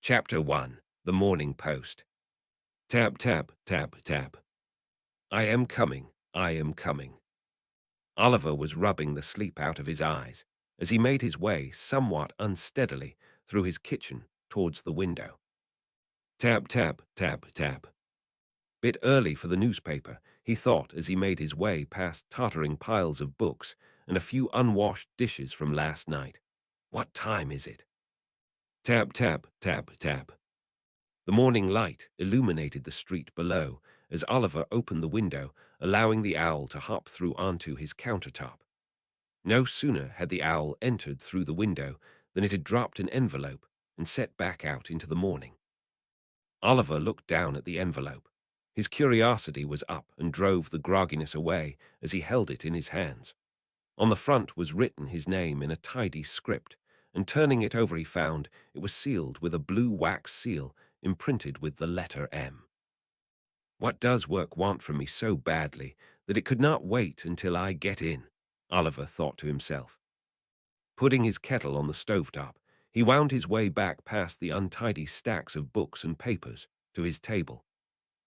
Chapter 1. The Morning Post. Tap, tap, tap, tap. I am coming, I am coming. Oliver was rubbing the sleep out of his eyes as he made his way somewhat unsteadily through his kitchen towards the window. Tap, tap, tap, tap. Bit early for the newspaper, he thought as he made his way past tottering piles of books and a few unwashed dishes from last night. What time is it? Tap, tap, tap, tap. The morning light illuminated the street below as Oliver opened the window, allowing the owl to hop through onto his countertop. No sooner had the owl entered through the window than it had dropped an envelope and set back out into the morning. Oliver looked down at the envelope. His curiosity was up and drove the grogginess away as he held it in his hands. On the front was written his name in a tidy script, and turning it over he found it was sealed with a blue wax seal imprinted with the letter M. What does work want from me so badly that it could not wait until I get in? Oliver thought to himself. Putting his kettle on the stovetop, he wound his way back past the untidy stacks of books and papers to his table.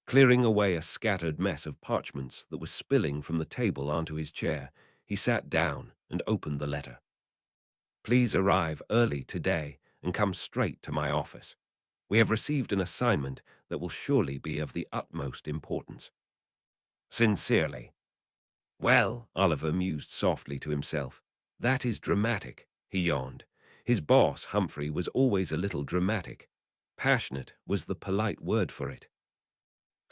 Clearing away a scattered mess of parchments that was spilling from the table onto his chair, he sat down and opened the letter. Please arrive early today and come straight to my office. We have received an assignment that will surely be of the utmost importance. Sincerely. Well, Oliver mused softly to himself. That is dramatic, he yawned. His boss, Humphrey, was always a little dramatic. Passionate was the polite word for it.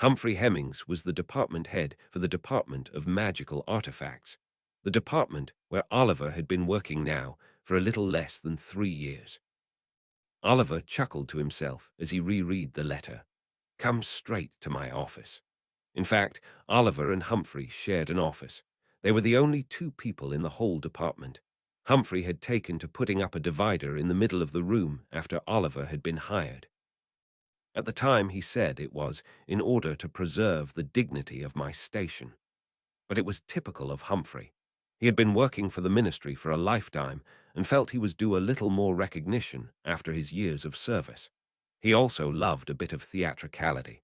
Humphrey Hemmings was the department head for the Department of Magical Artifacts, the department where Oliver had been working now for a little less than 3 years. Oliver chuckled to himself as he reread the letter. Come straight to my office. In fact, Oliver and Humphrey shared an office. They were the only 2 people in the whole department. Humphrey had taken to putting up a divider in the middle of the room after Oliver had been hired. At the time he said it was in order to preserve the dignity of my station. But it was typical of Humphrey. He had been working for the ministry for a lifetime and felt he was due a little more recognition after his years of service. He also loved a bit of theatricality.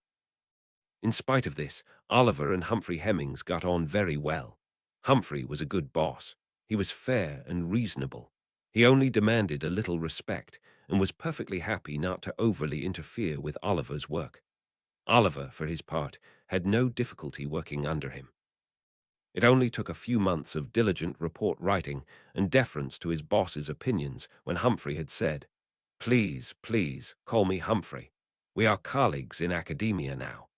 In spite of this, Oliver and Humphrey Hemmings got on very well. Humphrey was a good boss. He was fair and reasonable. He only demanded a little respect and was perfectly happy not to overly interfere with Oliver's work. Oliver, for his part, had no difficulty working under him. It only took a few months of diligent report writing and deference to his boss's opinions when Humphrey had said, Please, please, call me Humphrey. We are colleagues in academia now.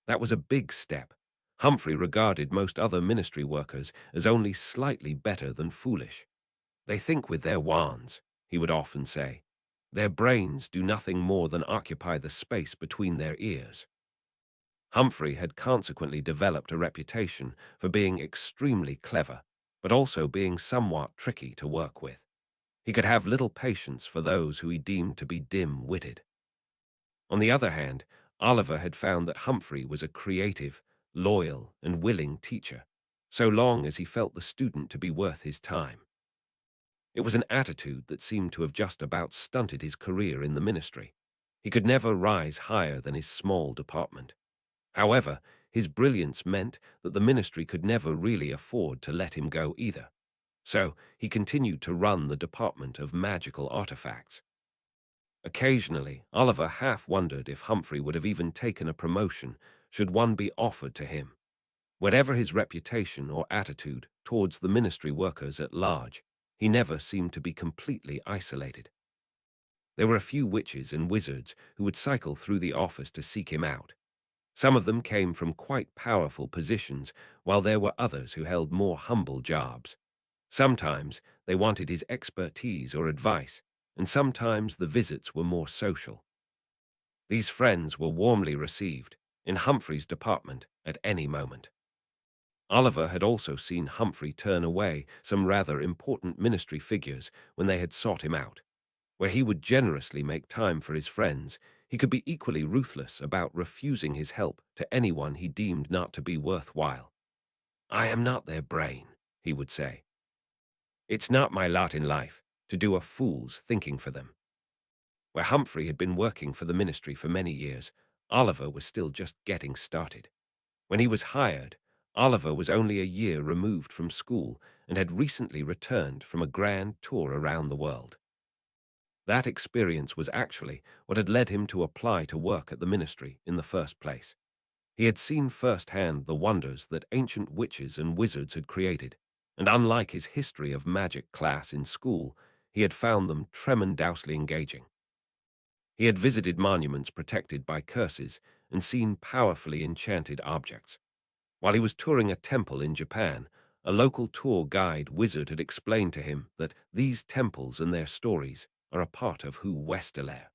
That was a big step. Humphrey regarded most other ministry workers as only slightly better than foolish. They think with their wands, he would often say. Their brains do nothing more than occupy the space between their ears. Humphrey had consequently developed a reputation for being extremely clever, but also being somewhat tricky to work with. He could have little patience for those who he deemed to be dim-witted. On the other hand, Oliver had found that Humphrey was a creative, loyal, and willing teacher, so long as he felt the student to be worth his time. It was an attitude that seemed to have just about stunted his career in the ministry. He could never rise higher than his small department. However, his brilliance meant that the ministry could never really afford to let him go either. So he continued to run the Department of Magical Artifacts. Occasionally, Oliver half wondered if Humphrey would have even taken a promotion should one be offered to him. Whatever his reputation or attitude towards the ministry workers at large, he never seemed to be completely isolated. There were a few witches and wizards who would cycle through the office to seek him out. Some of them came from quite powerful positions, while there were others who held more humble jobs. Sometimes they wanted his expertise or advice, and sometimes the visits were more social. These friends were warmly received in Humphrey's department at any moment. Oliver had also seen Humphrey turn away some rather important ministry figures when they had sought him out. Where he would generously make time for his friends, he could be equally ruthless about refusing his help to anyone he deemed not to be worthwhile. I am not their brain, he would say. It's not my lot in life to do a fool's thinking for them. Where Humphrey had been working for the ministry for many years, Oliver was still just getting started. When he was hired, Oliver was only a year removed from school and had recently returned from a grand tour around the world. That experience was actually what had led him to apply to work at the ministry in the first place. He had seen firsthand the wonders that ancient witches and wizards had created, and unlike his history of magic class in school, he had found them tremendously engaging. He had visited monuments protected by curses and seen powerfully enchanted objects. While he was touring a temple in Japan, a local tour guide wizard had explained to him that these temples and their stories are a part of who Westerlair.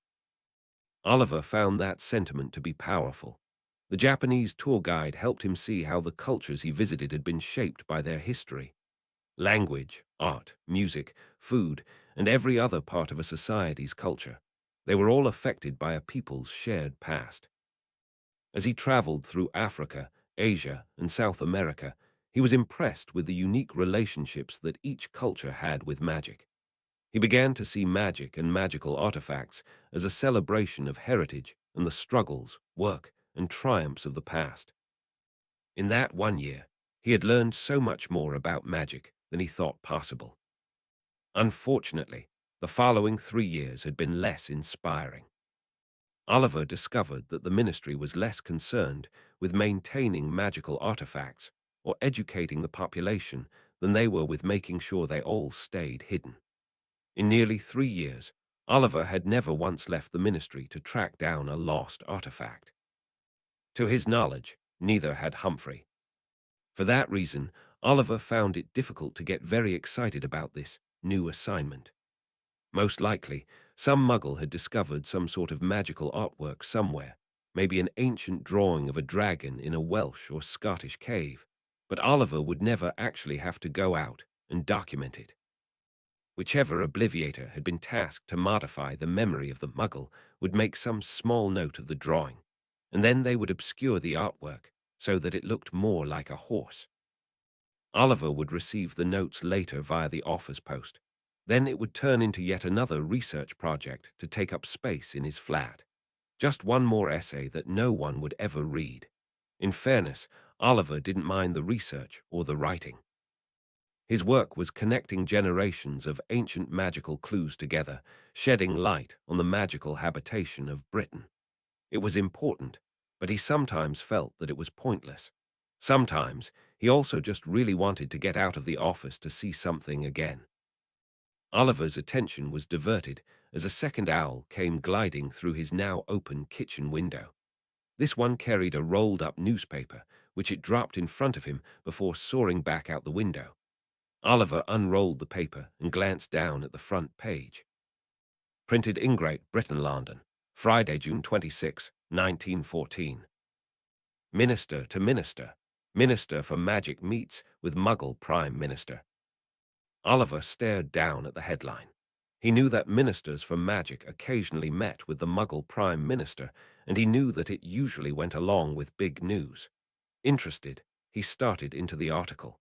Oliver found that sentiment to be powerful. The Japanese tour guide helped him see how the cultures he visited had been shaped by their history. Language, art, music, food, and every other part of a society's culture. They were all affected by a people's shared past. As he traveled through Africa, Asia, and South America, he was impressed with the unique relationships that each culture had with magic. He began to see magic and magical artifacts as a celebration of heritage and the struggles, work, and triumphs of the past. In that one year, he had learned so much more about magic than he thought possible. Unfortunately, the following 3 years had been less inspiring. Oliver discovered that the ministry was less concerned with maintaining magical artifacts or educating the population than they were with making sure they all stayed hidden. In nearly 3 years, Oliver had never once left the ministry to track down a lost artifact. To his knowledge, neither had Humphrey. For that reason, Oliver found it difficult to get very excited about this new assignment. Most likely, some muggle had discovered some sort of magical artwork somewhere, maybe an ancient drawing of a dragon in a Welsh or Scottish cave, but Oliver would never actually have to go out and document it. Whichever obliviator had been tasked to modify the memory of the muggle would make some small note of the drawing, and then they would obscure the artwork so that it looked more like a horse. Oliver would receive the notes later via the office post. Then it would turn into yet another research project to take up space in his flat. Just one more essay that no one would ever read. In fairness, Oliver didn't mind the research or the writing. His work was connecting generations of ancient magical clues together, shedding light on the magical habitation of Britain. It was important, but he sometimes felt that it was pointless. Sometimes, he also just really wanted to get out of the office to see something again. Oliver's attention was diverted as a second owl came gliding through his now open kitchen window. This one carried a rolled-up newspaper, which it dropped in front of him before soaring back out the window. Oliver unrolled the paper and glanced down at the front page. Printed in Great Britain, London, Friday, June 26, 1914. Minister to Minister. Minister for Magic meets with Muggle Prime Minister. Oliver stared down at the headline. He knew that ministers for magic occasionally met with the Muggle Prime Minister, and he knew that it usually went along with big news. Interested, he started into the article.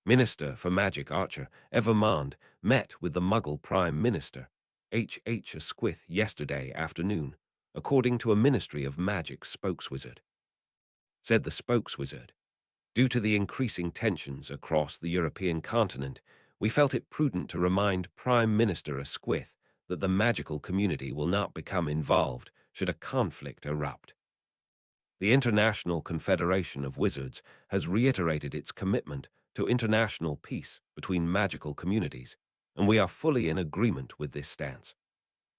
Minister for Magic Archer Evermond met with the Muggle Prime Minister, H.H. Asquith, yesterday afternoon, according to a Ministry of Magic spokeswizard. Said the spokeswizard, due to the increasing tensions across the European continent, we felt it prudent to remind Prime Minister Asquith that the magical community will not become involved should a conflict erupt. The International Confederation of Wizards has reiterated its commitment to international peace between magical communities, and we are fully in agreement with this stance.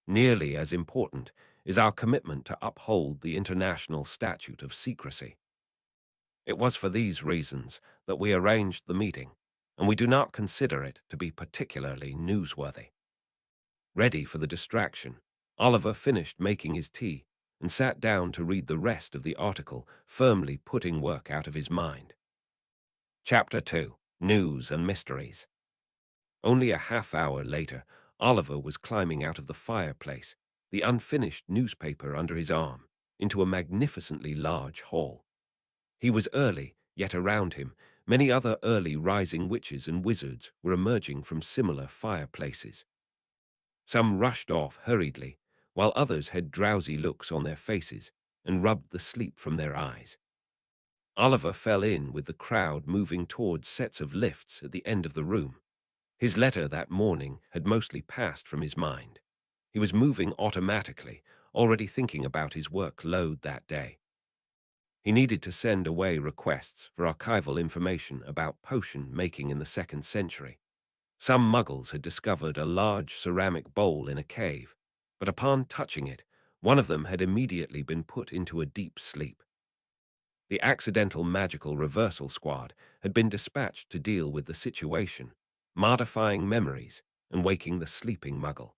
Nearly as important is our commitment to uphold the international Statute of Secrecy. It was for these reasons that we arranged the meeting, and we do not consider it to be particularly newsworthy. Ready for the distraction, Oliver finished making his tea and sat down to read the rest of the article, firmly putting work out of his mind. Chapter 2. News and Mysteries. Only a half-hour later, Oliver was climbing out of the fireplace, the unfinished newspaper under his arm, into a magnificently large hall. He was early, yet around him, many other early rising witches and wizards were emerging from similar fireplaces. Some rushed off hurriedly, while others had drowsy looks on their faces and rubbed the sleep from their eyes. Oliver fell in with the crowd moving towards sets of lifts at the end of the room. His letter that morning had mostly passed from his mind. He was moving automatically, already thinking about his workload that day. He needed to send away requests for archival information about potion making in the 2nd century. Some muggles had discovered a large ceramic bowl in a cave, but upon touching it, one of them had immediately been put into a deep sleep. The accidental magical reversal squad had been dispatched to deal with the situation, modifying memories and waking the sleeping muggle.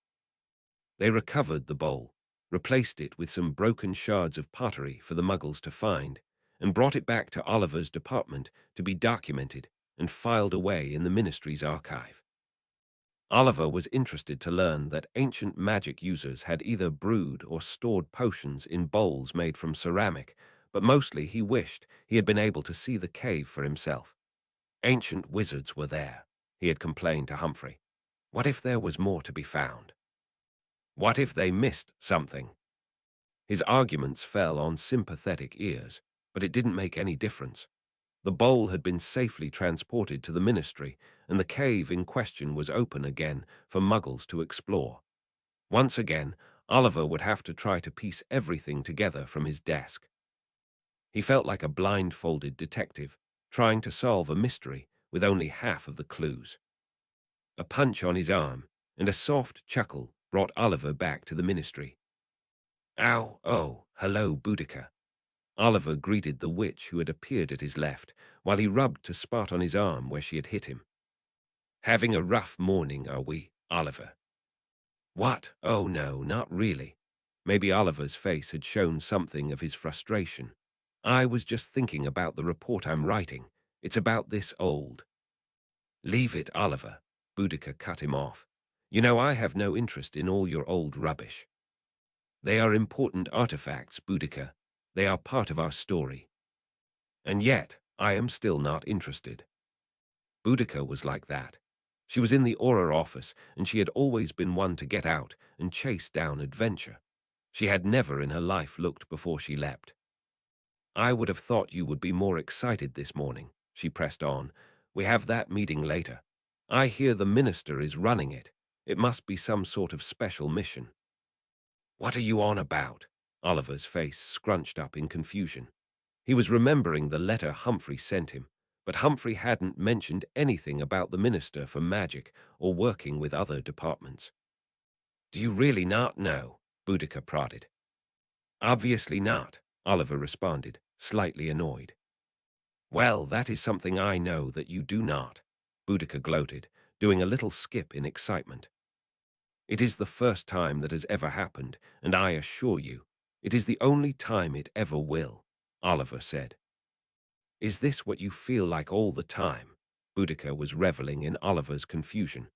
They recovered the bowl, replaced it with some broken shards of pottery for the muggles to find, and brought it back to Oliver's department to be documented and filed away in the ministry's archive. Oliver was interested to learn that ancient magic users had either brewed or stored potions in bowls made from ceramic, but mostly he wished he had been able to see the cave for himself. Ancient wizards were there, he had complained to Humphrey. What if there was more to be found? What if they missed something? His arguments fell on sympathetic ears, but it didn't make any difference. The bowl had been safely transported to the ministry, and the cave in question was open again for muggles to explore. Once again, Oliver would have to try to piece everything together from his desk. He felt like a blindfolded detective, trying to solve a mystery with only half of the clues. A punch on his arm and a soft chuckle brought Oliver back to the ministry. Ow, oh, hello, Boudica. Oliver greeted the witch who had appeared at his left, while he rubbed a spot on his arm where she had hit him. Having a rough morning, are we, Oliver? What? Oh no, not really. Maybe Oliver's face had shown something of his frustration. I was just thinking about the report I'm writing. It's about this old. Leave it, Oliver. Boudica cut him off. You know, I have no interest in all your old rubbish. They are important artifacts, Boudica. They are part of our story. And yet, I am still not interested. Boudica was like that. She was in the Aura office, and she had always been one to get out and chase down adventure. She had never in her life looked before she leapt. I would have thought you would be more excited this morning, she pressed on. We have that meeting later. I hear the minister is running it. It must be some sort of special mission. What are you on about? Oliver's face scrunched up in confusion. He was remembering the letter Humphrey sent him, but Humphrey hadn't mentioned anything about the Minister for Magic or working with other departments. Do you really not know? Boudica prodded. Obviously not, Oliver responded, slightly annoyed. Well, that is something I know that you do not, Boudica gloated, doing a little skip in excitement. It is the first time that has ever happened, and I assure you, it is the only time it ever will, Oliver said. Is this what you feel like all the time? Boudica was reveling in Oliver's confusion.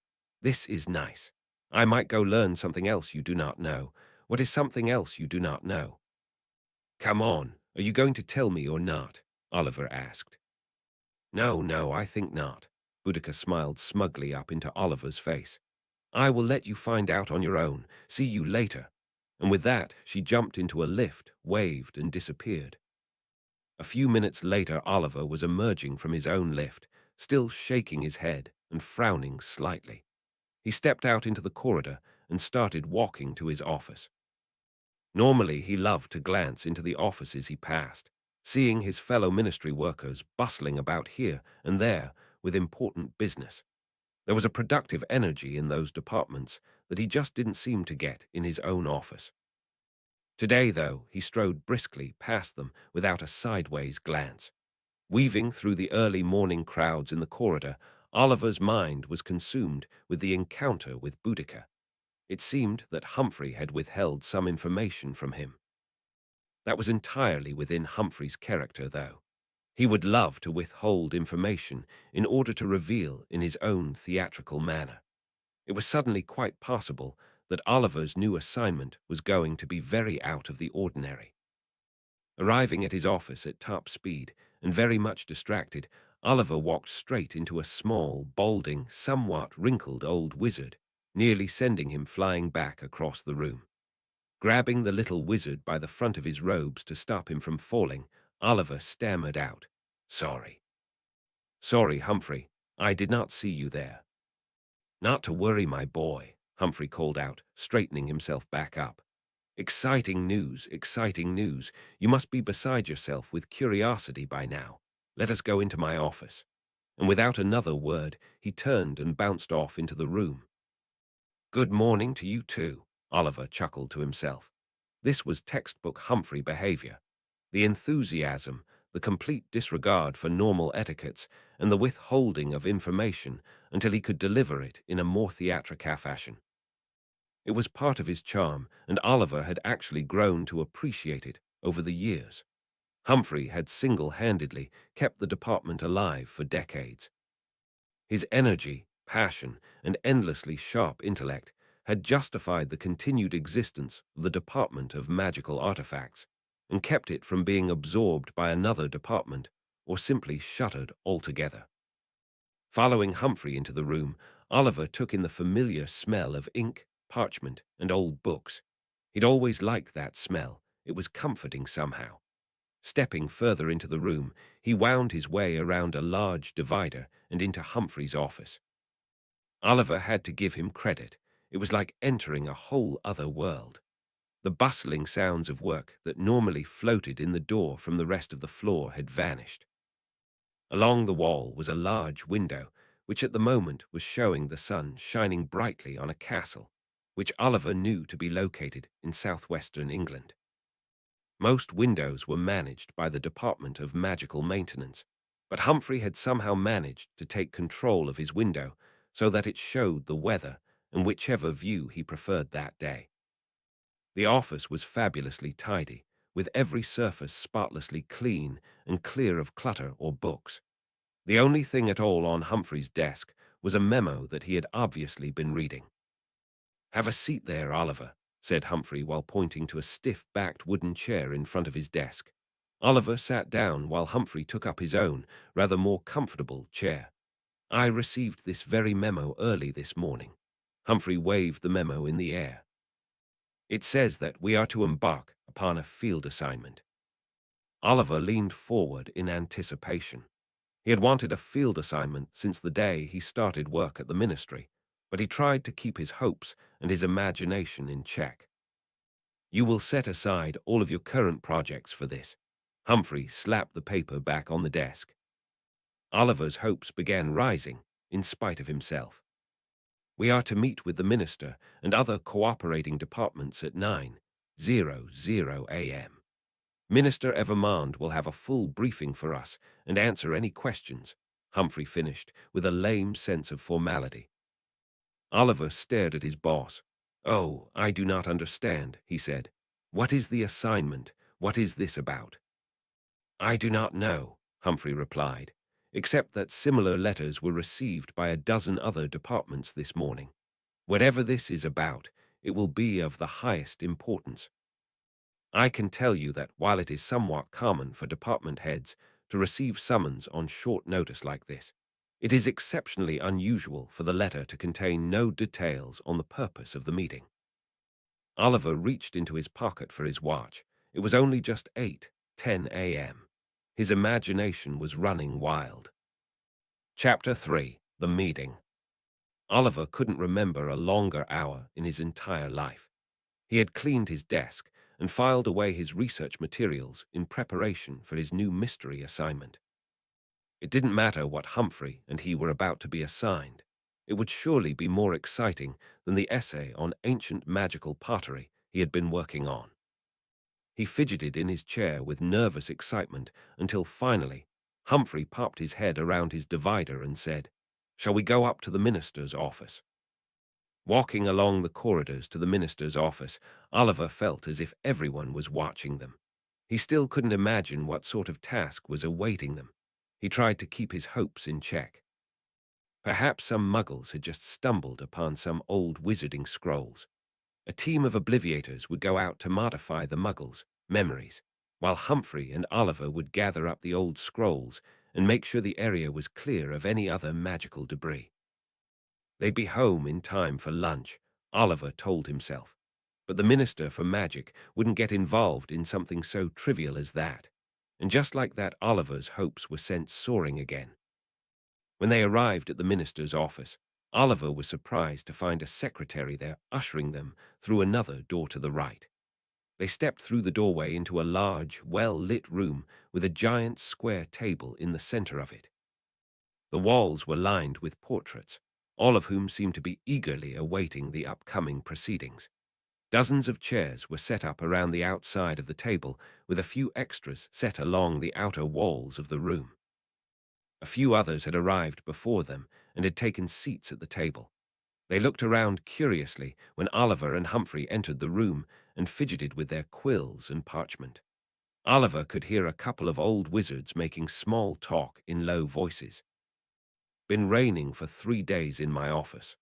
This is nice. I might go learn something else you do not know. What is something else you do not know? Come on, are you going to tell me or not? Oliver asked. No, no, I think not. Boudica smiled smugly up into Oliver's face. I will let you find out on your own. See you later. And with that, she jumped into a lift, waved, and disappeared. A few minutes later, Oliver was emerging from his own lift, still shaking his head and frowning slightly. He stepped out into the corridor and started walking to his office. Normally, he loved to glance into the offices he passed, seeing his fellow ministry workers bustling about here and there with important business. There was a productive energy in those departments that he just didn't seem to get in his own office. Today, though, he strode briskly past them without a sideways glance. Weaving through the early morning crowds in the corridor, Oliver's mind was consumed with the encounter with Boudica. It seemed that Humphrey had withheld some information from him. That was entirely within Humphrey's character, though. He would love to withhold information in order to reveal in his own theatrical manner. It was suddenly quite possible that Oliver's new assignment was going to be very out of the ordinary. Arriving at his office at top speed and very much distracted, Oliver walked straight into a small, balding, somewhat wrinkled old wizard, nearly sending him flying back across the room. Grabbing the little wizard by the front of his robes to stop him from falling, Oliver stammered out, "Sorry. Sorry, Humphrey. I did not see you there." "Not to worry, my boy," Humphrey called out, straightening himself back up. "Exciting news, exciting news. You must be beside yourself with curiosity by now. Let us go into my office." And without another word, he turned and bounced off into the room. "Good morning to you too," Oliver chuckled to himself. This was textbook Humphrey behavior. The enthusiasm, the complete disregard for normal etiquettes, and the withholding of information until he could deliver it in a more theatrical fashion. It was part of his charm, and Oliver had actually grown to appreciate it over the years. Humphrey had single-handedly kept the department alive for decades. His energy, passion, and endlessly sharp intellect had justified the continued existence of the Department of Magical Artifacts and kept it from being absorbed by another department or simply shuttered altogether. Following Humphrey into the room, Oliver took in the familiar smell of ink, parchment, and old books. He'd always liked that smell. It was comforting somehow. Stepping further into the room, he wound his way around a large divider and into Humphrey's office. Oliver had to give him credit. It was like entering a whole other world. The bustling sounds of work that normally floated in the door from the rest of the floor had vanished. Along the wall was a large window, which at the moment was showing the sun shining brightly on a castle, which Oliver knew to be located in southwestern England. Most windows were managed by the Department of Magical Maintenance, but Humphrey had somehow managed to take control of his window so that it showed the weather and whichever view he preferred that day. The office was fabulously tidy, with every surface spotlessly clean and clear of clutter or books. The only thing at all on Humphrey's desk was a memo that he had obviously been reading. "Have a seat there, Oliver," said Humphrey while pointing to a stiff-backed wooden chair in front of his desk. Oliver sat down while Humphrey took up his own, rather more comfortable chair. "I received this very memo early this morning." Humphrey waved the memo in the air. "It says that we are to embark upon a field assignment." Oliver leaned forward in anticipation. He had wanted a field assignment since the day he started work at the ministry, but he tried to keep his hopes and his imagination in check. "You will set aside all of your current projects for this." Humphrey slapped the paper back on the desk. Oliver's hopes began rising, in spite of himself. "We are to meet with the minister and other cooperating departments at 9:00 a.m. Minister Evermond will have a full briefing for us and answer any questions," Humphrey finished with a lame sense of formality. Oliver stared at his boss. "Oh, I do not understand," he said. "What is the assignment? What is this about?" "I do not know," Humphrey replied, "except that similar letters were received by a dozen other departments this morning. Whatever this is about, it will be of the highest importance. I can tell you that while it is somewhat common for department heads to receive summons on short notice like this, it is exceptionally unusual for the letter to contain no details on the purpose of the meeting." Oliver reached into his pocket for his watch. It was only just 8:10 a.m. His imagination was running wild. Chapter 3: The Meeting. Oliver couldn't remember a longer hour in his entire life. He had cleaned his desk and filed away his research materials in preparation for his new mystery assignment. It didn't matter what Humphrey and he were about to be assigned. It would surely be more exciting than the essay on ancient magical pottery he had been working on. He fidgeted in his chair with nervous excitement until finally Humphrey popped his head around his divider and said, "Shall we go up to the minister's office?" Walking along the corridors to the minister's office, Oliver felt as if everyone was watching them. He still couldn't imagine what sort of task was awaiting them. He tried to keep his hopes in check. Perhaps some muggles had just stumbled upon some old wizarding scrolls. A team of obliviators would go out to modify the muggles' memories, while Humphrey and Oliver would gather up the old scrolls and make sure the area was clear of any other magical debris. They'd be home in time for lunch, Oliver told himself. But the Minister for Magic wouldn't get involved in something so trivial as that. And just like that, Oliver's hopes were sent soaring again. When they arrived at the minister's office, Oliver was surprised to find a secretary there ushering them through another door to the right. They stepped through the doorway into a large, well-lit room with a giant square table in the center of it. The walls were lined with portraits, all of whom seemed to be eagerly awaiting the upcoming proceedings. Dozens of chairs were set up around the outside of the table, with a few extras set along the outer walls of the room. A few others had arrived before them and had taken seats at the table. They looked around curiously when Oliver and Humphrey entered the room and fidgeted with their quills and parchment. Oliver could hear a couple of old wizards making small talk in low voices. "Been raining for 3 days in my office.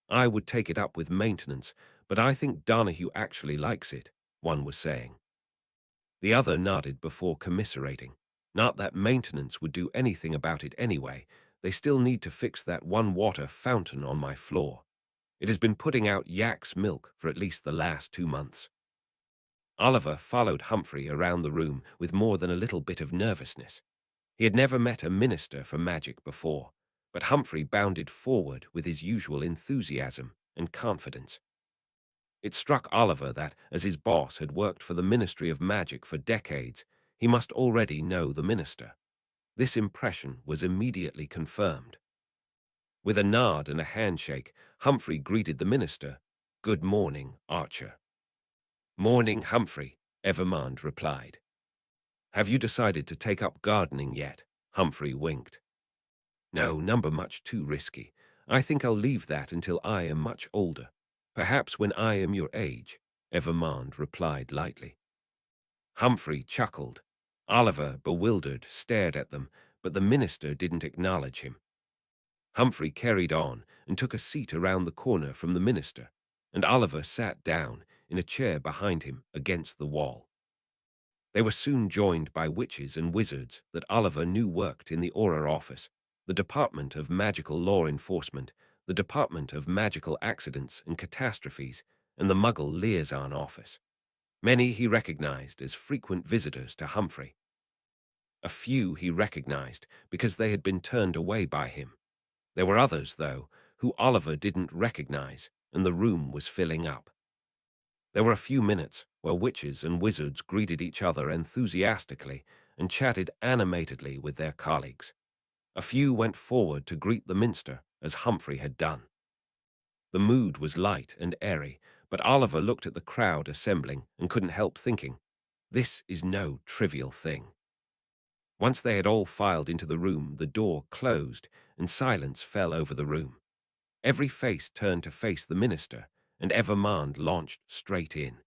I would take it up with maintenance, but I think Donahue actually likes it," one was saying. The other nodded before commiserating. Not that maintenance would do anything about it anyway. They still need to fix that one water fountain on my floor. It has been putting out yak's milk for at least the last 2 months. Oliver followed Humphrey around the room with more than a little bit of nervousness. He had never met a minister for magic before, but Humphrey bounded forward with his usual enthusiasm and confidence. It struck Oliver that, as his boss had worked for the Ministry of Magic for decades, he must already know the minister. This impression was immediately confirmed. With a nod and a handshake, Humphrey greeted the minister. "Good morning, Archer." "Morning, Humphrey," Evermond replied. "Have you decided to take up gardening yet?" Humphrey winked. "No, number much too risky. I think I'll leave that until I am much older. Perhaps when I am your age," Evermond replied lightly. Humphrey chuckled. Oliver, bewildered, stared at them, but the minister didn't acknowledge him. Humphrey carried on and took a seat around the corner from the minister, and Oliver sat down in a chair behind him against the wall. They were soon joined by witches and wizards that Oliver knew worked in the Aura office, the Department of Magical Law Enforcement, the Department of Magical Accidents and Catastrophes, and the Muggle Liaison Office. Many he recognized as frequent visitors to Humphrey. A few he recognized because they had been turned away by him. There were others, though, who Oliver didn't recognize, and the room was filling up. There were a few minutes where witches and wizards greeted each other enthusiastically and chatted animatedly with their colleagues. A few went forward to greet the minster, as Humphrey had done. The mood was light and airy, but Oliver looked at the crowd assembling and couldn't help thinking, this is no trivial thing. Once they had all filed into the room, the door closed and silence fell over the room. Every face turned to face the minister, and Evermond launched straight in.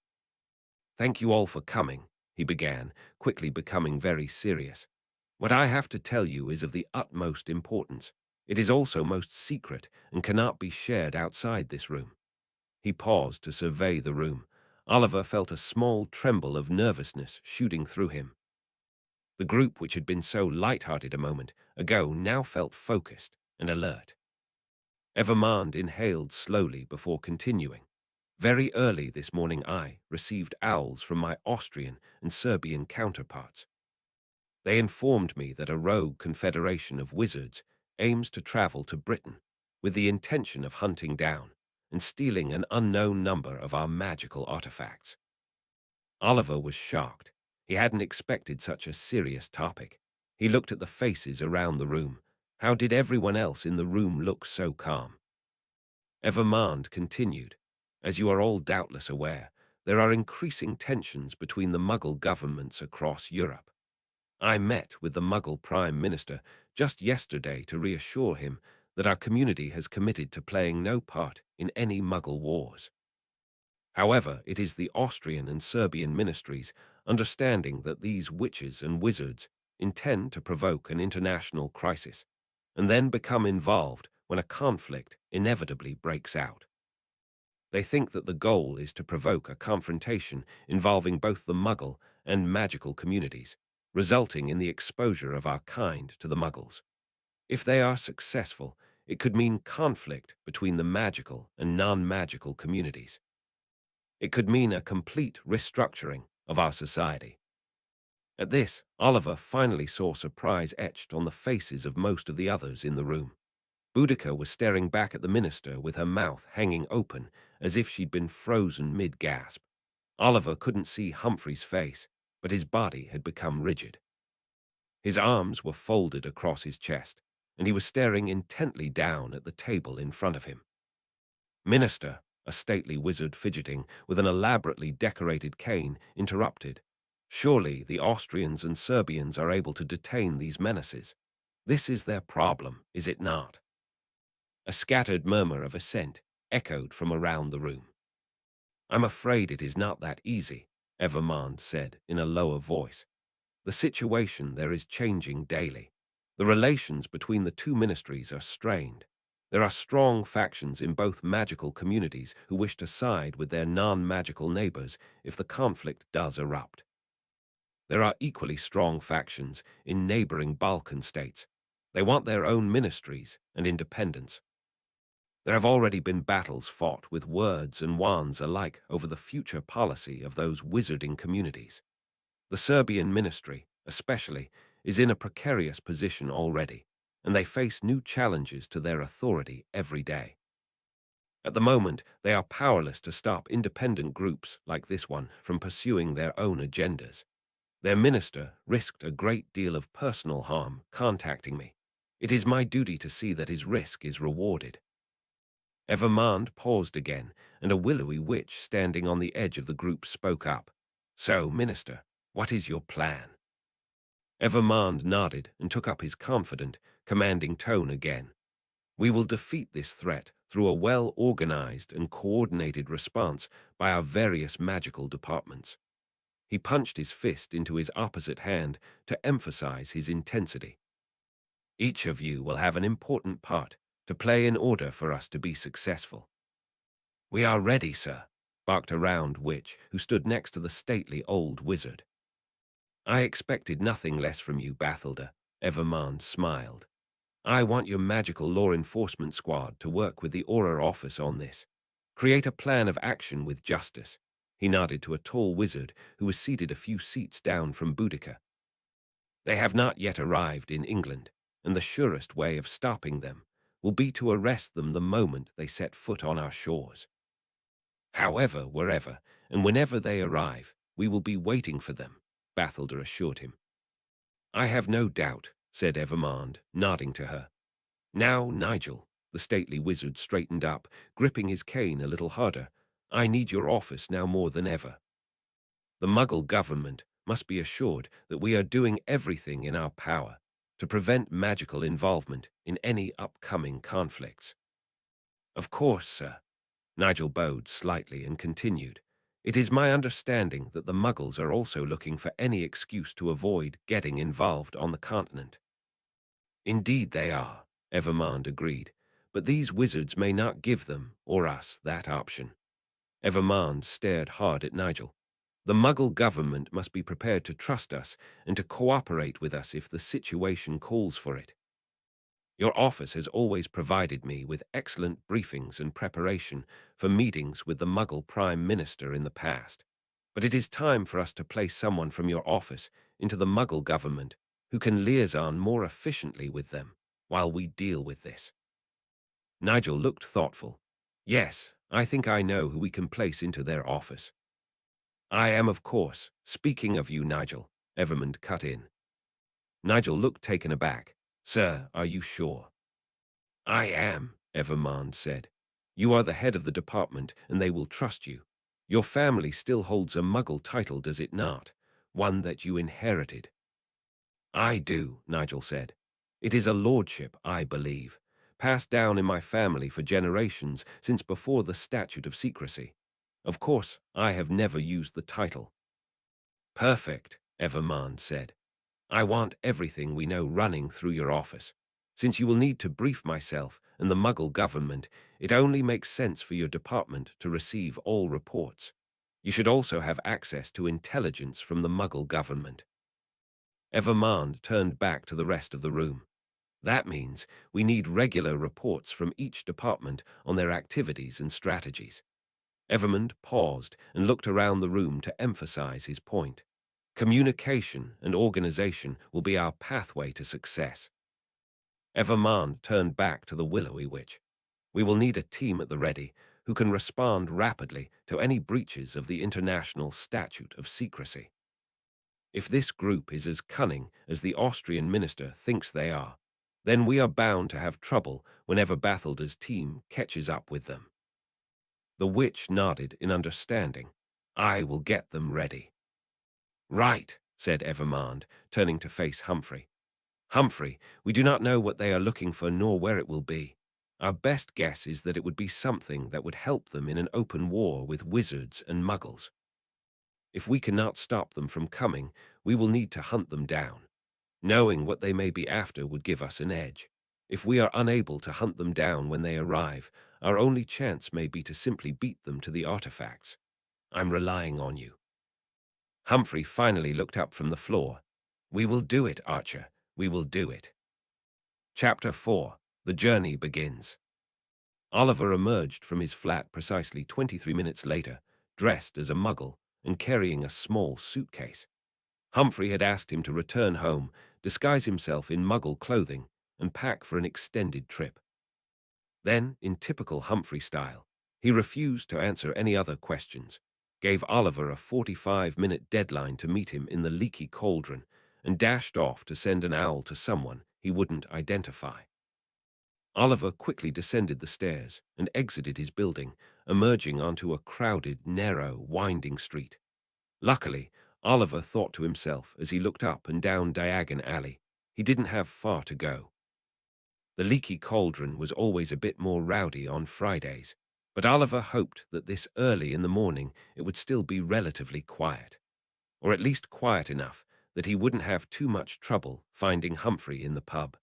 "Thank you all for coming," he began, quickly becoming very serious. "What I have to tell you is of the utmost importance. It is also most secret and cannot be shared outside this room." He paused to survey the room. Oliver felt a small tremble of nervousness shooting through him. The group, which had been so light-hearted a moment ago, now felt focused and alert. Evermond inhaled slowly before continuing. "Very early this morning I received owls from my Austrian and Serbian counterparts. They informed me that a rogue confederation of wizards aims to travel to Britain with the intention of hunting down and stealing an unknown number of our magical artifacts." Oliver was shocked. He hadn't expected such a serious topic. He looked at the faces around the room. How did everyone else in the room look so calm? Evermond continued, "As you are all doubtless aware, there are increasing tensions between the Muggle governments across Europe. I met with the Muggle Prime Minister just yesterday to reassure him that our community has committed to playing no part in any Muggle wars. However, it is the Austrian and Serbian ministries, understanding that these witches and wizards intend to provoke an international crisis, and then become involved when a conflict inevitably breaks out. They think that the goal is to provoke a confrontation involving both the Muggle and magical communities, resulting in the exposure of our kind to the Muggles. If they are successful, it could mean conflict between the magical and non-magical communities. It could mean a complete restructuring of our society. At this, Oliver finally saw surprise etched on the faces of most of the others in the room. Boudica was staring back at the minister with her mouth hanging open as if she'd been frozen mid-gasp. Oliver couldn't see Humphrey's face, but his body had become rigid. His arms were folded across his chest, and he was staring intently down at the table in front of him. Minister, a stately wizard fidgeting with an elaborately decorated cane, interrupted. Surely the Austrians and Serbians are able to detain these menaces. This is their problem, is it not? A scattered murmur of assent echoed from around the room. I'm afraid it is not that easy, Evermond said in a lower voice. The situation there is changing daily. The relations between the two ministries are strained. There are strong factions in both magical communities who wish to side with their non-magical neighbors if the conflict does erupt. There are equally strong factions in neighboring Balkan states. They want their own ministries and independence. There have already been battles fought with words and wands alike over the future policy of those wizarding communities. The Serbian ministry, especially, is in a precarious position already, and they face new challenges to their authority every day. At the moment, they are powerless to stop independent groups like this one from pursuing their own agendas. Their minister risked a great deal of personal harm contacting me. It is my duty to see that his risk is rewarded. Evermond paused again, and a willowy witch standing on the edge of the group spoke up. So, minister, what is your plan? Evermond nodded and took up his confident, commanding tone again. We will defeat this threat through a well-organized and coordinated response by our various magical departments. He punched his fist into his opposite hand to emphasize his intensity. Each of you will have an important part to play in order for us to be successful. We are ready, sir, barked a round witch who stood next to the stately old wizard. I expected nothing less from you, Bathilda, Evermond smiled. I want your magical law enforcement squad to work with the Aura office on this. Create a plan of action with justice. He nodded to a tall wizard who was seated a few seats down from Boudica. They have not yet arrived in England, and the surest way of stopping them will be to arrest them the moment they set foot on our shores. However, wherever and whenever they arrive, we will be waiting for them, Bathilda assured him. I have no doubt, said Evermond, nodding to her. Now, Nigel, the stately wizard straightened up, gripping his cane a little harder. I need your office now more than ever. The Muggle government must be assured that we are doing everything in our power to prevent magical involvement in any upcoming conflicts. Of course, sir. Nigel bowed slightly and continued. It is my understanding that the Muggles are also looking for any excuse to avoid getting involved on the continent. Indeed they are, Evermond agreed, but these wizards may not give them, or us, that option. Evermond stared hard at Nigel. The Muggle government must be prepared to trust us and to cooperate with us if the situation calls for it. Your office has always provided me with excellent briefings and preparation for meetings with the Muggle Prime Minister in the past, but it is time for us to place someone from your office into the Muggle government who can liaison more efficiently with them while we deal with this. Nigel looked thoughtful. Yes, I think I know who we can place into their office. I am, of course, speaking of you, Nigel, Evermond cut in. Nigel looked taken aback. Sir, are you sure? I am, Evermond said. You are the head of the department, and they will trust you. Your family still holds a Muggle title, does it not? One that you inherited. I do, Nigel said. It is a lordship, I believe, passed down in my family for generations since before the Statute of Secrecy. Of course, I have never used the title. Perfect, Evermond said. I want everything we know running through your office. Since you will need to brief myself and the Muggle government, it only makes sense for your department to receive all reports. You should also have access to intelligence from the Muggle government. Evermond turned back to the rest of the room. That means we need regular reports from each department on their activities and strategies. Evermond paused and looked around the room to emphasize his point. Communication and organization will be our pathway to success. Evermond turned back to the willowy witch. We will need a team at the ready who can respond rapidly to any breaches of the international statute of secrecy. If this group is as cunning as the Austrian minister thinks they are, then we are bound to have trouble whenever Bathelder's team catches up with them. The witch nodded in understanding. I will get them ready. Right, said Evermond, turning to face Humphrey. Humphrey, we do not know what they are looking for nor where it will be. Our best guess is that it would be something that would help them in an open war with wizards and muggles. If we cannot stop them from coming, we will need to hunt them down. Knowing what they may be after would give us an edge. If we are unable to hunt them down when they arrive, our only chance may be to simply beat them to the artifacts. I'm relying on you. Humphrey finally looked up from the floor. We will do it, Archer. We will do it. Chapter 4. The Journey Begins. Oliver emerged from his flat precisely 23 minutes later, dressed as a muggle and carrying a small suitcase. Humphrey had asked him to return home, disguise himself in muggle clothing, and pack for an extended trip. Then, in typical Humphrey style, he refused to answer any other questions, gave Oliver a 45-minute deadline to meet him in the leaky cauldron, and dashed off to send an owl to someone he wouldn't identify. Oliver quickly descended the stairs and exited his building, emerging onto a crowded, narrow, winding street. Luckily, Oliver thought to himself as he looked up and down Diagon Alley, he didn't have far to go. The leaky cauldron was always a bit more rowdy on Fridays, but Oliver hoped that this early in the morning it would still be relatively quiet, or at least quiet enough that he wouldn't have too much trouble finding Humphrey in the pub.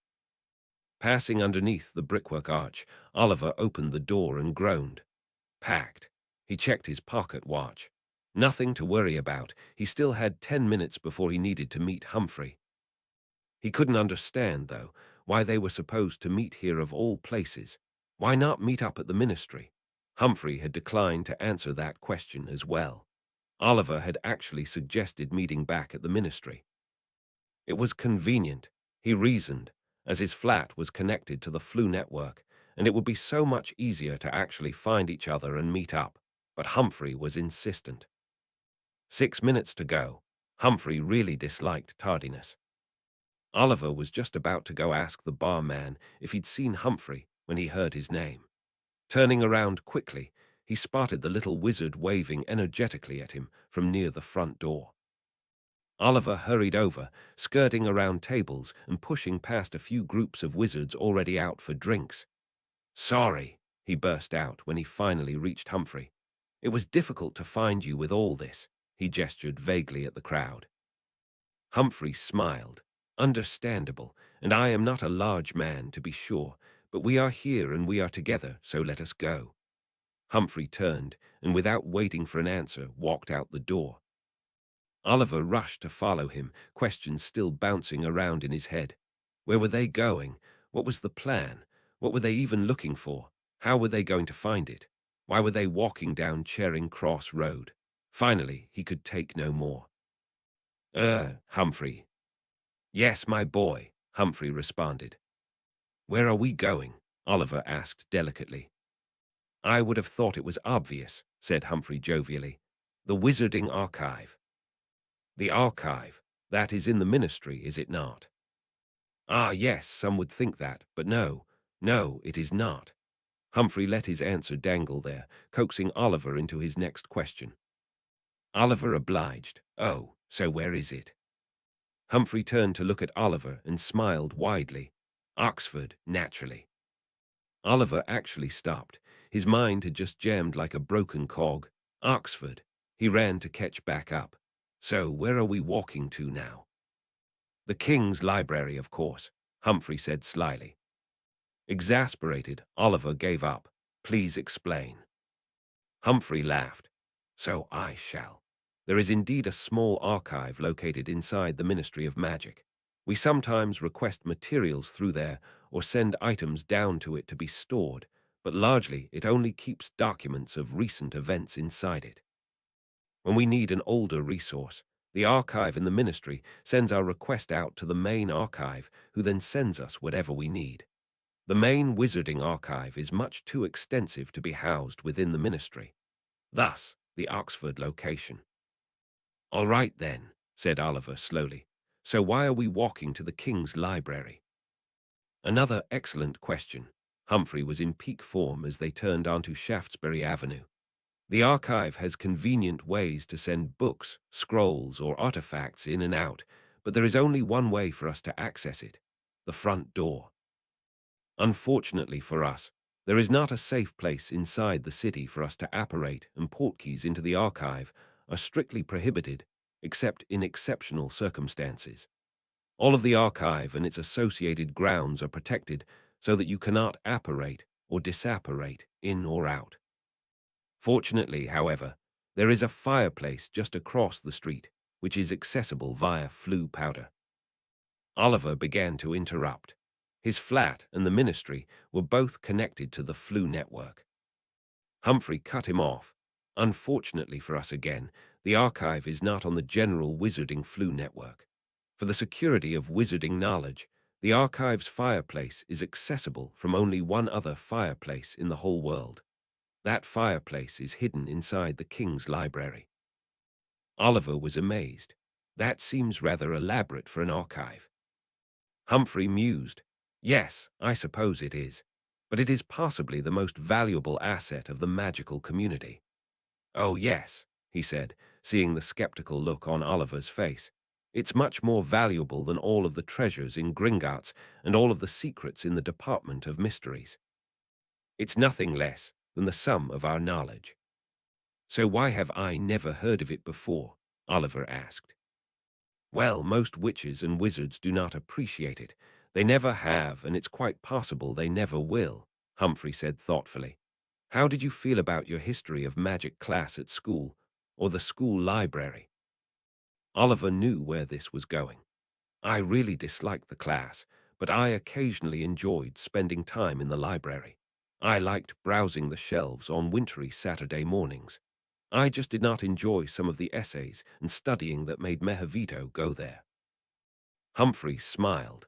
Passing underneath the brickwork arch, Oliver opened the door and groaned. Packed. He checked his pocket watch. Nothing to worry about. He still had 10 minutes before he needed to meet Humphrey. He couldn't understand, though, why they were supposed to meet here of all places. Why not meet up at the ministry? Humphrey had declined to answer that question as well. Oliver had actually suggested meeting back at the ministry. It was convenient, he reasoned, as his flat was connected to the Flu network, and it would be so much easier to actually find each other and meet up. But Humphrey was insistent. 6 minutes to go. Humphrey really disliked tardiness. Oliver was just about to go ask the barman if he'd seen Humphrey when he heard his name. Turning around quickly, he spotted the little wizard waving energetically at him from near the front door. Oliver hurried over, skirting around tables and pushing past a few groups of wizards already out for drinks. Sorry, he burst out when he finally reached Humphrey. It was difficult to find you with all this, he gestured vaguely at the crowd. Humphrey smiled. Understandable, and I am not a large man, to be sure, but we are here and we are together, so let us go. Humphrey turned, and without waiting for an answer, walked out the door. Oliver rushed to follow him, questions still bouncing around in his head. Where were they going? What was the plan? What were they even looking for? How were they going to find it? Why were they walking down Charing Cross Road? Finally, he could take no more. Humphrey. Yes, my boy, Humphrey responded. Where are we going? Oliver asked delicately. I would have thought it was obvious, said Humphrey jovially. The Wizarding Archive. The archive, that is in the ministry, is it not? Ah, yes, some would think that, but no, it is not. Humphrey let his answer dangle there, coaxing Oliver into his next question. Oliver obliged. Oh, so where is it? Humphrey turned to look at Oliver and smiled widely. Oxford, naturally. Oliver actually stopped. His mind had just jammed like a broken cog. Oxford. He ran to catch back up. So, where are we walking to now? The King's Library, of course, Humphrey said slyly. Exasperated, Oliver gave up. Please explain. Humphrey laughed. So I shall. There is indeed a small archive located inside the Ministry of Magic. We sometimes request materials through there or send items down to it to be stored, but largely it only keeps documents of recent events inside it. When we need an older resource, the archive in the ministry sends our request out to the main archive, who then sends us whatever we need. The main wizarding archive is much too extensive to be housed within the ministry. Thus, the Oxford location. "All right then," said Oliver slowly. "So why are we walking to the King's Library?" Another excellent question. Humphrey was in peak form as they turned onto Shaftesbury Avenue. The archive has convenient ways to send books, scrolls, or artifacts in and out, but there is only one way for us to access it: the front door. Unfortunately for us, there is not a safe place inside the city for us to apparate, and portkeys into the archive are strictly prohibited, except in exceptional circumstances. All of the archive and its associated grounds are protected so that you cannot apparate or disapparate in or out. Fortunately, however, there is a fireplace just across the street, which is accessible via flue powder. Oliver began to interrupt. His flat and the ministry were both connected to the flue network. Humphrey cut him off. "Unfortunately for us again, the archive is not on the general wizarding flue network. For the security of wizarding knowledge, the archive's fireplace is accessible from only one other fireplace in the whole world. That fireplace is hidden inside the King's Library." Oliver was amazed. That seems rather elaborate for an archive. Humphrey mused. "Yes, I suppose it is. But it is possibly the most valuable asset of the magical community." "Oh, yes," he said, seeing the skeptical look on Oliver's face. "It's much more valuable than all of the treasures in Gringotts and all of the secrets in the Department of Mysteries. It's nothing less than the sum of our knowledge." "So why have I never heard of it before?" Oliver asked. "Well, most witches and wizards do not appreciate it. They never have, and it's quite possible they never will," Humphrey said thoughtfully. "How did you feel about your history of magic class at school, or the school library?" Oliver knew where this was going. "I really disliked the class, but I occasionally enjoyed spending time in the library. I liked browsing the shelves on wintry Saturday mornings. I just did not enjoy some of the essays and studying that made Mehavito go there." Humphrey smiled.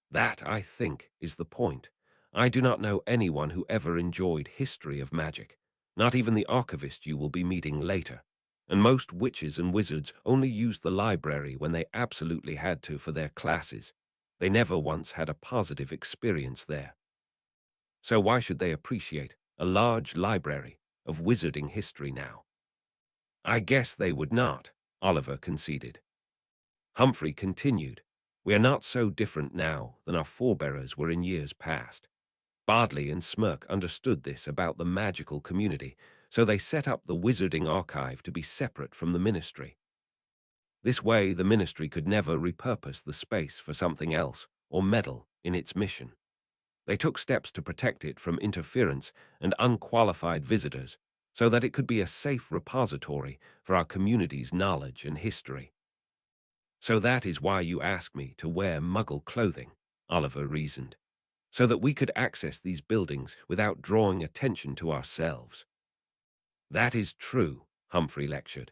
"That, I think, is the point. I do not know anyone who ever enjoyed history of magic, not even the archivist you will be meeting later. And most witches and wizards only used the library when they absolutely had to for their classes. They never once had a positive experience there. So why should they appreciate a large library of wizarding history now?" "I guess they would not," Oliver conceded. Humphrey continued. "We are not so different now than our forebears were in years past. Bardley and Smirk understood this about the magical community, so they set up the Wizarding Archive to be separate from the ministry. This way, the ministry could never repurpose the space for something else or meddle in its mission. They took steps to protect it from interference and unqualified visitors, so that it could be a safe repository for our community's knowledge and history." "So that is why you ask me to wear Muggle clothing," Oliver reasoned, "so that we could access these buildings without drawing attention to ourselves." "That is true," Humphrey lectured.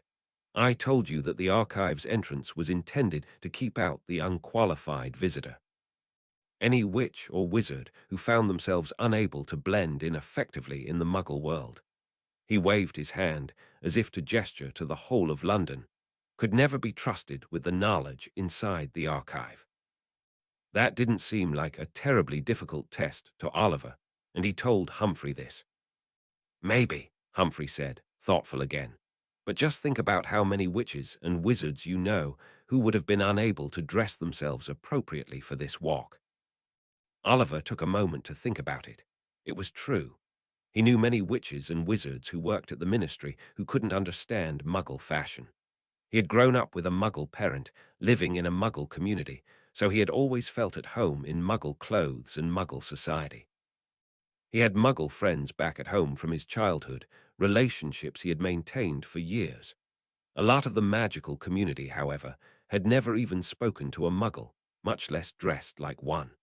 "I told you that the archive's entrance was intended to keep out the unqualified visitor. Any witch or wizard who found themselves unable to blend in effectively in the Muggle world." He waved his hand as if to gesture to the whole of London, "could never be trusted with the knowledge inside the archive." That didn't seem like a terribly difficult test to Oliver, and he told Humphrey this. "Maybe," Humphrey said, thoughtful again. "But just think about how many witches and wizards you know who would have been unable to dress themselves appropriately for this walk." Oliver took a moment to think about it. It was true. He knew many witches and wizards who worked at the ministry who couldn't understand Muggle fashion. He had grown up with a Muggle parent, living in a Muggle community, so he had always felt at home in Muggle clothes and Muggle society. He had Muggle friends back at home from his childhood, relationships he had maintained for years. A lot of the magical community, however, had never even spoken to a Muggle, much less dressed like one.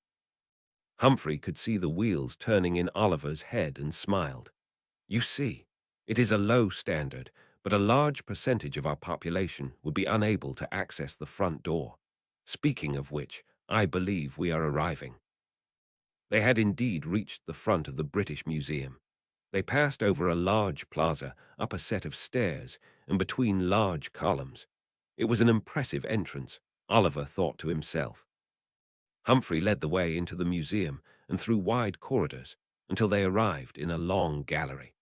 Humphrey could see the wheels turning in Oliver's head and smiled. You see, it is a low standard, but a large percentage of our population would be unable to access the front door. Speaking of which, I believe we are arriving. They had indeed reached the front of the British Museum. They passed over a large plaza, up a set of stairs, and between large columns. It was an impressive entrance, Oliver thought to himself. Humphrey led the way into the museum and through wide corridors until they arrived in a long gallery.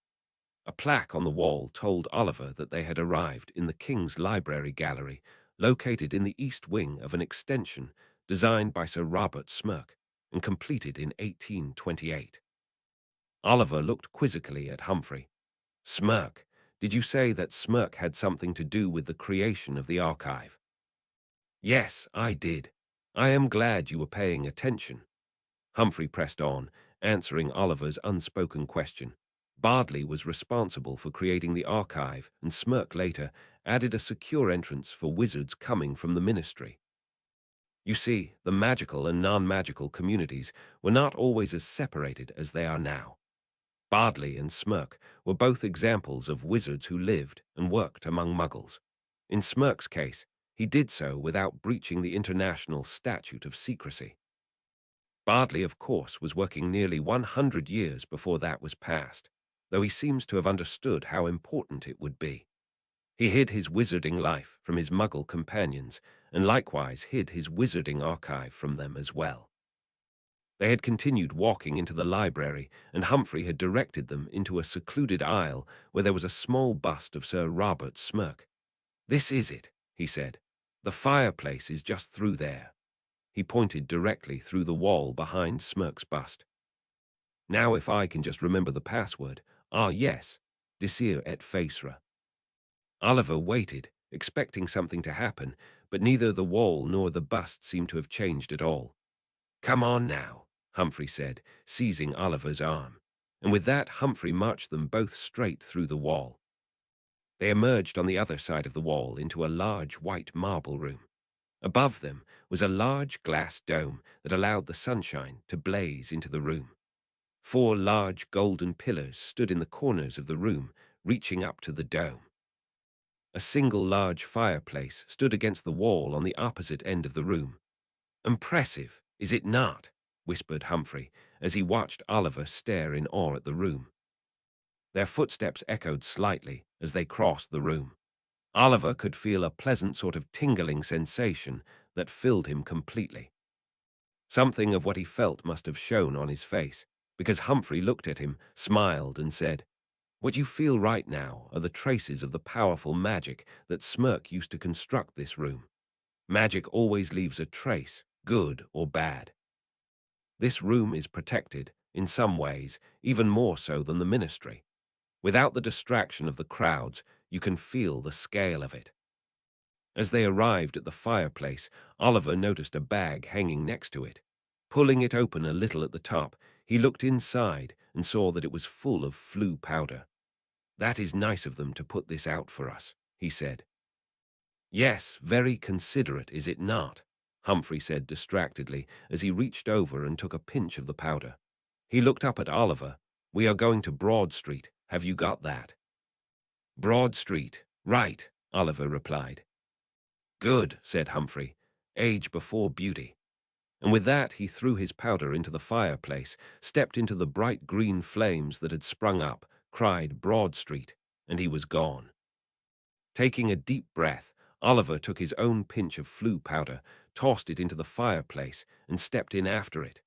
A plaque on the wall told Oliver that they had arrived in the King's Library Gallery, located in the east wing of an extension designed by Sir Robert Smirke and completed in 1828. Oliver looked quizzically at Humphrey. Smirke, did you say that Smirke had something to do with the creation of the archive? Yes, I did. I am glad you were paying attention. Humphrey pressed on, answering Oliver's unspoken question. Bardley was responsible for creating the archive, and Smirke later added a secure entrance for wizards coming from the ministry. You see, the magical and non-magical communities were not always as separated as they are now. Bardley and Smirke were both examples of wizards who lived and worked among muggles. In Smirke's case, he did so without breaching the international Statute of Secrecy. Bardley, of course, was working nearly 100 years before that was passed, though he seems to have understood how important it would be. He hid his wizarding life from his muggle companions, and likewise hid his wizarding archive from them as well. They had continued walking into the library, and Humphrey had directed them into a secluded aisle where there was a small bust of Sir Robert Smirke. This is it, he said. The fireplace is just through there. He pointed directly through the wall behind Smirke's bust. Now if I can just remember the password. Ah yes, Desir et Facera. Oliver waited, expecting something to happen, but neither the wall nor the bust seemed to have changed at all. Come on now, Humphrey said, seizing Oliver's arm. And with that, Humphrey marched them both straight through the wall. They emerged on the other side of the wall into a large white marble room. Above them was a large glass dome that allowed the sunshine to blaze into the room. 4 large golden pillars stood in the corners of the room, reaching up to the dome. A single large fireplace stood against the wall on the opposite end of the room. Impressive, is it not? Whispered Humphrey, as he watched Oliver stare in awe at the room. Their footsteps echoed slightly as they crossed the room. Oliver could feel a pleasant sort of tingling sensation that filled him completely. Something of what he felt must have shown on his face, because Humphrey looked at him, smiled, and said, What you feel right now are the traces of the powerful magic that Smirke used to construct this room. Magic always leaves a trace, good or bad. This room is protected, in some ways, even more so than the ministry. Without the distraction of the crowds, you can feel the scale of it. As they arrived at the fireplace, Oliver noticed a bag hanging next to it. Pulling it open a little at the top, he looked inside and saw that it was full of flue powder. That is nice of them to put this out for us, he said. Yes, very considerate, is it not? Humphrey said distractedly as he reached over and took a pinch of the powder. He looked up at Oliver. We are going to Broad Street. Have you got that? Broad Street. Right, Oliver replied. Good, said Humphrey. Age before beauty. And with that he threw his powder into the fireplace, stepped into the bright green flames that had sprung up, cried Broad Street, and he was gone. Taking a deep breath, Oliver took his own pinch of flue powder, tossed it into the fireplace, and stepped in after it.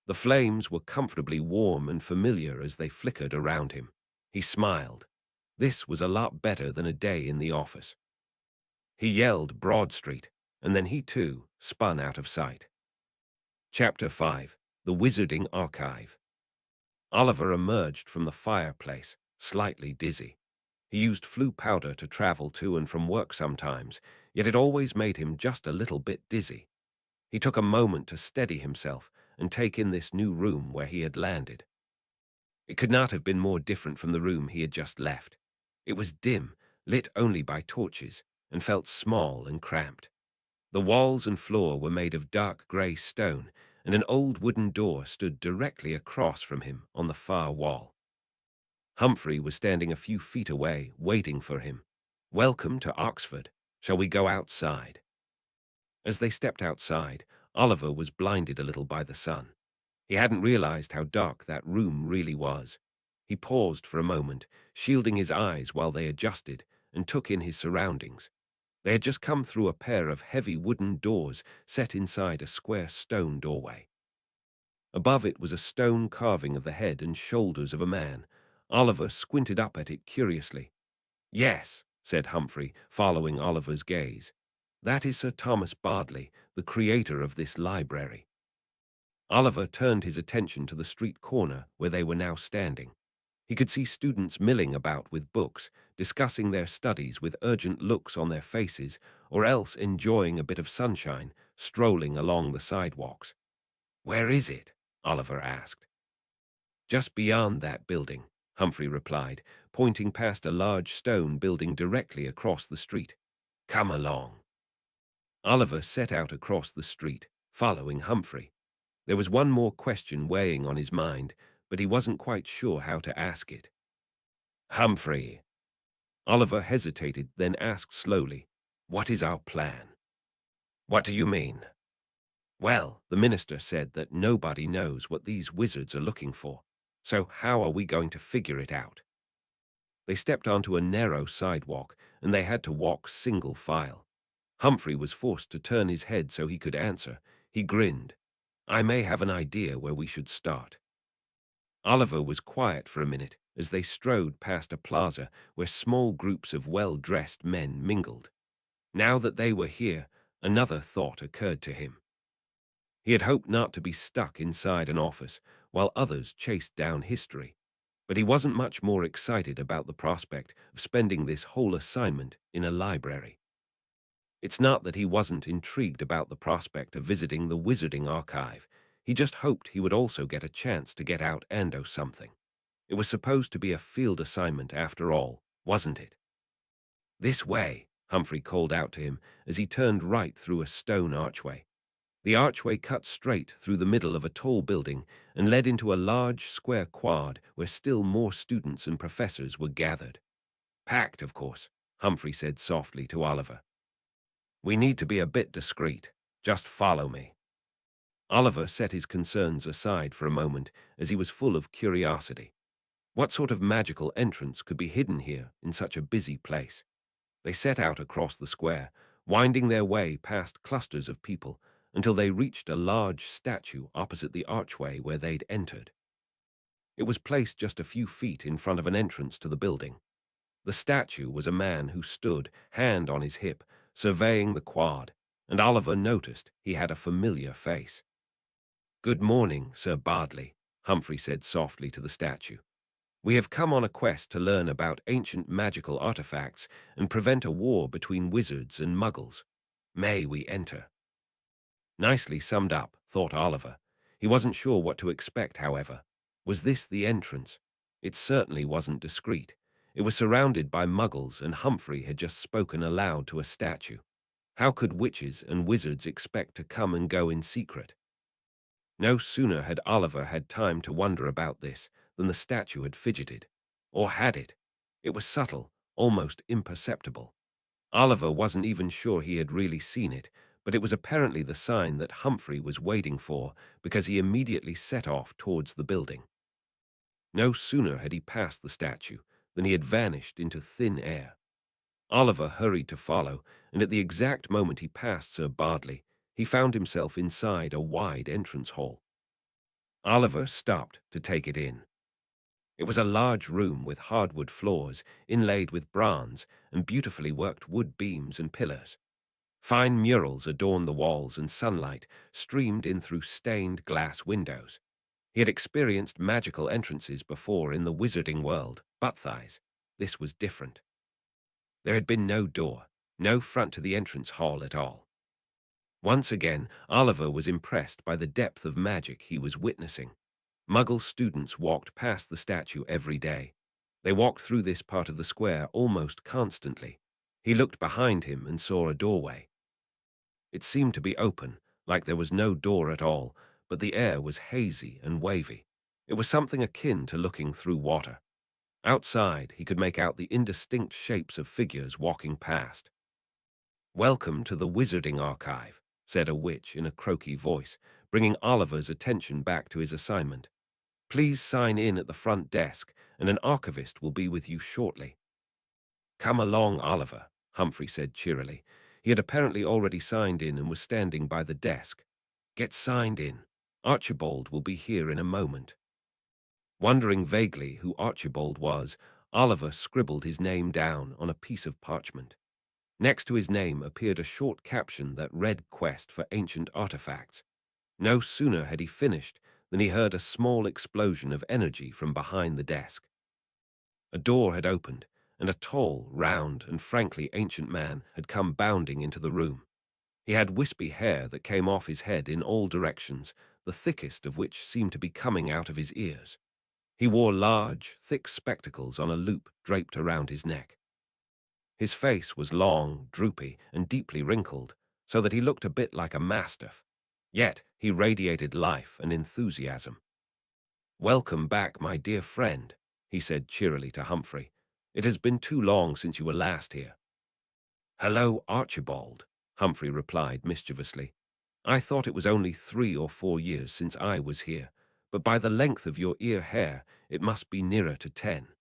The flames were comfortably warm and familiar as they flickered around him. He smiled. This was a lot better than a day in the office. He yelled Broad Street, and then he too spun out of sight. Chapter 5. The Wizarding Archive. Oliver emerged from the fireplace, slightly dizzy. He used flue powder to travel to and from work sometimes, yet it always made him just a little bit dizzy. He took a moment to steady himself and take in this new room where he had landed. It could not have been more different from the room he had just left. It was dim, lit only by torches, and felt small and cramped. The walls and floor were made of dark grey stone, and an old wooden door stood directly across from him on the far wall. Humphrey was standing a few feet away, waiting for him. "Welcome to Oxford. Shall we go outside?" As they stepped outside, Oliver was blinded a little by the sun. He hadn't realized how dark that room really was. He paused for a moment, shielding his eyes while they adjusted, and took in his surroundings. They had just come through a pair of heavy wooden doors set inside a square stone doorway. Above it was a stone carving of the head and shoulders of a man. Oliver squinted up at it curiously. "Yes," said Humphrey, following Oliver's gaze. "That is Sir Thomas Bardley, the creator of this library." Oliver turned his attention to the street corner where they were now standing. He could see students milling about with books, discussing their studies with urgent looks on their faces, or else enjoying a bit of sunshine, strolling along the sidewalks. "Where is it?" Oliver asked. "Just beyond that building," Humphrey replied, pointing past a large stone building directly across the street. "Come along." Oliver set out across the street, following Humphrey. There was one more question weighing on his mind, but he wasn't quite sure how to ask it. "Humphrey." Oliver hesitated, then asked slowly, "What is our plan?" "What do you mean?" "Well, the minister said that nobody knows what these wizards are looking for. So how are we going to figure it out?" They stepped onto a narrow sidewalk, and they had to walk single file. Humphrey was forced to turn his head so he could answer. He grinned. "I may have an idea where we should start." Oliver was quiet for a minute as they strode past a plaza where small groups of well-dressed men mingled. Now that they were here, another thought occurred to him. He had hoped not to be stuck inside an office while others chased down history, but he wasn't much more excited about the prospect of spending this whole assignment in a library. It's not that he wasn't intrigued about the prospect of visiting the Wizarding Archive. He just hoped he would also get a chance to get out and do something. It was supposed to be a field assignment after all, wasn't it? "This way," Humphrey called out to him as he turned right through a stone archway. The archway cut straight through the middle of a tall building and led into a large square quad where still more students and professors were gathered. "Packed, of course," Humphrey said softly to Oliver. "We need to be a bit discreet. Just follow me." Oliver set his concerns aside for a moment as he was full of curiosity. What sort of magical entrance could be hidden here in such a busy place? They set out across the square, winding their way past clusters of people until they reached a large statue opposite the archway where they'd entered. It was placed just a few feet in front of an entrance to the building. The statue was a man who stood, hand on his hip, surveying the quad, and Oliver noticed he had a familiar face. "Good morning, Sir Bardley," Humphrey said softly to the statue. "We have come on a quest to learn about ancient magical artifacts and prevent a war between wizards and muggles. May we enter?" Nicely summed up, thought Oliver. He wasn't sure what to expect, however. Was this the entrance? It certainly wasn't discreet. It was surrounded by muggles, and Humphrey had just spoken aloud to a statue. How could witches and wizards expect to come and go in secret? No sooner had Oliver had time to wonder about this than the statue had fidgeted. Or had it? It was subtle, almost imperceptible. Oliver wasn't even sure he had really seen it, but it was apparently the sign that Humphrey was waiting for because he immediately set off towards the building. No sooner had he passed the statue than he had vanished into thin air. Oliver hurried to follow, and at the exact moment he passed Sir Bardley, he found himself inside a wide entrance hall. Oliver stopped to take it in. It was a large room with hardwood floors, inlaid with bronze, and beautifully worked wood beams and pillars. Fine murals adorned the walls, and sunlight streamed in through stained glass windows. He had experienced magical entrances before in the wizarding world, but this was different. There had been no door, no front to the entrance hall at all. Once again, Oliver was impressed by the depth of magic he was witnessing. Muggle students walked past the statue every day. They walked through this part of the square almost constantly. He looked behind him and saw a doorway. It seemed to be open, like there was no door at all, but the air was hazy and wavy. It was something akin to looking through water. Outside, he could make out the indistinct shapes of figures walking past. "Welcome to the Wizarding Archive," said a witch in a croaky voice, bringing Oliver's attention back to his assignment. "Please sign in at the front desk, and an archivist will be with you shortly." "Come along, Oliver," Humphrey said cheerily. He had apparently already signed in and was standing by the desk. "Get signed in. Archibald will be here in a moment." Wondering vaguely who Archibald was, Oliver scribbled his name down on a piece of parchment. Next to his name appeared a short caption that read "Quest for Ancient Artifacts." No sooner had he finished than he heard a small explosion of energy from behind the desk. A door had opened, and a tall, round, and frankly ancient man had come bounding into the room. He had wispy hair that came off his head in all directions, the thickest of which seemed to be coming out of his ears. He wore large, thick spectacles on a loop draped around his neck. His face was long, droopy, and deeply wrinkled, so that he looked a bit like a mastiff. Yet he radiated life and enthusiasm. "Welcome back, my dear friend," he said cheerily to Humphrey. "It has been too long since you were last here." "Hello, Archibald," Humphrey replied mischievously. "I thought it was only 3 or 4 years since I was here, but by the length of your ear hair, it must be nearer to 10.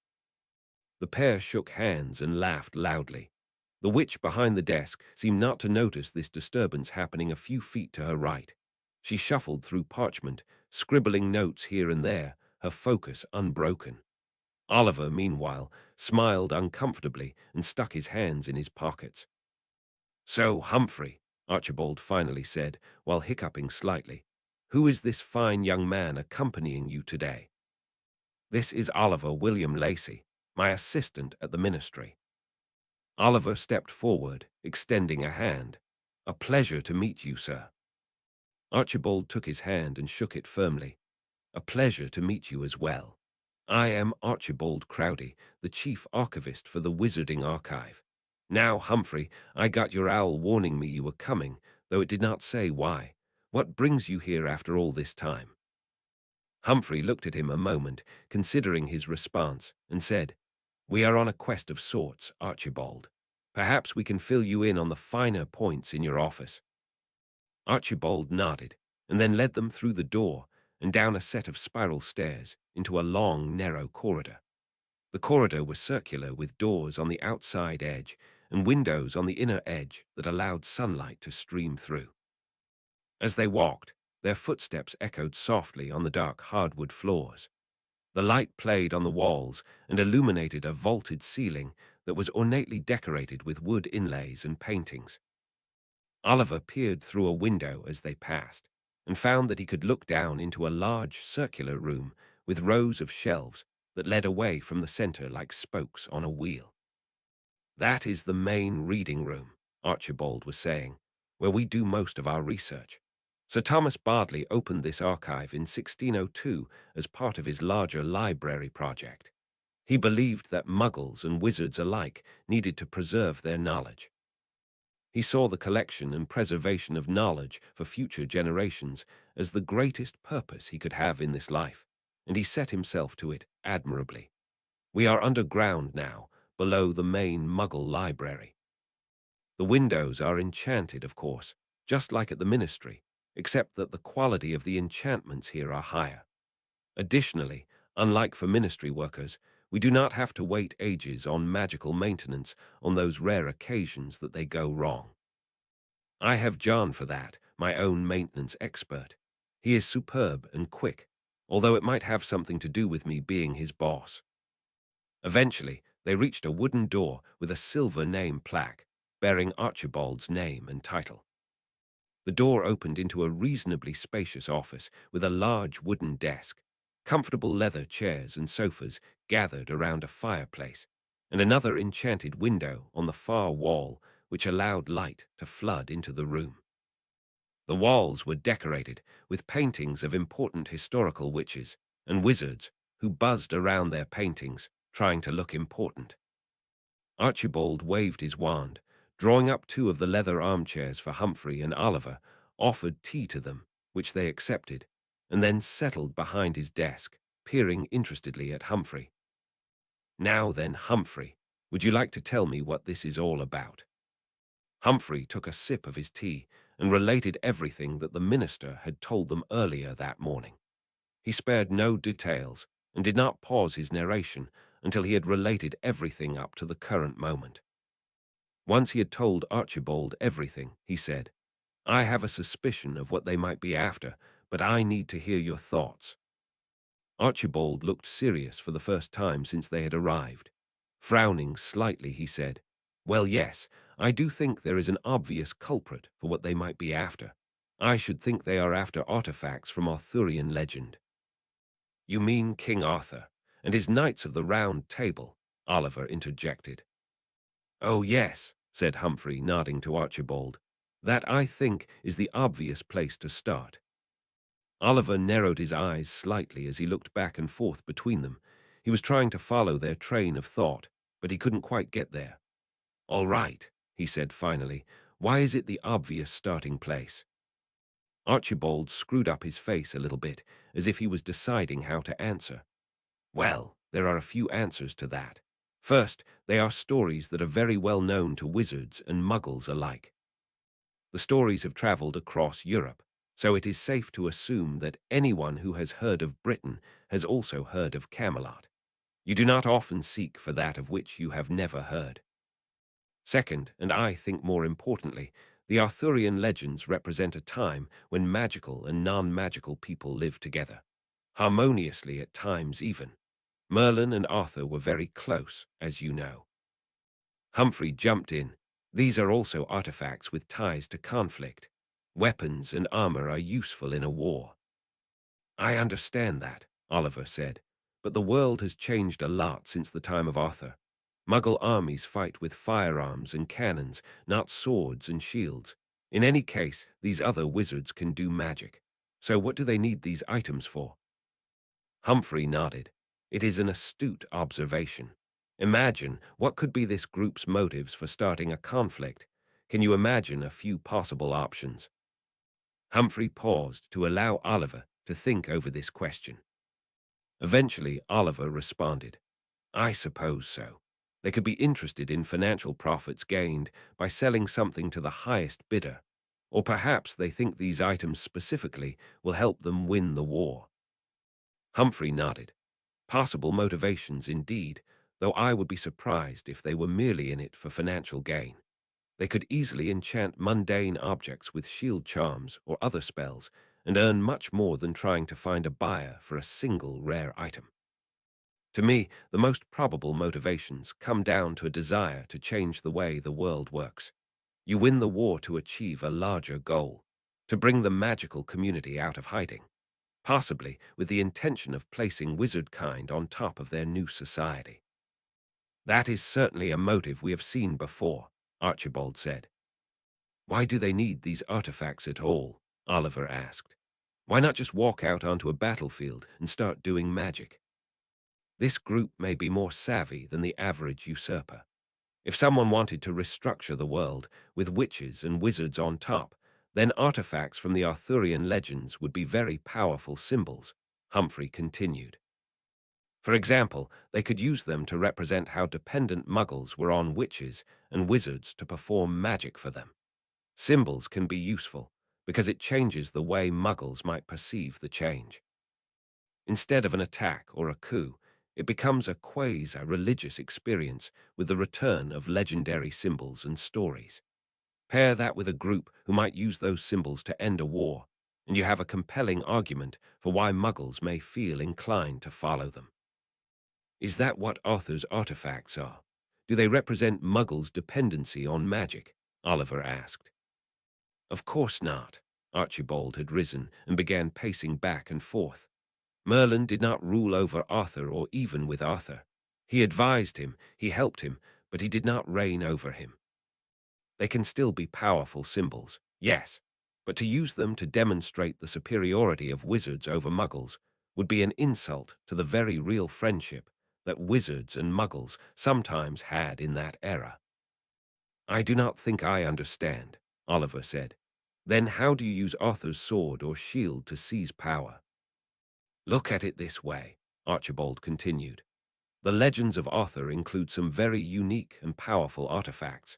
The pair shook hands and laughed loudly. The witch behind the desk seemed not to notice this disturbance happening a few feet to her right. She shuffled through parchment, scribbling notes here and there, her focus unbroken. Oliver, meanwhile, smiled uncomfortably and stuck his hands in his pockets. "So, Humphrey," Archibald finally said, while hiccuping slightly, "who is this fine young man accompanying you today?" "This is Oliver William Lacey, my assistant at the ministry." Oliver stepped forward, extending a hand. "A pleasure to meet you, sir." Archibald took his hand and shook it firmly. "A pleasure to meet you as well. I am Archibald Crowdy, the chief archivist for the Wizarding Archive. Now, Humphrey, I got your owl warning me you were coming, though it did not say why. What brings you here after all this time?" Humphrey looked at him a moment, considering his response, and said, "We are on a quest of sorts, Archibald. Perhaps we can fill you in on the finer points in your office." Archibald nodded, and then led them through the door and down a set of spiral stairs into a long, narrow corridor. The corridor was circular, with doors on the outside edge and windows on the inner edge that allowed sunlight to stream through. As they walked, their footsteps echoed softly on the dark hardwood floors. The light played on the walls and illuminated a vaulted ceiling that was ornately decorated with wood inlays and paintings. Oliver peered through a window as they passed, and found that he could look down into a large circular room with rows of shelves that led away from the center like spokes on a wheel. "That is the main reading room," Archibald was saying, "where we do most of our research. Sir Thomas Bardley opened this archive in 1602 as part of his larger library project. He believed that muggles and wizards alike needed to preserve their knowledge. He saw the collection and preservation of knowledge for future generations as the greatest purpose he could have in this life, and he set himself to it admirably. We are underground now, below the main Muggle library. The windows are enchanted, of course, just like at the ministry, except that the quality of the enchantments here are higher. Additionally, unlike for ministry workers, we do not have to wait ages on magical maintenance on those rare occasions that they go wrong. I have John for that, my own maintenance expert. He is superb and quick, although it might have something to do with me being his boss." Eventually, they reached a wooden door with a silver name plaque, bearing Archibald's name and title. The door opened into a reasonably spacious office with a large wooden desk, comfortable leather chairs and sofas gathered around a fireplace, and another enchanted window on the far wall which allowed light to flood into the room. The walls were decorated with paintings of important historical witches and wizards who buzzed around their paintings, trying to look important. Archibald waved his wand, drawing up 2 of the leather armchairs for Humphrey, and Oliver offered tea to them, which they accepted, and then settled behind his desk, peering interestedly at Humphrey. "Now then, Humphrey, would you like to tell me what this is all about?" Humphrey took a sip of his tea and related everything that the minister had told them earlier that morning. He spared no details and did not pause his narration until he had related everything up to the current moment. Once he had told Archibald everything, he said, "I have a suspicion of what they might be after, but I need to hear your thoughts." Archibald looked serious for the first time since they had arrived. Frowning slightly, he said, "Well, yes, I do think there is an obvious culprit for what they might be after. I should think they are after artifacts from Arthurian legend." "You mean King Arthur and his Knights of the Round Table?" Oliver interjected. "Oh, yes," said Humphrey, nodding to Archibald. "That, I think, is the obvious place to start." Oliver narrowed his eyes slightly as he looked back and forth between them. He was trying to follow their train of thought, but he couldn't quite get there. "All right," he said finally. "Why is it the obvious starting place?" Archibald screwed up his face a little bit, as if he was deciding how to answer. "Well, there are a few answers to that. First, they are stories that are very well known to wizards and muggles alike. The stories have traveled across Europe, so it is safe to assume that anyone who has heard of Britain has also heard of Camelot. You do not often seek for that of which you have never heard. Second, and I think more importantly, the Arthurian legends represent a time when magical and non-magical people lived together, harmoniously at times even. Merlin and Arthur were very close, as you know." Humphrey jumped in. "These are also artifacts with ties to conflict. Weapons and armor are useful in a war." "I understand that," Oliver said, "but the world has changed a lot since the time of Arthur. Muggle armies fight with firearms and cannons, not swords and shields. In any case, these other wizards can do magic. So what do they need these items for?" Humphrey nodded. "It is an astute observation. Imagine what could be this group's motives for starting a conflict. Can you imagine a few possible options?" Humphrey paused to allow Oliver to think over this question. Eventually, Oliver responded, "I suppose so. They could be interested in financial profits gained by selling something to the highest bidder, or perhaps they think these items specifically will help them win the war." Humphrey nodded. "Possible motivations indeed, though I would be surprised if they were merely in it for financial gain. They could easily enchant mundane objects with shield charms or other spells and earn much more than trying to find a buyer for a single rare item. To me, the most probable motivations come down to a desire to change the way the world works. You win the war to achieve a larger goal, to bring the magical community out of hiding, possibly with the intention of placing wizardkind on top of their new society." "That is certainly a motive we have seen before," Archibald said. "Why do they need these artifacts at all?" Oliver asked. "Why not just walk out onto a battlefield and start doing magic?" "This group may be more savvy than the average usurper. If someone wanted to restructure the world with witches and wizards on top, then artifacts from the Arthurian legends would be very powerful symbols," Humphrey continued. "For example, they could use them to represent how dependent muggles were on witches and wizards to perform magic for them. Symbols can be useful because it changes the way muggles might perceive the change. Instead of an attack or a coup, it becomes a quasi-religious experience with the return of legendary symbols and stories. Pair that with a group who might use those symbols to end a war, and you have a compelling argument for why muggles may feel inclined to follow them." "Is that what Arthur's artifacts are? Do they represent muggles' dependency on magic?" Oliver asked. "Of course not." Archibald had risen and began pacing back and forth. "Merlin did not rule over Arthur or even with Arthur. He advised him, he helped him, but he did not reign over him. They can still be powerful symbols, yes, but to use them to demonstrate the superiority of wizards over muggles would be an insult to the very real friendship that wizards and muggles sometimes had in that era." "I do not think I understand," Oliver said. "Then how do you use Arthur's sword or shield to seize power?" Look at it this way, Archibald continued. The legends of Arthur include some very unique and powerful artifacts.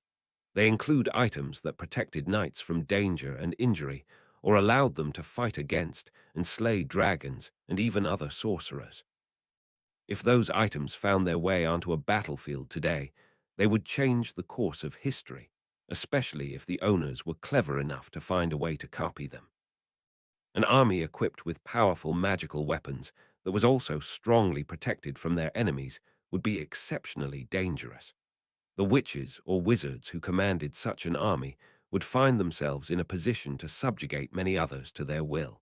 They include items that protected knights from danger and injury, or allowed them to fight against and slay dragons and even other sorcerers. If those items found their way onto a battlefield today, they would change the course of history, especially if the owners were clever enough to find a way to copy them. An army equipped with powerful magical weapons that was also strongly protected from their enemies would be exceptionally dangerous. The witches or wizards who commanded such an army would find themselves in a position to subjugate many others to their will.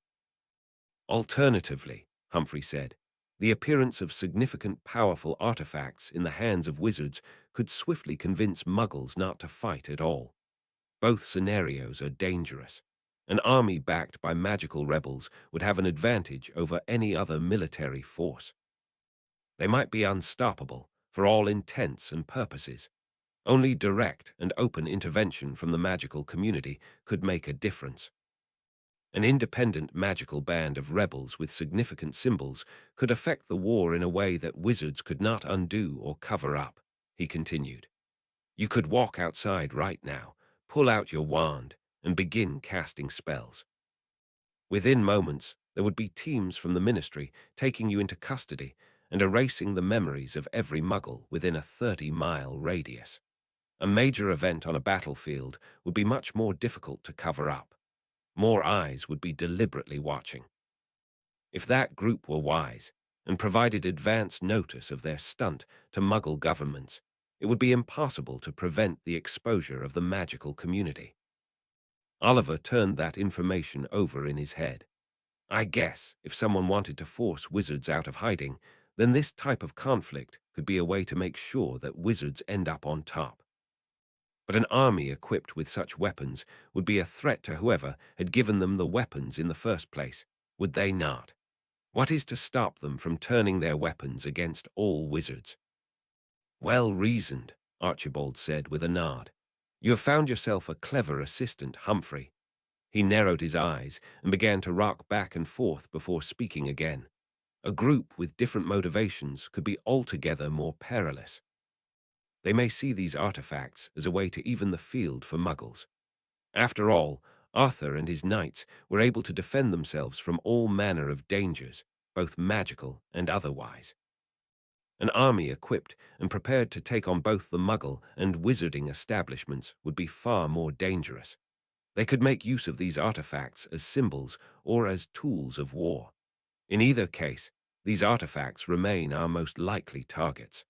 Alternatively, Humphrey said, the appearance of significant powerful artifacts in the hands of wizards could swiftly convince muggles not to fight at all. Both scenarios are dangerous. An army backed by magical rebels would have an advantage over any other military force. They might be unstoppable for all intents and purposes. Only direct and open intervention from the magical community could make a difference. An independent magical band of rebels with significant symbols could affect the war in a way that wizards could not undo or cover up, he continued. You could walk outside right now, pull out your wand, and begin casting spells. Within moments, there would be teams from the ministry taking you into custody and erasing the memories of every muggle within a 30-mile radius. A major event on a battlefield would be much more difficult to cover up. More eyes would be deliberately watching. If that group were wise and provided advance notice of their stunt to Muggle governments, it would be impossible to prevent the exposure of the magical community. Oliver turned that information over in his head. I guess if someone wanted to force wizards out of hiding, then this type of conflict could be a way to make sure that wizards end up on top. But an army equipped with such weapons would be a threat to whoever had given them the weapons in the first place, would they not? What is to stop them from turning their weapons against all wizards? Well reasoned, Archibald said with a nod. You have found yourself a clever assistant, Humphrey. He narrowed his eyes and began to rock back and forth before speaking again. A group with different motivations could be altogether more perilous. They may see these artifacts as a way to even the field for muggles. After all, Arthur and his knights were able to defend themselves from all manner of dangers, both magical and otherwise. An army equipped and prepared to take on both the Muggle and wizarding establishments would be far more dangerous. They could make use of these artifacts as symbols or as tools of war. In either case, these artifacts remain our most likely targets.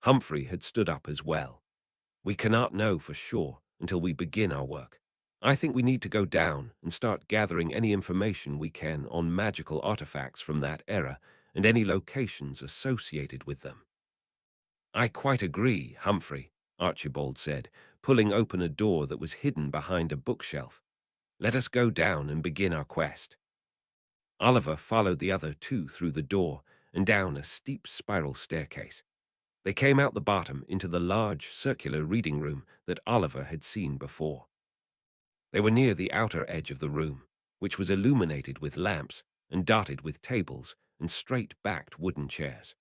Humphrey had stood up as well. We cannot know for sure until we begin our work. I think we need to go down and start gathering any information we can on magical artifacts from that era and any locations associated with them. I quite agree, Humphrey, Archibald said, pulling open a door that was hidden behind a bookshelf. Let us go down and begin our quest. Oliver followed the other two through the door and down a steep spiral staircase. They came out the bottom into the large circular reading room that Oliver had seen before. They were near the outer edge of the room, which was illuminated with lamps and dotted with tables and straight-backed wooden chairs.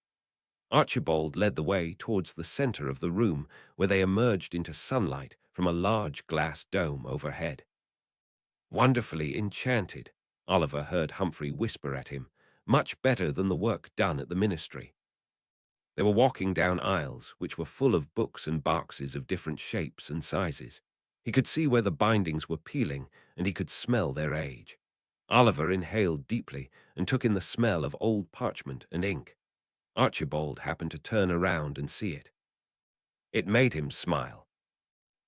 Archibald led the way towards the center of the room, where they emerged into sunlight from a large glass dome overhead. Wonderfully enchanted, Oliver heard Humphrey whisper at him, much better than the work done at the ministry. They were walking down aisles which were full of books and boxes of different shapes and sizes. He could see where the bindings were peeling, and he could smell their age. Oliver inhaled deeply and took in the smell of old parchment and ink. Archibald happened to turn around and see it. It made him smile.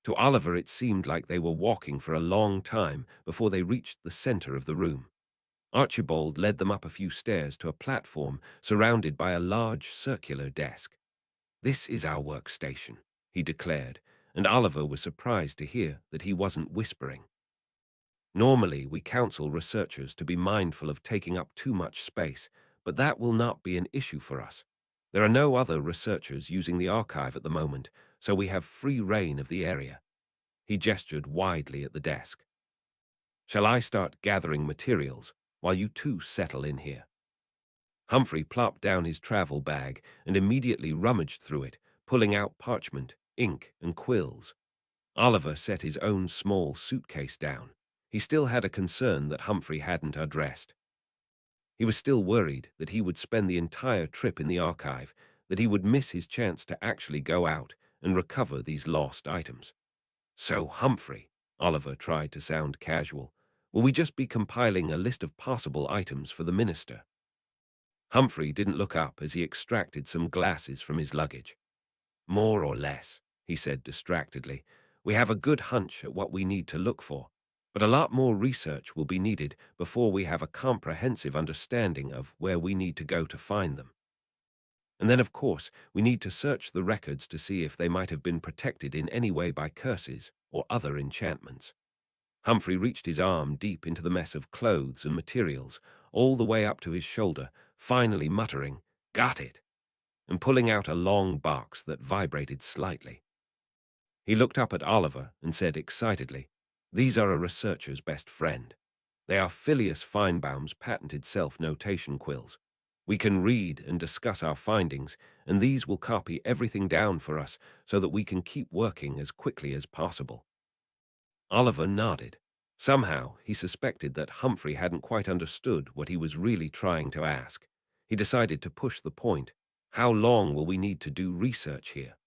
To Oliver it seemed like they were walking for a long time before they reached the center of the room. Archibald led them up a few stairs to a platform surrounded by a large circular desk. This is our workstation, he declared, and Oliver was surprised to hear that he wasn't whispering. Normally, we counsel researchers to be mindful of taking up too much space, but that will not be an issue for us. There are no other researchers using the archive at the moment, so we have free reign of the area. He gestured widely at the desk. Shall I start gathering materials while you two settle in here? Humphrey plopped down his travel bag and immediately rummaged through it, pulling out parchment, ink, and quills. Oliver set his own small suitcase down. He still had a concern that Humphrey hadn't addressed. He was still worried that he would spend the entire trip in the archive, that he would miss his chance to actually go out and recover these lost items. So, Humphrey, Oliver tried to sound casual, will we just be compiling a list of possible items for the minister? Humphrey didn't look up as he extracted some glasses from his luggage. More or less, he said distractedly. We have a good hunch at what we need to look for, but a lot more research will be needed before we have a comprehensive understanding of where we need to go to find them. And then, of course, we need to search the records to see if they might have been protected in any way by curses or other enchantments. Humphrey reached his arm deep into the mess of clothes and materials, all the way up to his shoulder, finally muttering, "Got it!" and pulling out a long box that vibrated slightly. He looked up at Oliver and said excitedly, "These are a researcher's best friend. They are Phileas Feinbaum's patented self-notation quills. We can read and discuss our findings, and these will copy everything down for us so that we can keep working as quickly as possible." Oliver nodded. Somehow, he suspected that Humphrey hadn't quite understood what he was really trying to ask. He decided to push the point. How long will we need to do research here?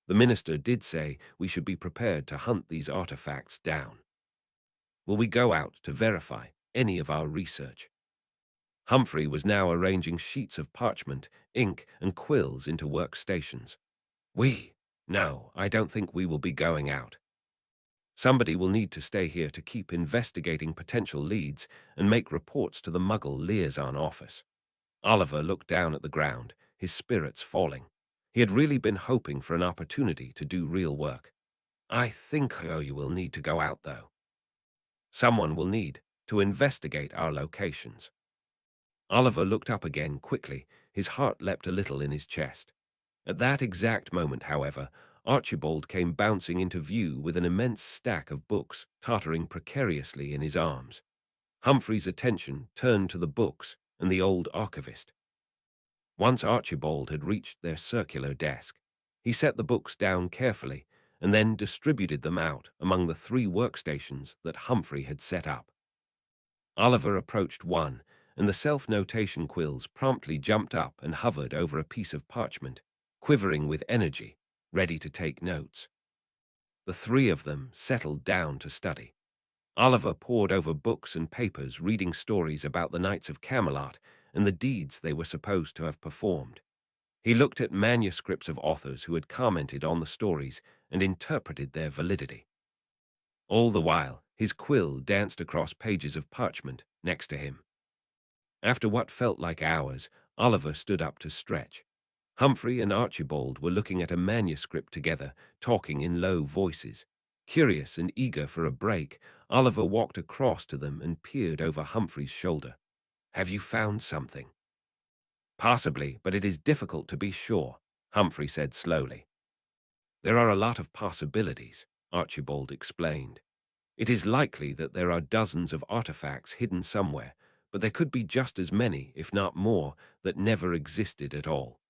The minister did say we should be prepared to hunt these artifacts down. Will we go out to verify any of our research? Humphrey was now arranging sheets of parchment, ink, and quills into workstations. No, I don't think we will be going out. Somebody will need to stay here to keep investigating potential leads and make reports to the Muggle liaison office. Oliver looked down at the ground, his spirits falling. He had really been hoping for an opportunity to do real work. I think you will need to go out, though. Someone will need to investigate our locations. Oliver looked up again quickly, his heart leapt a little in his chest. At that exact moment, however, Archibald came bouncing into view with an immense stack of books tottering precariously in his arms. Humphrey's attention turned to the books and the old archivist. Once Archibald had reached their circular desk, he set the books down carefully and then distributed them out among the 3 workstations that Humphrey had set up. Oliver approached one, and the self-notation quills promptly jumped up and hovered over a piece of parchment, quivering with energy, ready to take notes. The 3 of them settled down to study. Oliver pored over books and papers, reading stories about the Knights of Camelot and the deeds they were supposed to have performed. He looked at manuscripts of authors who had commented on the stories and interpreted their validity. All the while, his quill danced across pages of parchment next to him. After what felt like hours, Oliver stood up to stretch. Humphrey and Archibald were looking at a manuscript together, talking in low voices. Curious and eager for a break, Oliver walked across to them and peered over Humphrey's shoulder. "Have you found something?" "Possibly, but it is difficult to be sure," Humphrey said slowly. "There are a lot of possibilities," Archibald explained. "It is likely that there are dozens of artifacts hidden somewhere, but there could be just as many, if not more, that never existed at all.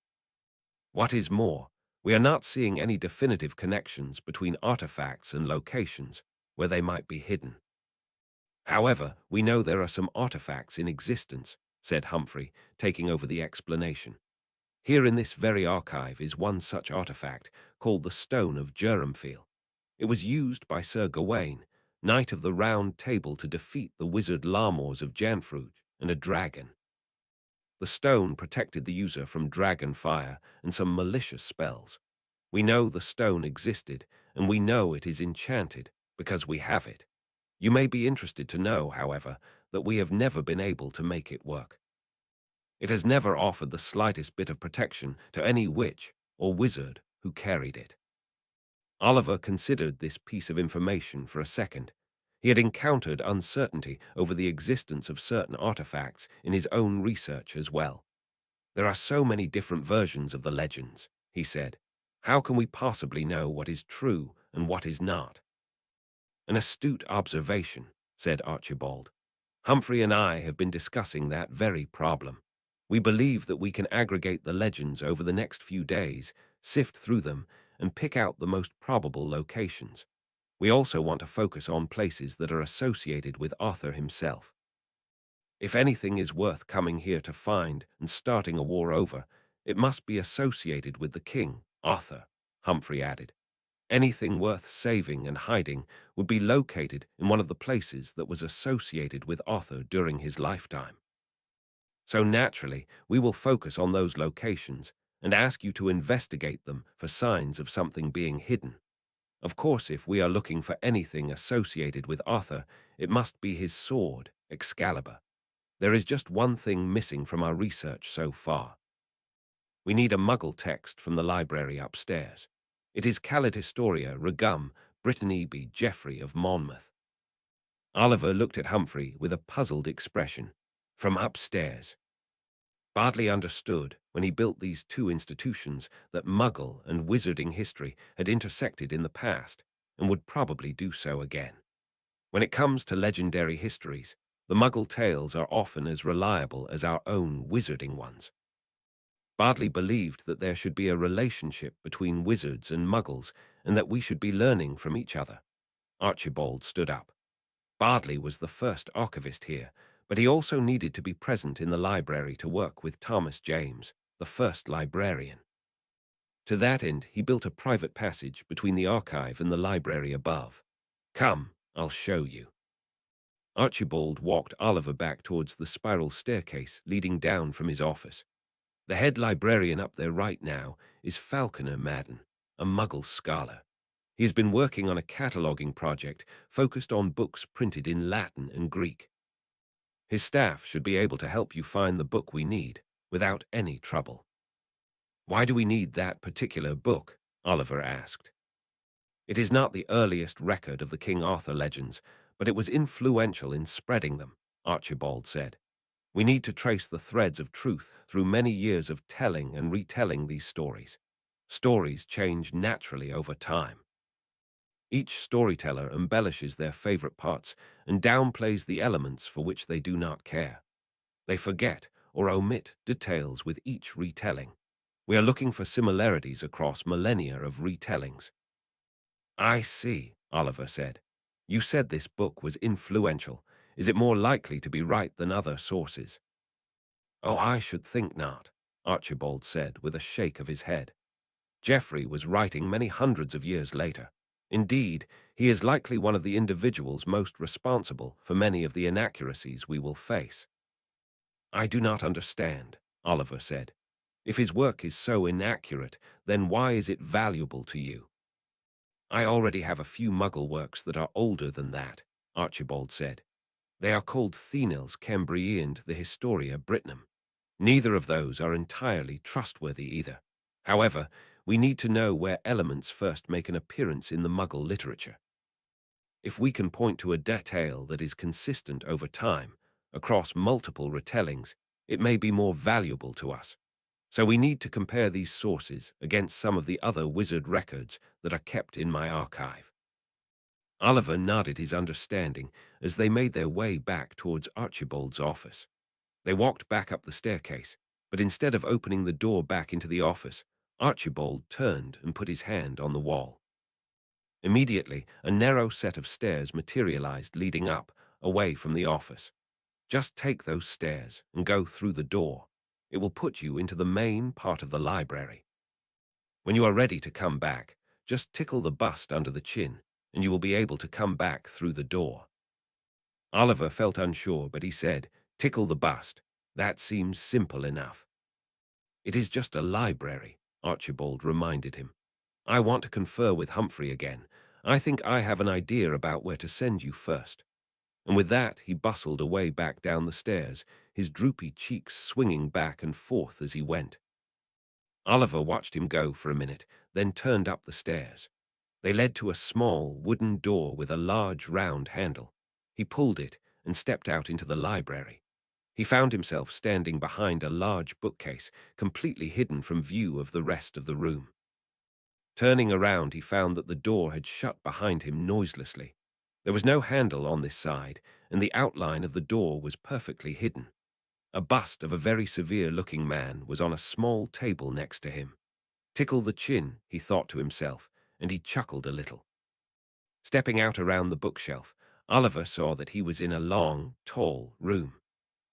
What is more, we are not seeing any definitive connections between artifacts and locations where they might be hidden. However, we know there are some artifacts in existence," said Humphrey, taking over the explanation. "Here in this very archive is one such artifact called the Stone of Jerumfiel. It was used by Sir Gawain, Knight of the Round Table, to defeat the wizard Lamors of Janfruge and a dragon. The stone protected the user from dragon fire and some malicious spells. We know the stone existed, and we know it is enchanted because we have it. You may be interested to know, however, that we have never been able to make it work. It has never offered the slightest bit of protection to any witch or wizard who carried it." Oliver considered this piece of information for a second. He had encountered uncertainty over the existence of certain artifacts in his own research as well. "There are so many different versions of the legends," he said. "How can we possibly know what is true and what is not?" "An astute observation," said Archibald. "Humphrey and I have been discussing that very problem. We believe that we can aggregate the legends over the next few days, sift through them, and pick out the most probable locations. We also want to focus on places that are associated with Arthur himself. If anything is worth coming here to find and starting a war over, it must be associated with the king, Arthur, Humphrey added. Anything worth saving and hiding would be located in one of the places that was associated with Arthur during his lifetime. So naturally, we will focus on those locations and ask you to investigate them for signs of something being hidden. Of course, if we are looking for anything associated with Arthur, it must be his sword, Excalibur. There is just one thing missing from our research so far. We need a Muggle text from the library upstairs. It is Calid Historia Regum Brittany B. Geoffrey of Monmouth. Oliver looked at Humphrey with a puzzled expression. From upstairs. Bartley understood, when he built these two institutions, that Muggle and wizarding history had intersected in the past, and would probably do so again. When it comes to legendary histories, the Muggle tales are often as reliable as our own wizarding ones. Bartley believed that there should be a relationship between wizards and Muggles, and that we should be learning from each other. Archibald stood up. Bartley was the first archivist here, but he also needed to be present in the library to work with Thomas James, the first librarian. To that end, he built a private passage between the archive and the library above. Come, I'll show you. Archibald walked Oliver back towards the spiral staircase leading down from his office. The head librarian up there right now is Falconer Madden, a Muggle scholar. He has been working on a cataloging project focused on books printed in Latin and Greek. His staff should be able to help you find the book we need, without any trouble. Why do we need that particular book? Oliver asked. It is not the earliest record of the King Arthur legends, but it was influential in spreading them, Archibald said. We need to trace the threads of truth through many years of telling and retelling these stories. Stories change naturally over time. Each storyteller embellishes their favorite parts and downplays the elements for which they do not care. They forget or omit details with each retelling. We are looking for similarities across millennia of retellings. I see, Oliver said. You said this book was influential. Is it more likely to be right than other sources? Oh, I should think not, Archibald said with a shake of his head. Geoffrey was writing many hundreds of years later. Indeed, he is likely one of the individuals most responsible for many of the inaccuracies we will face. I do not understand, Oliver said. If his work is so inaccurate, then why is it valuable to you? I already have a few Muggle works that are older than that, Archibald said. They are called Thenils Cambrii and the Historia Brittonum. Neither of those are entirely trustworthy either. However, we need to know where elements first make an appearance in the Muggle literature. If we can point to a detail that is consistent over time, across multiple retellings, it may be more valuable to us. So we need to compare these sources against some of the other wizard records that are kept in my archive. Oliver nodded his understanding as they made their way back towards Archibald's office. They walked back up the staircase, but instead of opening the door back into the office, Archibald turned and put his hand on the wall. Immediately, a narrow set of stairs materialized leading up, away from the office. Just take those stairs and go through the door. It will put you into the main part of the library. When you are ready to come back, just tickle the bust under the chin, and you will be able to come back through the door. Oliver felt unsure, but he said, tickle the bust. That seems simple enough. It is just a library, Archibald reminded him. I want to confer with Humphrey again. I think I have an idea about where to send you first. And with that, he bustled away back down the stairs, his droopy cheeks swinging back and forth as he went. Oliver watched him go for a minute, then turned up the stairs. They led to a small wooden door with a large round handle. He pulled it and stepped out into the library. He found himself standing behind a large bookcase, completely hidden from view of the rest of the room. Turning around, he found that the door had shut behind him noiselessly. There was no handle on this side, and the outline of the door was perfectly hidden. A bust of a very severe-looking man was on a small table next to him. Tickle the chin, he thought to himself, and he chuckled a little. Stepping out around the bookshelf, Oliver saw that he was in a long, tall room.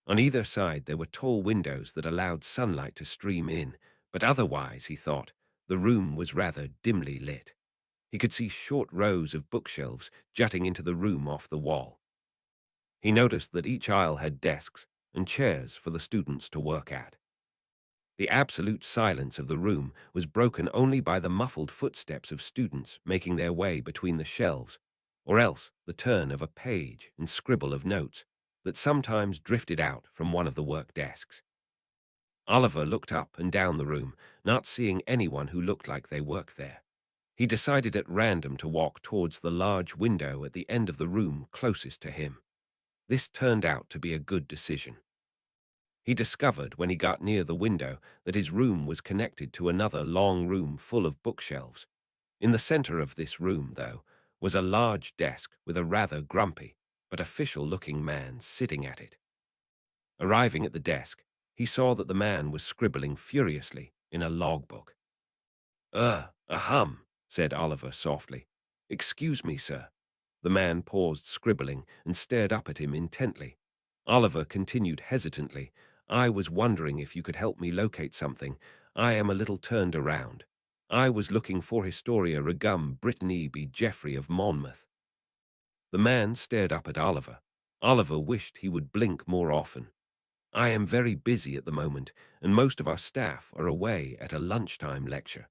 On either side there were tall windows that allowed sunlight to stream in, but otherwise, he thought, the room was rather dimly lit. He could see short rows of bookshelves jutting into the room off the wall. He noticed that each aisle had desks and chairs for the students to work at. The absolute silence of the room was broken only by the muffled footsteps of students making their way between the shelves, or else the turn of a page and scribble of notes that sometimes drifted out from one of the work desks. Oliver looked up and down the room, not seeing anyone who looked like they worked there. He decided at random to walk towards the large window at the end of the room closest to him. This turned out to be a good decision. He discovered when he got near the window that his room was connected to another long room full of bookshelves. In the center of this room, though, was a large desk with a rather grumpy but official-looking man sitting at it. Arriving at the desk, he saw that the man was scribbling furiously in a logbook. Ahem, said Oliver softly. Excuse me, sir. The man paused scribbling and stared up at him intently. Oliver continued hesitantly. I was wondering if you could help me locate something. I am a little turned around. I was looking for Historia Regum Britanniae Geoffrey of Monmouth. The man stared up at Oliver. Oliver wished he would blink more often. I am very busy at the moment, and most of our staff are away at a lunchtime lecture.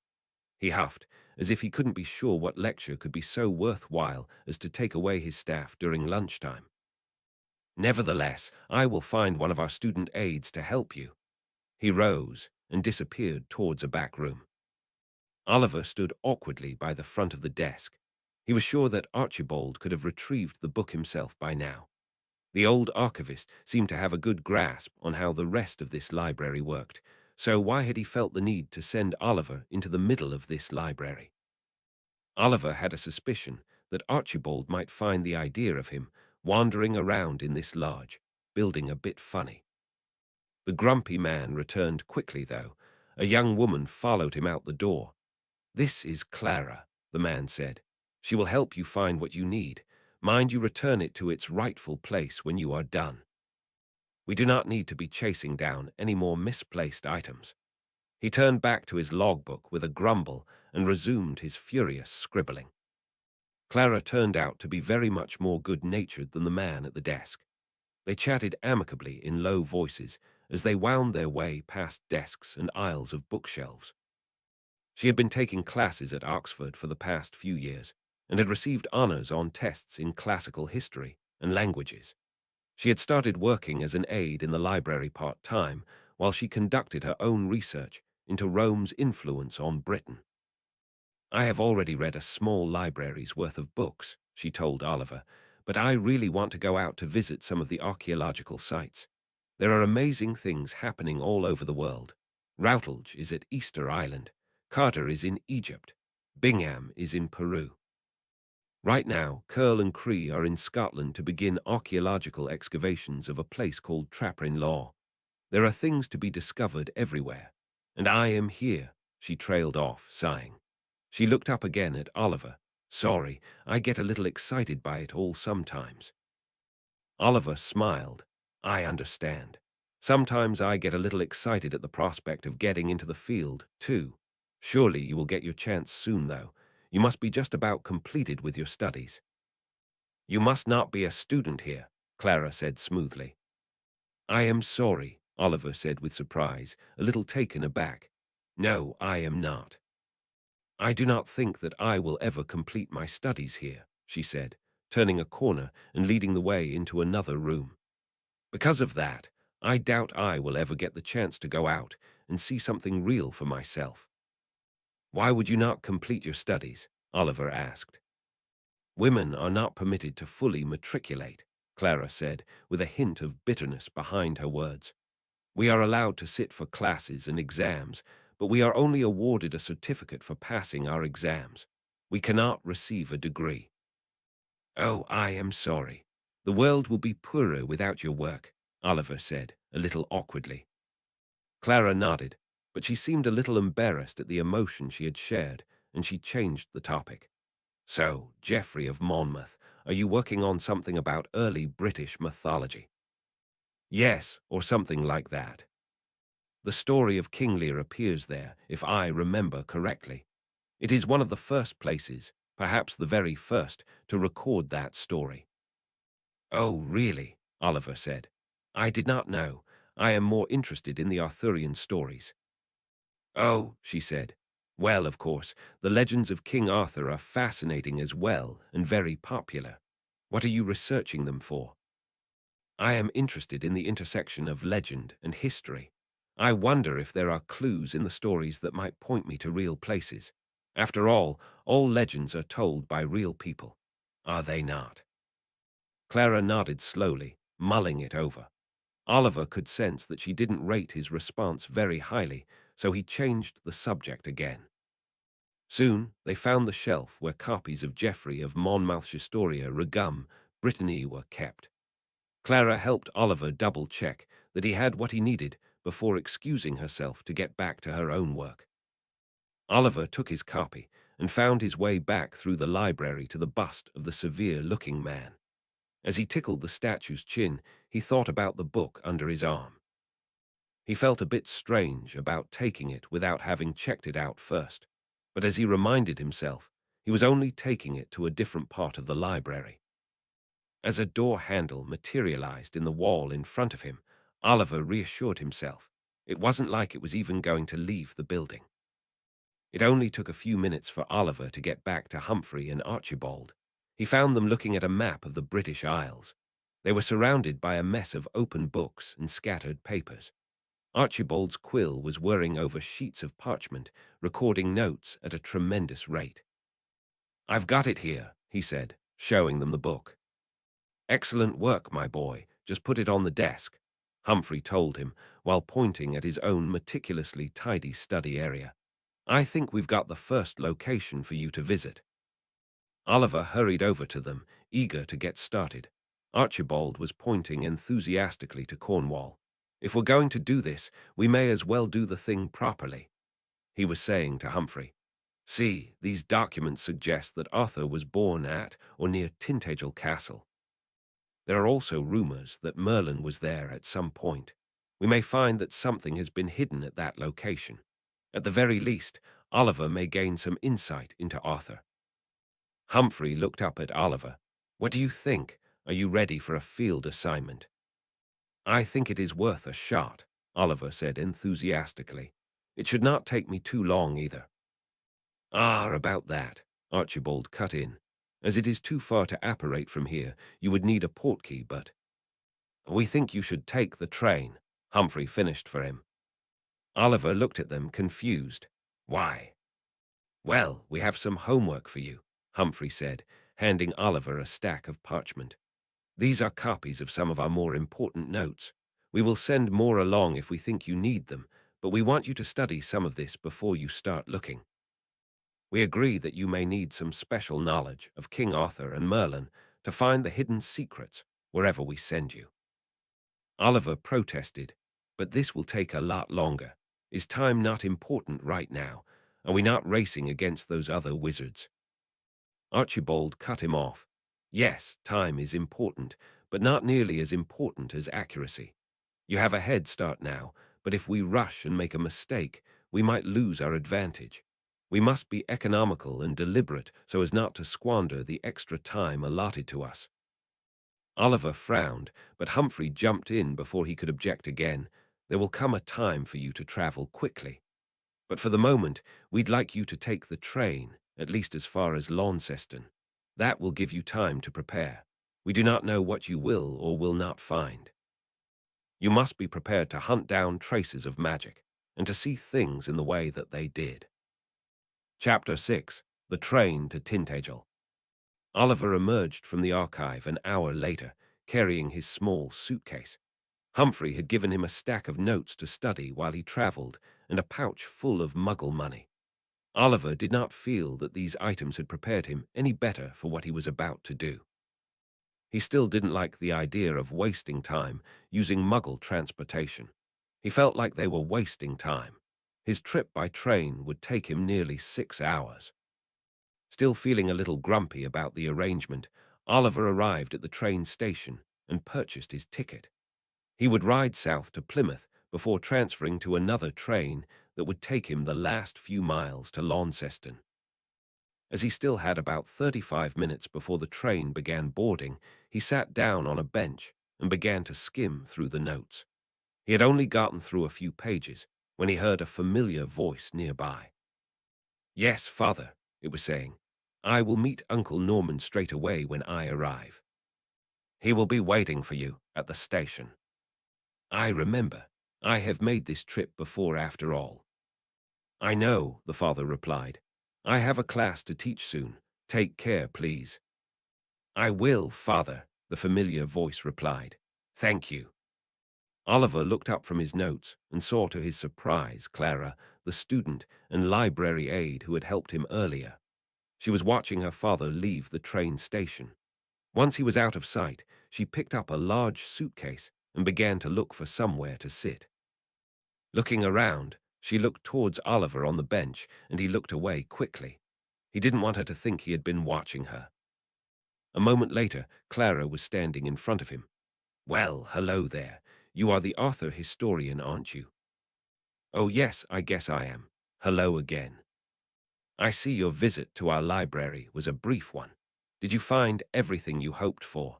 He huffed, as if he couldn't be sure what lecture could be so worthwhile as to take away his staff during lunchtime. Nevertheless, I will find one of our student aides to help you. He rose and disappeared towards a back room. Oliver stood awkwardly by the front of the desk. He was sure that Archibald could have retrieved the book himself by now. The old archivist seemed to have a good grasp on how the rest of this library worked, so why had he felt the need to send Oliver into the middle of this library? Oliver had a suspicion that Archibald might find the idea of him wandering around in this large building a bit funny. The grumpy man returned quickly, though. A young woman followed him out the door. This is Clara, the man said. She will help you find what you need. Mind you return it to its rightful place when you are done. We do not need to be chasing down any more misplaced items. He turned back to his logbook with a grumble and resumed his furious scribbling. Clara turned out to be very much more good-natured than the man at the desk. They chatted amicably in low voices as they wound their way past desks and aisles of bookshelves. She had been taking classes at Oxford for the past few years and had received honors on tests in classical history and languages. She had started working as an aide in the library part-time while she conducted her own research into Rome's influence on Britain. I have already read a small library's worth of books, she told Oliver, but I really want to go out to visit some of the archaeological sites. There are amazing things happening all over the world. Routledge is at Easter Island. Carter is in Egypt. Bingham is in Peru. Right now, Curl and Cree are in Scotland to begin archaeological excavations of a place called Traprin-Law. There are things to be discovered everywhere. And I am here, she trailed off, sighing. She looked up again at Oliver. Sorry, I get a little excited by it all sometimes. Oliver smiled. I understand. Sometimes I get a little excited at the prospect of getting into the field, too. Surely you will get your chance soon, though. You must be just about completed with your studies. You must not be a student here, Clara said smoothly. I am sorry, Oliver said with surprise, a little taken aback. No, I am not. I do not think that I will ever complete my studies here, she said, turning a corner and leading the way into another room. Because of that, I doubt I will ever get the chance to go out and see something real for myself. Why would you not complete your studies? Oliver asked. Women are not permitted to fully matriculate, Clara said, with a hint of bitterness behind her words. We are allowed to sit for classes and exams, but we are only awarded a certificate for passing our exams. We cannot receive a degree. Oh, I am sorry. The world will be poorer without your work, Oliver said, a little awkwardly. Clara nodded, but she seemed a little embarrassed at the emotion she had shared, and she changed the topic. So, Geoffrey of Monmouth, are you working on something about early British mythology? Yes, or something like that. The story of King Lear appears there, if I remember correctly. It is one of the first places, perhaps the very first, to record that story. Oh, really? Oliver said. I did not know. I am more interested in the Arthurian stories. Oh, she said. Well, of course, the legends of King Arthur are fascinating as well and very popular. What are you researching them for? I am interested in the intersection of legend and history. I wonder if there are clues in the stories that might point me to real places. After all legends are told by real people. Are they not? Clara nodded slowly, mulling it over. Oliver could sense that she didn't rate his response very highly, so he changed the subject again. Soon they found the shelf where copies of Geoffrey of Monmouth's Historia Regum Britanniae were kept. Clara helped Oliver double-check that he had what he needed before excusing herself to get back to her own work. Oliver took his copy and found his way back through the library to the bust of the severe-looking man. As he tickled the statue's chin, he thought about the book under his arm. He felt a bit strange about taking it without having checked it out first, but as he reminded himself, he was only taking it to a different part of the library. As a door handle materialized in the wall in front of him, Oliver reassured himself. It wasn't like it was even going to leave the building. It only took a few minutes for Oliver to get back to Humphrey and Archibald. He found them looking at a map of the British Isles. They were surrounded by a mess of open books and scattered papers. Archibald's quill was whirring over sheets of parchment, recording notes at a tremendous rate. I've got it here, he said, showing them the book. Excellent work, my boy. Just put it on the desk, Humphrey told him, while pointing at his own meticulously tidy study area. I think we've got the first location for you to visit. Oliver hurried over to them, eager to get started. Archibald was pointing enthusiastically to Cornwall. If we're going to do this, we may as well do the thing properly, he was saying to Humphrey. See, these documents suggest that Arthur was born at or near Tintagel Castle. There are also rumors that Merlin was there at some point. We may find that something has been hidden at that location. At the very least, Oliver may gain some insight into Arthur. Humphrey looked up at Oliver. What do you think? Are you ready for a field assignment? I think it is worth a shot, Oliver said enthusiastically. It should not take me too long either. Ah, about that, Archibald cut in. As it is too far to apparate from here, you would need a portkey, but we think you should take the train, Humphrey finished for him. Oliver looked at them, confused. Why? Well, we have some homework for you, Humphrey said, handing Oliver a stack of parchment. These are copies of some of our more important notes. We will send more along if we think you need them, but we want you to study some of this before you start looking. We agree that you may need some special knowledge of King Arthur and Merlin to find the hidden secrets wherever we send you. Oliver protested, but this will take a lot longer. Is time not important right now? Are we not racing against those other wizards? Archibald cut him off. Yes, time is important, but not nearly as important as accuracy. You have a head start now, but if we rush and make a mistake, we might lose our advantage. We must be economical and deliberate so as not to squander the extra time allotted to us. Oliver frowned, but Humphrey jumped in before he could object again. There will come a time for you to travel quickly. But for the moment, we'd like you to take the train, at least as far as Launceston. That will give you time to prepare. We do not know what you will or will not find. You must be prepared to hunt down traces of magic and to see things in the way that they did. Chapter 6. The Train to Tintagel. Oliver emerged from the archive an hour later, carrying his small suitcase. Humphrey had given him a stack of notes to study while he traveled and a pouch full of Muggle money. Oliver did not feel that these items had prepared him any better for what he was about to do. He still didn't like the idea of wasting time using Muggle transportation. He felt like they were wasting time. His trip by train would take him nearly 6 hours. Still feeling a little grumpy about the arrangement, Oliver arrived at the train station and purchased his ticket. He would ride south to Plymouth before transferring to another train that would take him the last few miles to Launceston. As he still had about 35 minutes before the train began boarding, he sat down on a bench and began to skim through the notes. He had only gotten through a few pages when he heard a familiar voice nearby. "Yes, Father," it was saying. "I will meet Uncle Norman straight away when I arrive. He will be waiting for you at the station." "I remember. I have made this trip before after all." "I know," the father replied. "I have a class to teach soon. Take care, please." "I will, Father," the familiar voice replied. "Thank you." Oliver looked up from his notes and saw to his surprise Clara, the student and library aide who had helped him earlier. She was watching her father leave the train station. Once he was out of sight, she picked up a large suitcase and began to look for somewhere to sit. Looking around, she looked towards Oliver on the bench, and he looked away quickly. He didn't want her to think he had been watching her. A moment later, Clara was standing in front of him. "Well, hello there. You are the author historian, aren't you?" "Oh yes, I guess I am. Hello again. I see your visit to our library was a brief one. Did you find everything you hoped for?"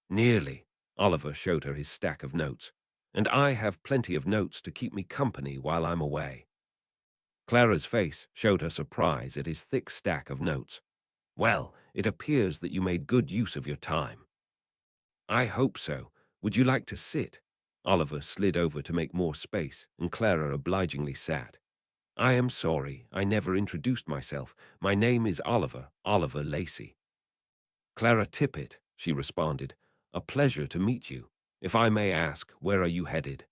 "Nearly." Oliver showed her his stack of notes. "And I have plenty of notes to keep me company while I'm away." Clara's face showed her surprise at his thick stack of notes. "Well, it appears that you made good use of your time." "I hope so. Would you like to sit?" Oliver slid over to make more space, and Clara obligingly sat. "I am sorry, I never introduced myself. My name is Oliver Lacey." "Clara Tippett," she responded. "A pleasure to meet you. If I may ask, where are you headed?"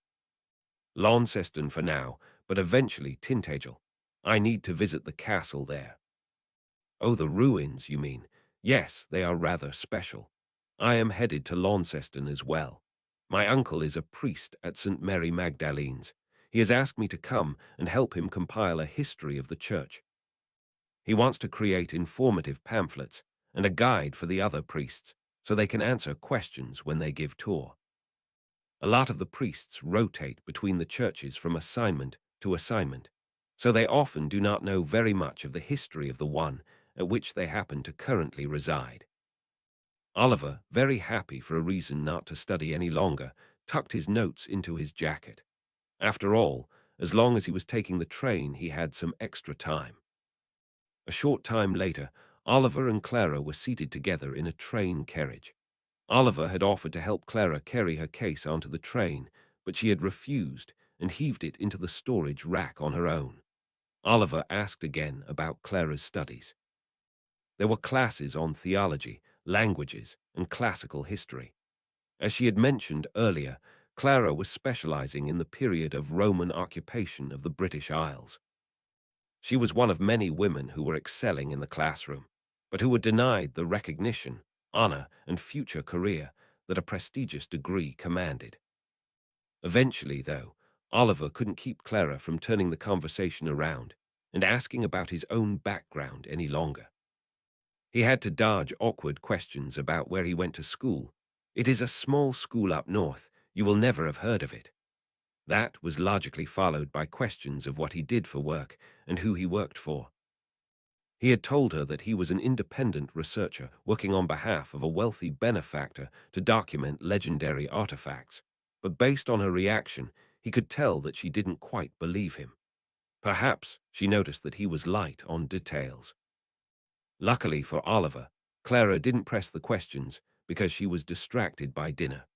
"Launceston for now, but eventually Tintagel. I need to visit the castle there." "Oh, the ruins, you mean? Yes, they are rather special. I am headed to Launceston as well. My uncle is a priest at St. Mary Magdalene's. He has asked me to come and help him compile a history of the church. He wants to create informative pamphlets and a guide for the other priests so they can answer questions when they give tour. A lot of the priests rotate between the churches from assignment to assignment, so they often do not know very much of the history of the one at which they happen to currently reside." Oliver, very happy for a reason not to study any longer, tucked his notes into his jacket. After all, as long as he was taking the train, he had some extra time. A short time later, Oliver and Clara were seated together in a train carriage. Oliver had offered to help Clara carry her case onto the train, but she had refused and heaved it into the storage rack on her own. Oliver asked again about Clara's studies. There were classes on theology, languages, and classical history. As she had mentioned earlier, Clara was specializing in the period of Roman occupation of the British Isles. She was one of many women who were excelling in the classroom, but who were denied the recognition, honor, and future career that a prestigious degree commanded. Eventually, though, Oliver couldn't keep Clara from turning the conversation around and asking about his own background any longer. He had to dodge awkward questions about where he went to school. "It is a small school up north. You will never have heard of it." That was logically followed by questions of what he did for work and who he worked for. He had told her that he was an independent researcher working on behalf of a wealthy benefactor to document legendary artifacts, but based on her reaction, he could tell that she didn't quite believe him. Perhaps she noticed that he was light on details. Luckily for Oliver, Clara didn't press the questions because she was distracted by dinner.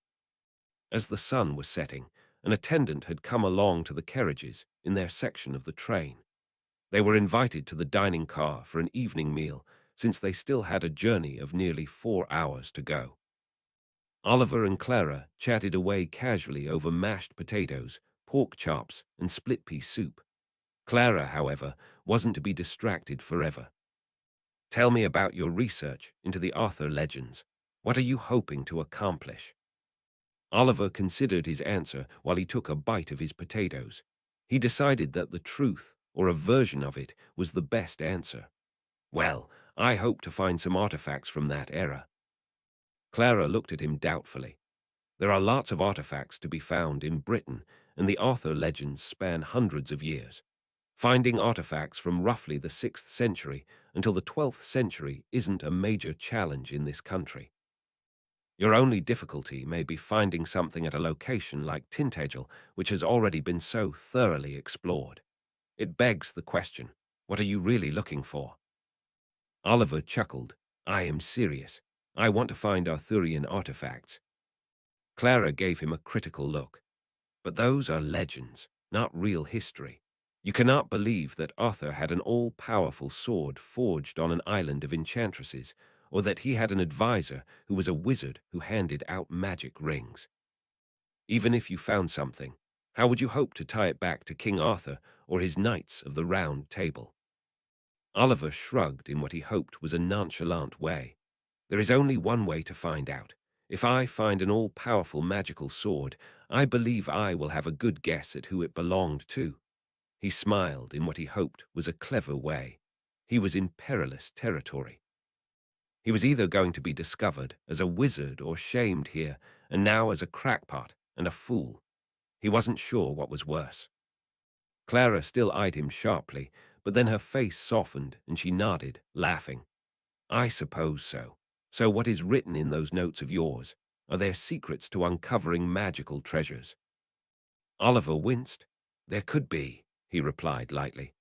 As the sun was setting, an attendant had come along to the carriages in their section of the train. They were invited to the dining car for an evening meal since they still had a journey of nearly 4 hours to go. Oliver and Clara chatted away casually over mashed potatoes, pork chops, and split-pea soup. Clara, however, wasn't to be distracted forever. "Tell me about your research into the Arthur legends. What are you hoping to accomplish? Oliver considered his answer while he took a bite of his potatoes. He decided that the truth, or a version of it, was the best answer. Well, I hope to find some artifacts from that era. Clara looked at him doubtfully. There are lots of artifacts to be found in Britain, and the Arthur legends span hundreds of years. Finding artifacts from roughly the 6th century until the 12th century isn't a major challenge in this country. Your only difficulty may be finding something at a location like Tintagel, which has already been so thoroughly explored. It begs the question, what are you really looking for? Oliver chuckled. I am serious. I want to find Arthurian artifacts. Clara gave him a critical look. But those are legends, not real history. You cannot believe that Arthur had an all-powerful sword forged on an island of enchantresses, or that he had an advisor who was a wizard who handed out magic rings. Even if you found something, how would you hope to tie it back to King Arthur or his knights of the Round Table? Oliver shrugged in what he hoped was a nonchalant way. There is only one way to find out. If I find an all-powerful magical sword, I believe I will have a good guess at who it belonged to. He smiled in what he hoped was a clever way. He was in perilous territory. He was either going to be discovered as a wizard or shamed here, and now as a crackpot and a fool. He wasn't sure what was worse. Clara still eyed him sharply, but then her face softened and she nodded, laughing. I suppose so. So what is written in those notes of yours? Are there secrets to uncovering magical treasures? Oliver winced. There could be, he replied lightly.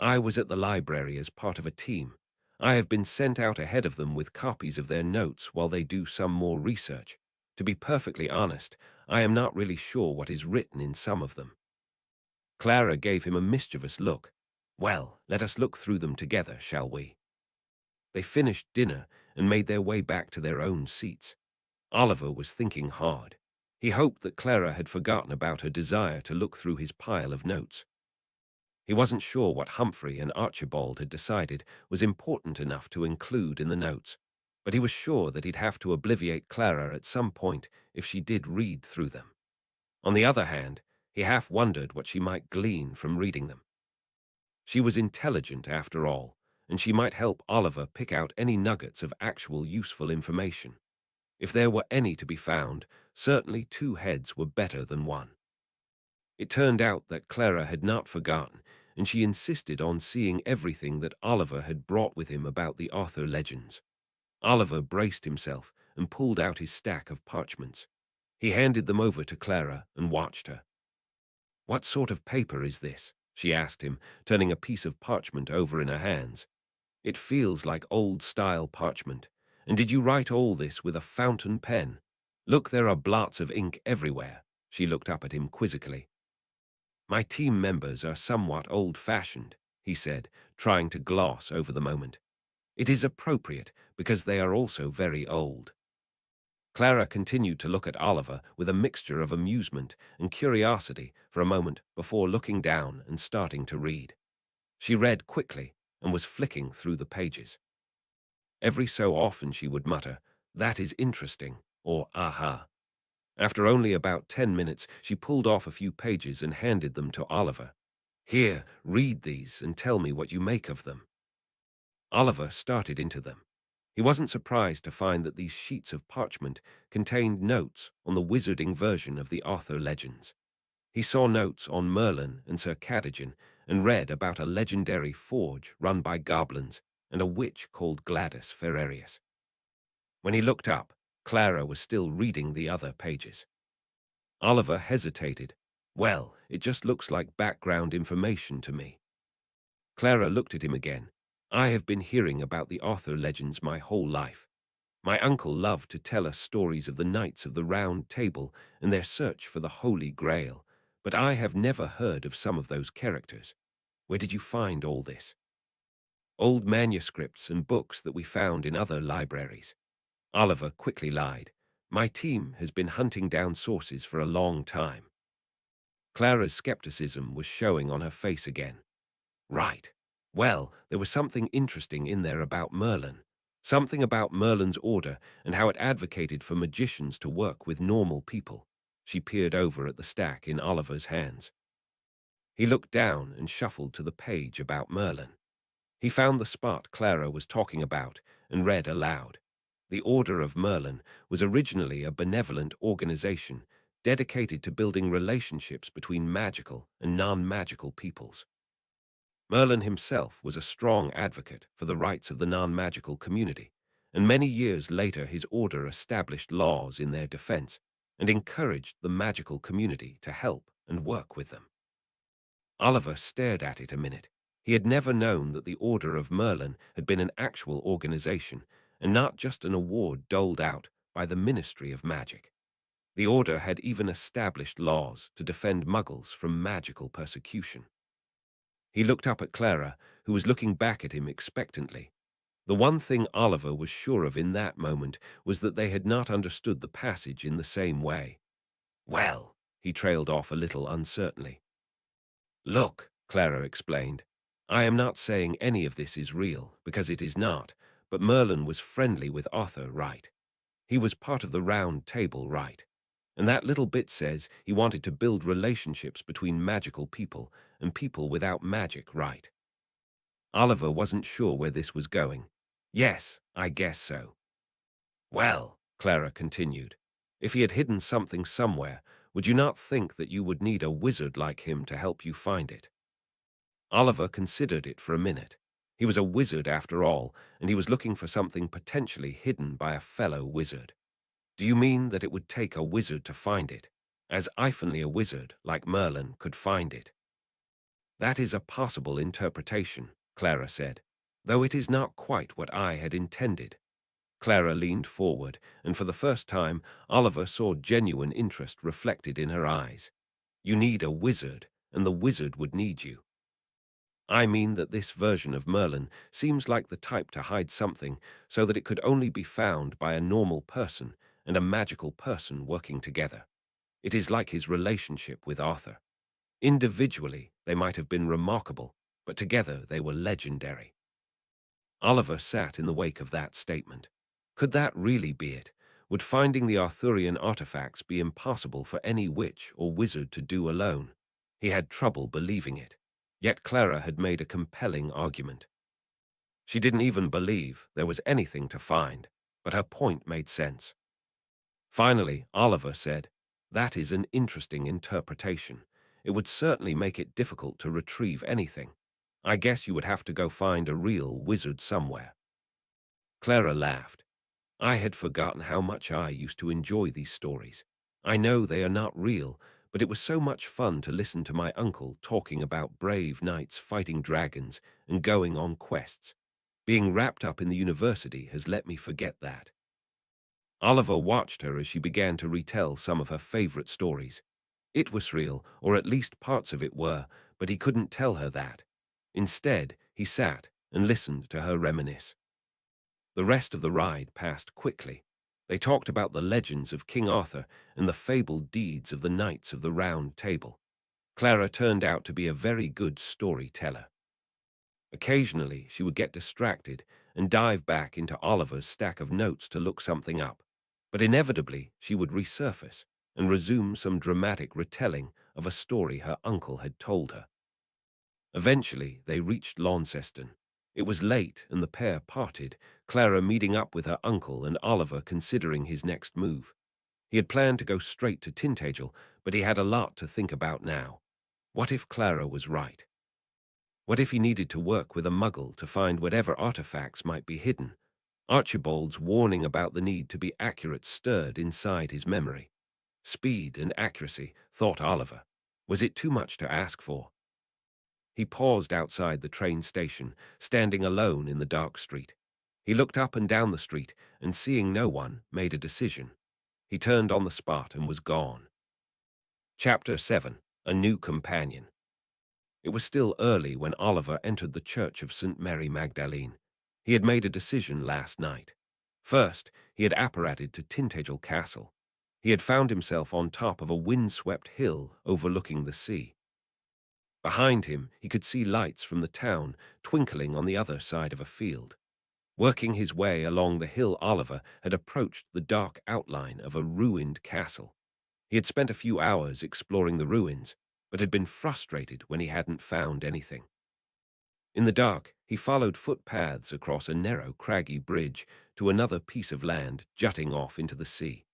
I was at the library as part of a team. I have been sent out ahead of them with copies of their notes while they do some more research. To be perfectly honest, I am not really sure what is written in some of them. Clara gave him a mischievous look. Well, let us look through them together, shall we? They finished dinner and made their way back to their own seats. Oliver was thinking hard. He hoped that Clara had forgotten about her desire to look through his pile of notes. He wasn't sure what Humphrey and Archibald had decided was important enough to include in the notes, but he was sure that he'd have to obliviate Clara at some point if she did read through them. On the other hand, he half wondered what she might glean from reading them. She was intelligent, after all, and she might help Oliver pick out any nuggets of actual useful information. If there were any to be found, certainly two heads were better than one. It turned out that Clara had not forgotten, and she insisted on seeing everything that Oliver had brought with him about the Arthur legends. Oliver braced himself and pulled out his stack of parchments. He handed them over to Clara and watched her. What sort of paper is this? She asked him, turning a piece of parchment over in her hands. It feels like old-style parchment. And did you write all this with a fountain pen? Look, there are blots of ink everywhere. She looked up at him quizzically. My team members are somewhat old-fashioned, he said, trying to gloss over the moment. It is appropriate because they are also very old. Clara continued to look at Oliver with a mixture of amusement and curiosity for a moment before looking down and starting to read. She read quickly and was flicking through the pages. Every so often she would mutter, "That is interesting," or "Aha." After only about 10 minutes, she pulled off a few pages and handed them to Oliver. Here, read these and tell me what you make of them. Oliver started into them. He wasn't surprised to find that these sheets of parchment contained notes on the wizarding version of the Arthur legends. He saw notes on Merlin and Sir Cadogan and read about a legendary forge run by goblins and a witch called Gladys Ferrerius. When he looked up, Clara was still reading the other pages. Oliver hesitated. Well, it just looks like background information to me. Clara looked at him again. I have been hearing about the Arthur legends my whole life. My uncle loved to tell us stories of the knights of the Round Table and their search for the Holy Grail, but I have never heard of some of those characters. Where did you find all this? Old manuscripts and books that we found in other libraries. Oliver quickly lied. My team has been hunting down sources for a long time. Clara's skepticism was showing on her face again. Right. Well, there was something interesting in there about Merlin. Something about Merlin's order and how it advocated for magicians to work with normal people. She peered over at the stack in Oliver's hands. He looked down and shuffled to the page about Merlin. He found the spot Clara was talking about and read aloud. The Order of Merlin was originally a benevolent organization dedicated to building relationships between magical and non-magical peoples. Merlin himself was a strong advocate for the rights of the non-magical community, and many years later his order established laws in their defense and encouraged the magical community to help and work with them. Oliver stared at it a minute. He had never known that the Order of Merlin had been an actual organization and not just an award doled out by the Ministry of Magic. The Order had even established laws to defend Muggles from magical persecution. He looked up at Clara, who was looking back at him expectantly. The one thing Oliver was sure of in that moment was that they had not understood the passage in the same way. "Well," he trailed off a little uncertainly. "Look," Clara explained, "I am not saying any of this is real, because it is not, but Merlin was friendly with Arthur, right? He was part of the Round Table, right? And that little bit says he wanted to build relationships between magical people and people without magic, right?" Oliver wasn't sure where this was going. "Yes, I guess so." "Well," Clara continued, "if he had hidden something somewhere, would you not think that you would need a wizard like him to help you find it?" Oliver considered it for a minute. He was a wizard after all, and he was looking for something potentially hidden by a fellow wizard. "Do you mean that it would take a wizard to find it, as if only a wizard like Merlin could find it?" "That is a possible interpretation," Clara said, "though it is not quite what I had intended." Clara leaned forward, and for the first time, Oliver saw genuine interest reflected in her eyes. "You need a wizard, and the wizard would need you." "I mean that this version of Merlin seems like the type to hide something so that it could only be found by a normal person and a magical person working together. It is like his relationship with Arthur. Individually, they might have been remarkable, but together they were legendary." Oliver sat in the wake of that statement. Could that really be it? Would finding the Arthurian artifacts be impossible for any witch or wizard to do alone? He had trouble believing it. Yet Clara had made a compelling argument. She didn't even believe there was anything to find, but her point made sense. Finally, Oliver said, "That is an interesting interpretation. It would certainly make it difficult to retrieve anything. I guess you would have to go find a real wizard somewhere." Clara laughed. "I had forgotten how much I used to enjoy these stories. I know they are not real, but it was so much fun to listen to my uncle talking about brave knights fighting dragons and going on quests. Being wrapped up in the university has let me forget that." Oliver watched her as she began to retell some of her favorite stories. It was real, or at least parts of it were, but he couldn't tell her that. Instead, he sat and listened to her reminisce. The rest of the ride passed quickly. They talked about the legends of King Arthur and the fabled deeds of the Knights of the Round Table. Clara turned out to be a very good storyteller. Occasionally, she would get distracted and dive back into Oliver's stack of notes to look something up, but inevitably she would resurface and resume some dramatic retelling of a story her uncle had told her. Eventually, they reached Launceston. It was late and the pair parted, Clara meeting up with her uncle and Oliver considering his next move. He had planned to go straight to Tintagel, but he had a lot to think about now. What if Clara was right? What if he needed to work with a muggle to find whatever artifacts might be hidden? Archibald's warning about the need to be accurate stirred inside his memory. Speed and accuracy, thought Oliver. Was it too much to ask for? He paused outside the train station, standing alone in the dark street. He looked up and down the street, and seeing no one, made a decision. He turned on the spot and was gone. Chapter 7. A New Companion. It was still early when Oliver entered the church of St. Mary Magdalene. He had made a decision last night. First, he had apparated to Tintagel Castle. He had found himself on top of a wind-swept hill overlooking the sea. Behind him, he could see lights from the town twinkling on the other side of a field. Working his way along the hill, Oliver had approached the dark outline of a ruined castle. He had spent a few hours exploring the ruins, but had been frustrated when he hadn't found anything. In the dark, he followed footpaths across a narrow, craggy bridge to another piece of land jutting off into the sea.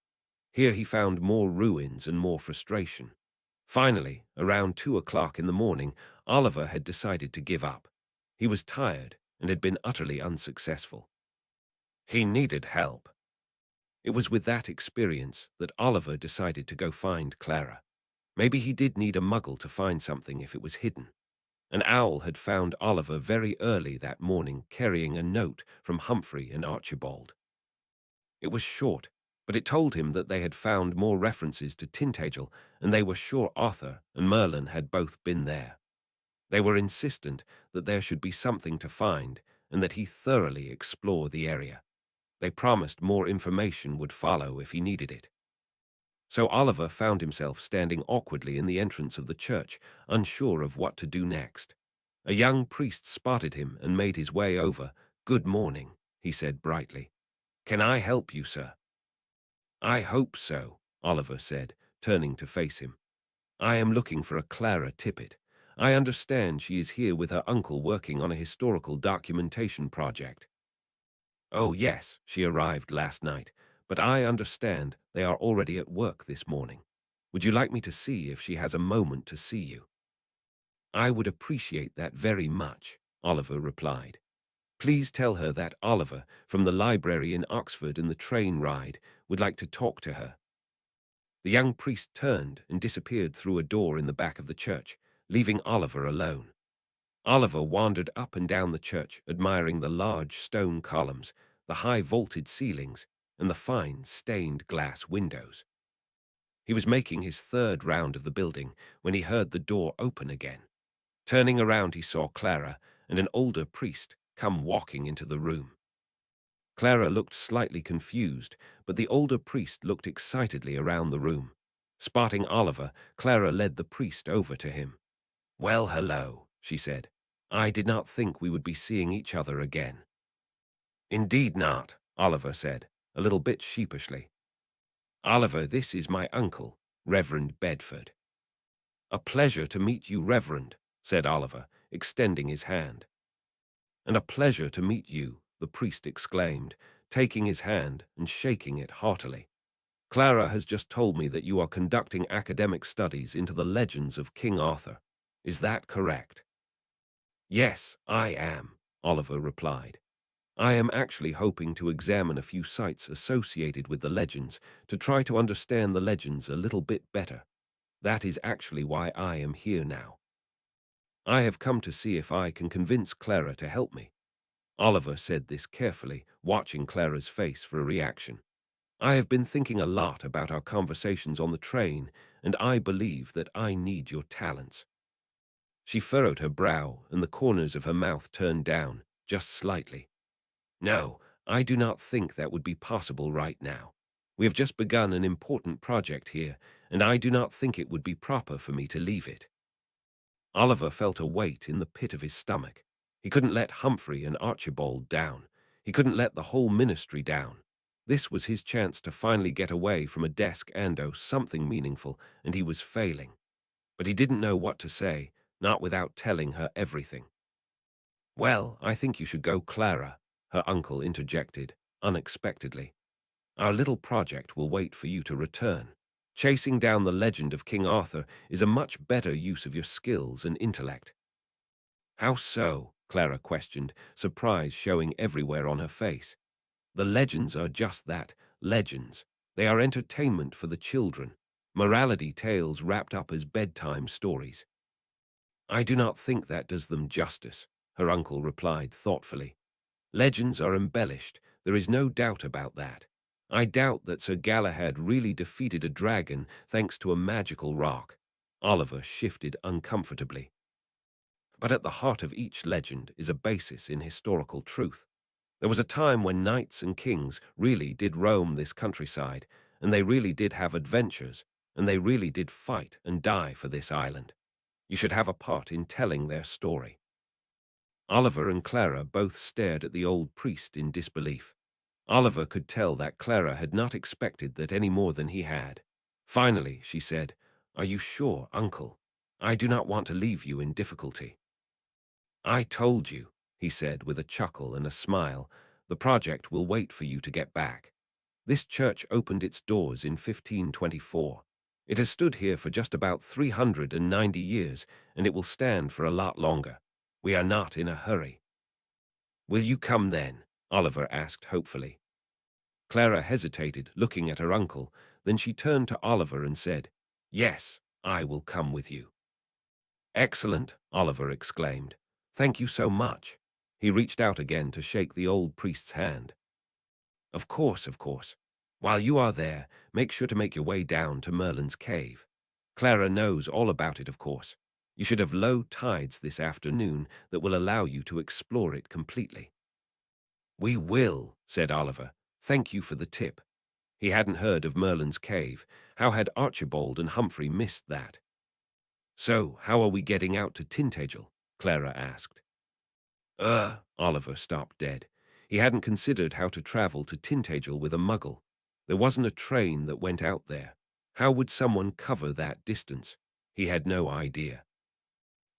Here he found more ruins and more frustration. Finally, around 2 o'clock in the morning, Oliver had decided to give up. He was tired and had been utterly unsuccessful. He needed help. It was with that experience that Oliver decided to go find Clara. Maybe he did need a muggle to find something if it was hidden. An owl had found Oliver very early that morning carrying a note from Humphrey and Archibald. It was short, but it told him that they had found more references to Tintagel, and they were sure Arthur and Merlin had both been there. They were insistent that there should be something to find and that he thoroughly explore the area. They promised more information would follow if he needed it. So Oliver found himself standing awkwardly in the entrance of the church, unsure of what to do next. A young priest spotted him and made his way over. "Good morning," he said brightly. "Can I help you, sir?" "I hope so," Oliver said, turning to face him. "I am looking for a Clara Tippett. I understand she is here with her uncle working on a historical documentation project." "Oh, yes, she arrived last night, but I understand they are already at work this morning. Would you like me to see if she has a moment to see you?" "I would appreciate that very much," Oliver replied. "Please tell her that Oliver, from the library in Oxford and the train ride, would like to talk to her." The young priest turned and disappeared through a door in the back of the church, leaving Oliver alone. Oliver wandered up and down the church, admiring the large stone columns, the high vaulted ceilings, and the fine stained glass windows. He was making his third round of the building when he heard the door open again. Turning around, he saw Clara and an older priest come walking into the room. Clara looked slightly confused, but the older priest looked excitedly around the room. Spotting Oliver, Clara led the priest over to him. "Well, hello," she said. "I did not think we would be seeing each other again." "Indeed not," Oliver said, a little bit sheepishly. "Oliver, this is my uncle, Reverend Bedford." "A pleasure to meet you, Reverend," said Oliver, extending his hand. "And a pleasure to meet you," the priest exclaimed, taking his hand and shaking it heartily. "Clara has just told me that you are conducting academic studies into the legends of King Arthur. Is that correct?" "Yes, I am," Oliver replied. "I am actually hoping to examine a few sites associated with the legends to try to understand the legends a little bit better. That is actually why I am here now. I have come to see if I can convince Clara to help me." Oliver said this carefully, watching Clara's face for a reaction. "I have been thinking a lot about our conversations on the train, and I believe that I need your talents." She furrowed her brow, and the corners of her mouth turned down, just slightly. "No, I do not think that would be possible right now. We have just begun an important project here, and I do not think it would be proper for me to leave it." Oliver felt a weight in the pit of his stomach. He couldn't let Humphrey and Archibald down. He couldn't let the whole ministry down. This was his chance to finally get away from a desk and something meaningful, and he was failing. But he didn't know what to say, not without telling her everything. "Well, I think you should go, Clara," her uncle interjected, unexpectedly. "Our little project will wait for you to return. Chasing down the legend of King Arthur is a much better use of your skills and intellect." "How so?" Clara questioned, surprise showing everywhere on her face. "The legends are just that, legends. They are entertainment for the children, morality tales wrapped up as bedtime stories." "I do not think that does them justice," her uncle replied thoughtfully. "Legends are embellished, there is no doubt about that. I doubt that Sir Galahad really defeated a dragon thanks to a magical rock." Oliver shifted uncomfortably. "But at the heart of each legend is a basis in historical truth. There was a time when knights and kings really did roam this countryside, and they really did have adventures, and they really did fight and die for this island. You should have a part in telling their story." Oliver and Clara both stared at the old priest in disbelief. Oliver could tell that Clara had not expected that any more than he had. Finally, she said, "Are you sure, uncle? I do not want to leave you in difficulty." "I told you," he said with a chuckle and a smile, "the project will wait for you to get back. This church opened its doors in 1524. It has stood here for just about 390 years, and it will stand for a lot longer. We are not in a hurry." "Will you come then?" Oliver asked hopefully. Clara hesitated, looking at her uncle. Then she turned to Oliver and said, "Yes, I will come with you." "Excellent," Oliver exclaimed. "Thank you so much." He reached out again to shake the old priest's hand. Of course, of course. While you are there, make sure to make your way down to Merlin's cave. Clara knows all about it, of course. You should have low tides this afternoon that will allow you to explore it completely." "We will," said Oliver. "Thank you for the tip." He hadn't heard of Merlin's cave. How had Archibald and Humphrey missed that? "So, how are we getting out to Tintagel?" Clara asked. Oliver stopped dead. He hadn't considered how to travel to Tintagel with a muggle. There wasn't a train that went out there. How would someone cover that distance? He had no idea.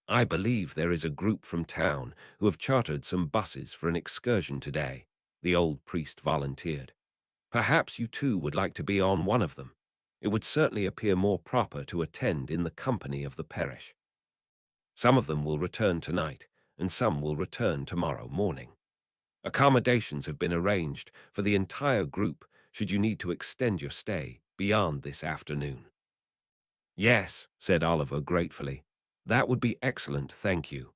"I believe there is a group from town who have chartered some buses for an excursion today," the old priest volunteered. "Perhaps you too would like to be on one of them. It would certainly appear more proper to attend in the company of the parish. Some of them will return tonight, and some will return tomorrow morning. Accommodations have been arranged for the entire group should you need to extend your stay beyond this afternoon." "Yes," said Oliver gratefully. "That would be excellent, thank you."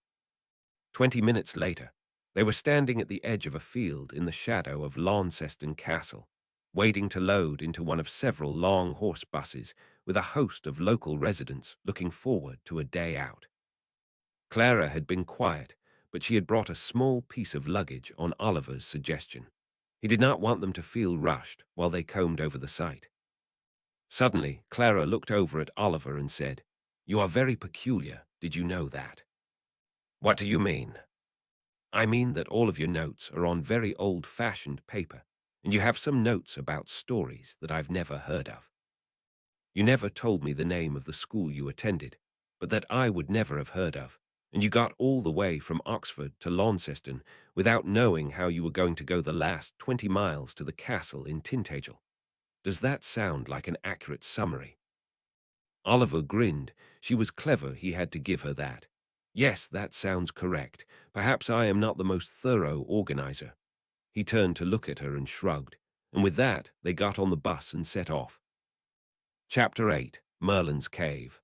20 minutes later, they were standing at the edge of a field in the shadow of Launceston Castle, waiting to load into one of several long horse buses with a host of local residents looking forward to a day out. Clara had been quiet, but she had brought a small piece of luggage on Oliver's suggestion. He did not want them to feel rushed while they combed over the site. Suddenly, Clara looked over at Oliver and said, "You are very peculiar, did you know that?" "What do you mean?" "I mean that all of your notes are on very old-fashioned paper, and you have some notes about stories that I've never heard of. You never told me the name of the school you attended, but that I would never have heard of, and you got all the way from Oxford to Launceston without knowing how you were going to go the last 20 miles to the castle in Tintagel. Does that sound like an accurate summary?" Oliver grinned. She was clever, he had to give her that. "Yes, that sounds correct. Perhaps I am not the most thorough organizer." He turned to look at her and shrugged, and with that they got on the bus and set off. Chapter 8. Merlin's Cave.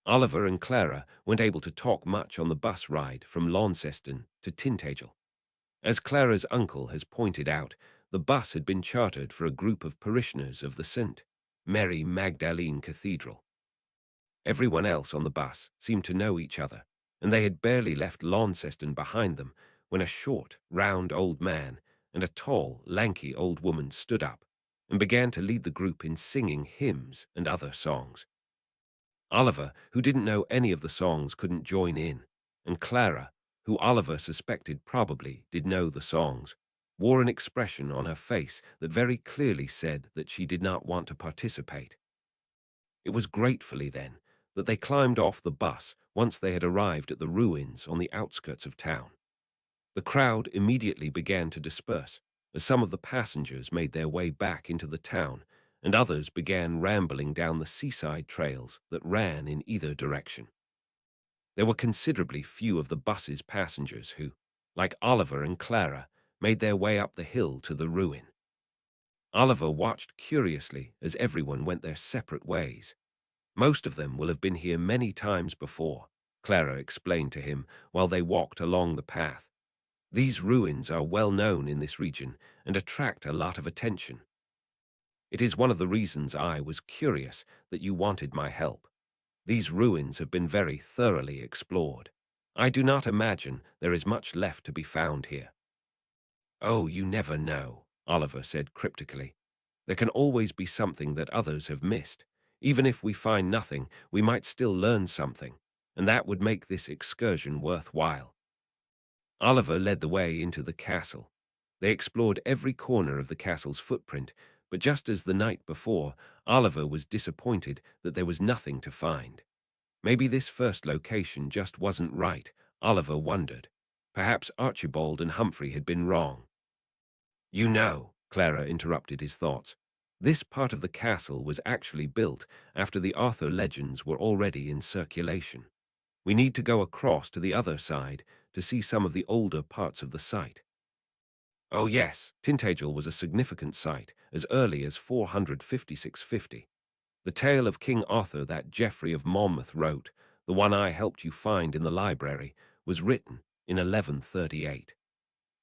Oliver and Clara weren't able to talk much on the bus ride from Launceston to Tintagel. As Clara's uncle has pointed out, the bus had been chartered for a group of parishioners of the St. Mary Magdalene Cathedral. Everyone else on the bus seemed to know each other, and they had barely left Launceston behind them when a short, round old man and a tall, lanky old woman stood up and began to lead the group in singing hymns and other songs. Oliver, who didn't know any of the songs, couldn't join in, and Clara, who Oliver suspected probably did know the songs, wore an expression on her face that very clearly said that she did not want to participate. It was gratefully, then, that they climbed off the bus once they had arrived at the ruins on the outskirts of town. The crowd immediately began to disperse as some of the passengers made their way back into the town and others began rambling down the seaside trails that ran in either direction. There were considerably few of the bus's passengers who, like Oliver and Clara, made their way up the hill to the ruin. Oliver watched curiously as everyone went their separate ways. "Most of them will have been here many times before," Clara explained to him while they walked along the path. "These ruins are well known in this region and attract a lot of attention. It is one of the reasons I was curious that you wanted my help. These ruins have been very thoroughly explored. I do not imagine there is much left to be found here." "Oh, you never know," Oliver said cryptically. "There can always be something that others have missed. Even if we find nothing, we might still learn something, and that would make this excursion worthwhile." Oliver led the way into the castle. They explored every corner of the castle's footprint, but just as the night before, Oliver was disappointed that there was nothing to find. Maybe this first location just wasn't right, Oliver wondered. Perhaps Archibald and Humphrey had been wrong. You know, Clara interrupted his thoughts. This part of the castle was actually built after the Arthur legends were already in circulation. We need to go across to the other side to see some of the older parts of the site. Oh yes, Tintagel was a significant site as early as 456-50. The tale of King Arthur that Geoffrey of Monmouth wrote, the one I helped you find in the library, was written in 1138.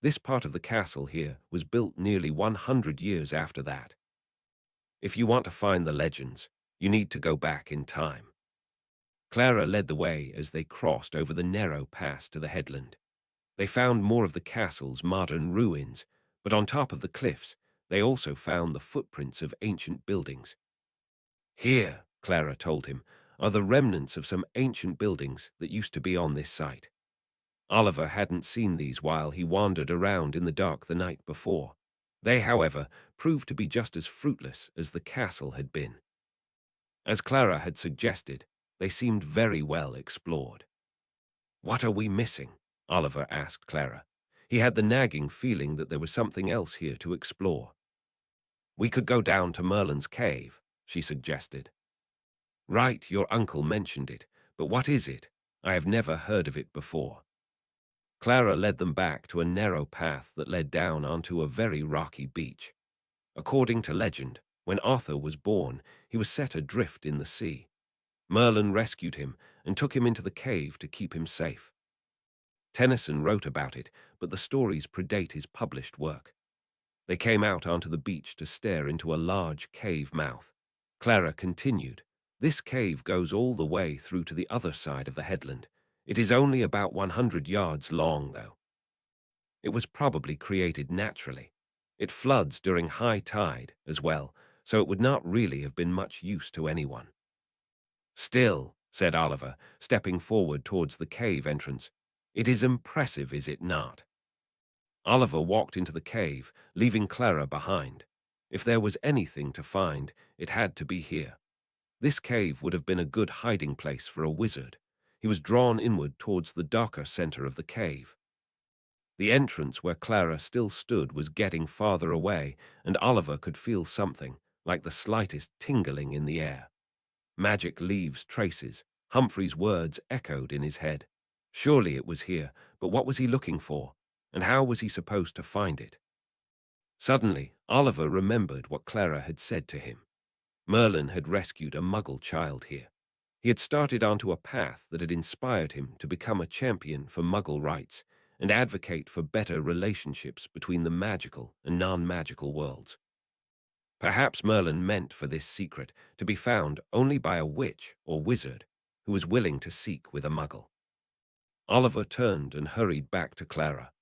This part of the castle here was built nearly 100 years after that. If you want to find the legends, you need to go back in time. Clara led the way as they crossed over the narrow pass to the headland. They found more of the castle's modern ruins, but on top of the cliffs, they also found the footprints of ancient buildings. Here, Clara told him, are the remnants of some ancient buildings that used to be on this site. Oliver hadn't seen these while he wandered around in the dark the night before. They, however, proved to be just as fruitless as the castle had been. As Clara had suggested, they seemed very well explored. What are we missing? Oliver asked Clara. He had the nagging feeling that there was something else here to explore. We could go down to Merlin's cave, she suggested. Right, your uncle mentioned it, but what is it? I have never heard of it before. Clara led them back to a narrow path that led down onto a very rocky beach. According to legend, when Arthur was born, he was set adrift in the sea. Merlin rescued him and took him into the cave to keep him safe. Tennyson wrote about it, but the stories predate his published work. They came out onto the beach to stare into a large cave mouth. Clara continued, "This cave goes all the way through to the other side of the headland. It is only about 100 yards long, though. It was probably created naturally. It floods during high tide as well, so it would not really have been much use to anyone." "Still," said Oliver, stepping forward towards the cave entrance, "it is impressive, is it not?" Oliver walked into the cave, leaving Clara behind. If there was anything to find, it had to be here. This cave would have been a good hiding place for a wizard. He was drawn inward towards the darker center of the cave. The entrance where Clara still stood was getting farther away, and Oliver could feel something, like the slightest tingling in the air. Magic leaves traces. Humphrey's words echoed in his head. Surely it was here, but what was he looking for? And how was he supposed to find it? Suddenly, Oliver remembered what Clara had said to him. Merlin had rescued a Muggle child here. He had started onto a path that had inspired him to become a champion for Muggle rights and advocate for better relationships between the magical and non-magical worlds. Perhaps Merlin meant for this secret to be found only by a witch or wizard who was willing to seek with a Muggle. Oliver turned and hurried back to Clara.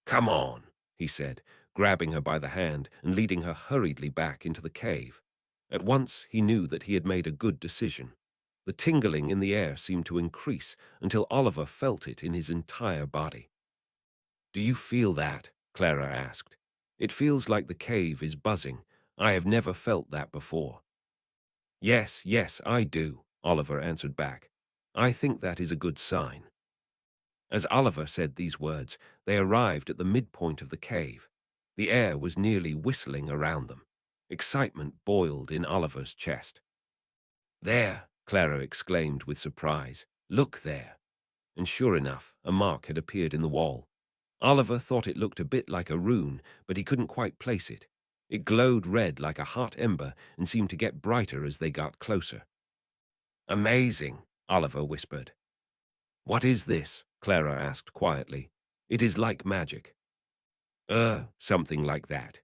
"Come on," he said, grabbing her by the hand and leading her hurriedly back into the cave. At once he knew that he had made a good decision. The tingling in the air seemed to increase until Oliver felt it in his entire body. "Do you feel that?" Clara asked. "It feels like the cave is buzzing. I have never felt that before." "Yes, yes, I do," Oliver answered back. "I think that is a good sign." As Oliver said these words, they arrived at the midpoint of the cave. The air was nearly whistling around them. Excitement boiled in Oliver's chest. "There!" Clara exclaimed with surprise. "Look there!" And sure enough, a mark had appeared in the wall. Oliver thought it looked a bit like a rune, but he couldn't quite place it. It glowed red like a hot ember and seemed to get brighter as they got closer. "Amazing," Oliver whispered. "What is this?" Clara asked quietly. "It is like magic." Something like that."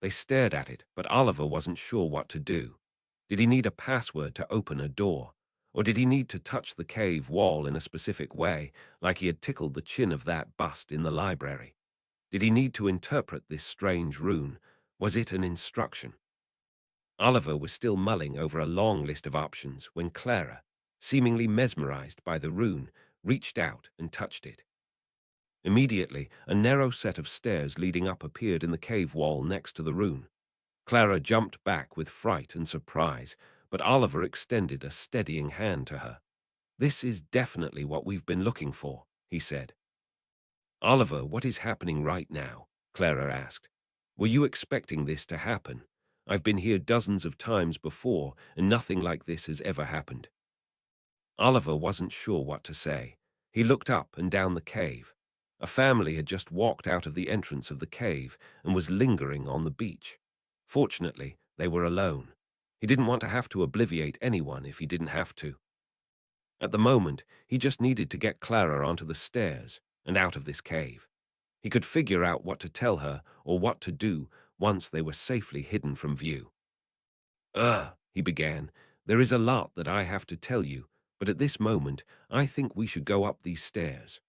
They stared at it, but Oliver wasn't sure what to do. Did he need a password to open a door? Or did he need to touch the cave wall in a specific way, like he had tickled the chin of that bust in the library? Did he need to interpret this strange rune? Was it an instruction? Oliver was still mulling over a long list of options when Clara, seemingly mesmerized by the rune, reached out and touched it. Immediately, a narrow set of stairs leading up appeared in the cave wall next to the rune. Clara jumped back with fright and surprise, but Oliver extended a steadying hand to her. "This is definitely what we've been looking for," he said. "Oliver, what is happening right now?" Clara asked. "Were you expecting this to happen? I've been here dozens of times before, and nothing like this has ever happened." Oliver wasn't sure what to say. He looked up and down the cave. A family had just walked out of the entrance of the cave and was lingering on the beach. Fortunately, they were alone. He didn't want to have to obliviate anyone if he didn't have to. At the moment, he just needed to get Clara onto the stairs and out of this cave. He could figure out what to tell her or what to do once they were safely hidden from view. He began, "there is a lot that I have to tell you, but at this moment, I think we should go up these stairs."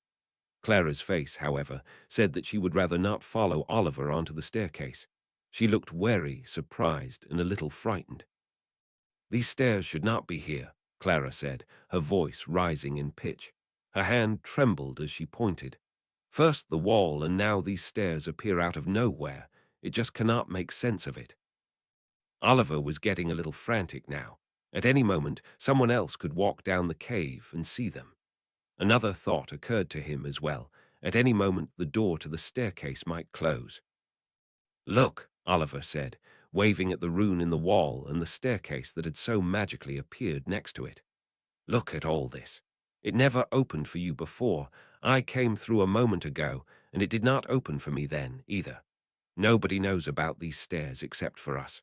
Clara's face, however, said that she would rather not follow Oliver onto the staircase. She looked wary, surprised, and a little frightened. "These stairs should not be here," Clara said, her voice rising in pitch. Her hand trembled as she pointed. "First the wall, and now these stairs appear out of nowhere. It just cannot make sense of it." Oliver was getting a little frantic now. At any moment, someone else could walk down the cave and see them. Another thought occurred to him as well. At any moment, the door to the staircase might close. "Look," Oliver said, waving at the rune in the wall and the staircase that had so magically appeared next to it. "Look at all this. It never opened for you before. I came through a moment ago, and it did not open for me then, either. Nobody knows about these stairs except for us.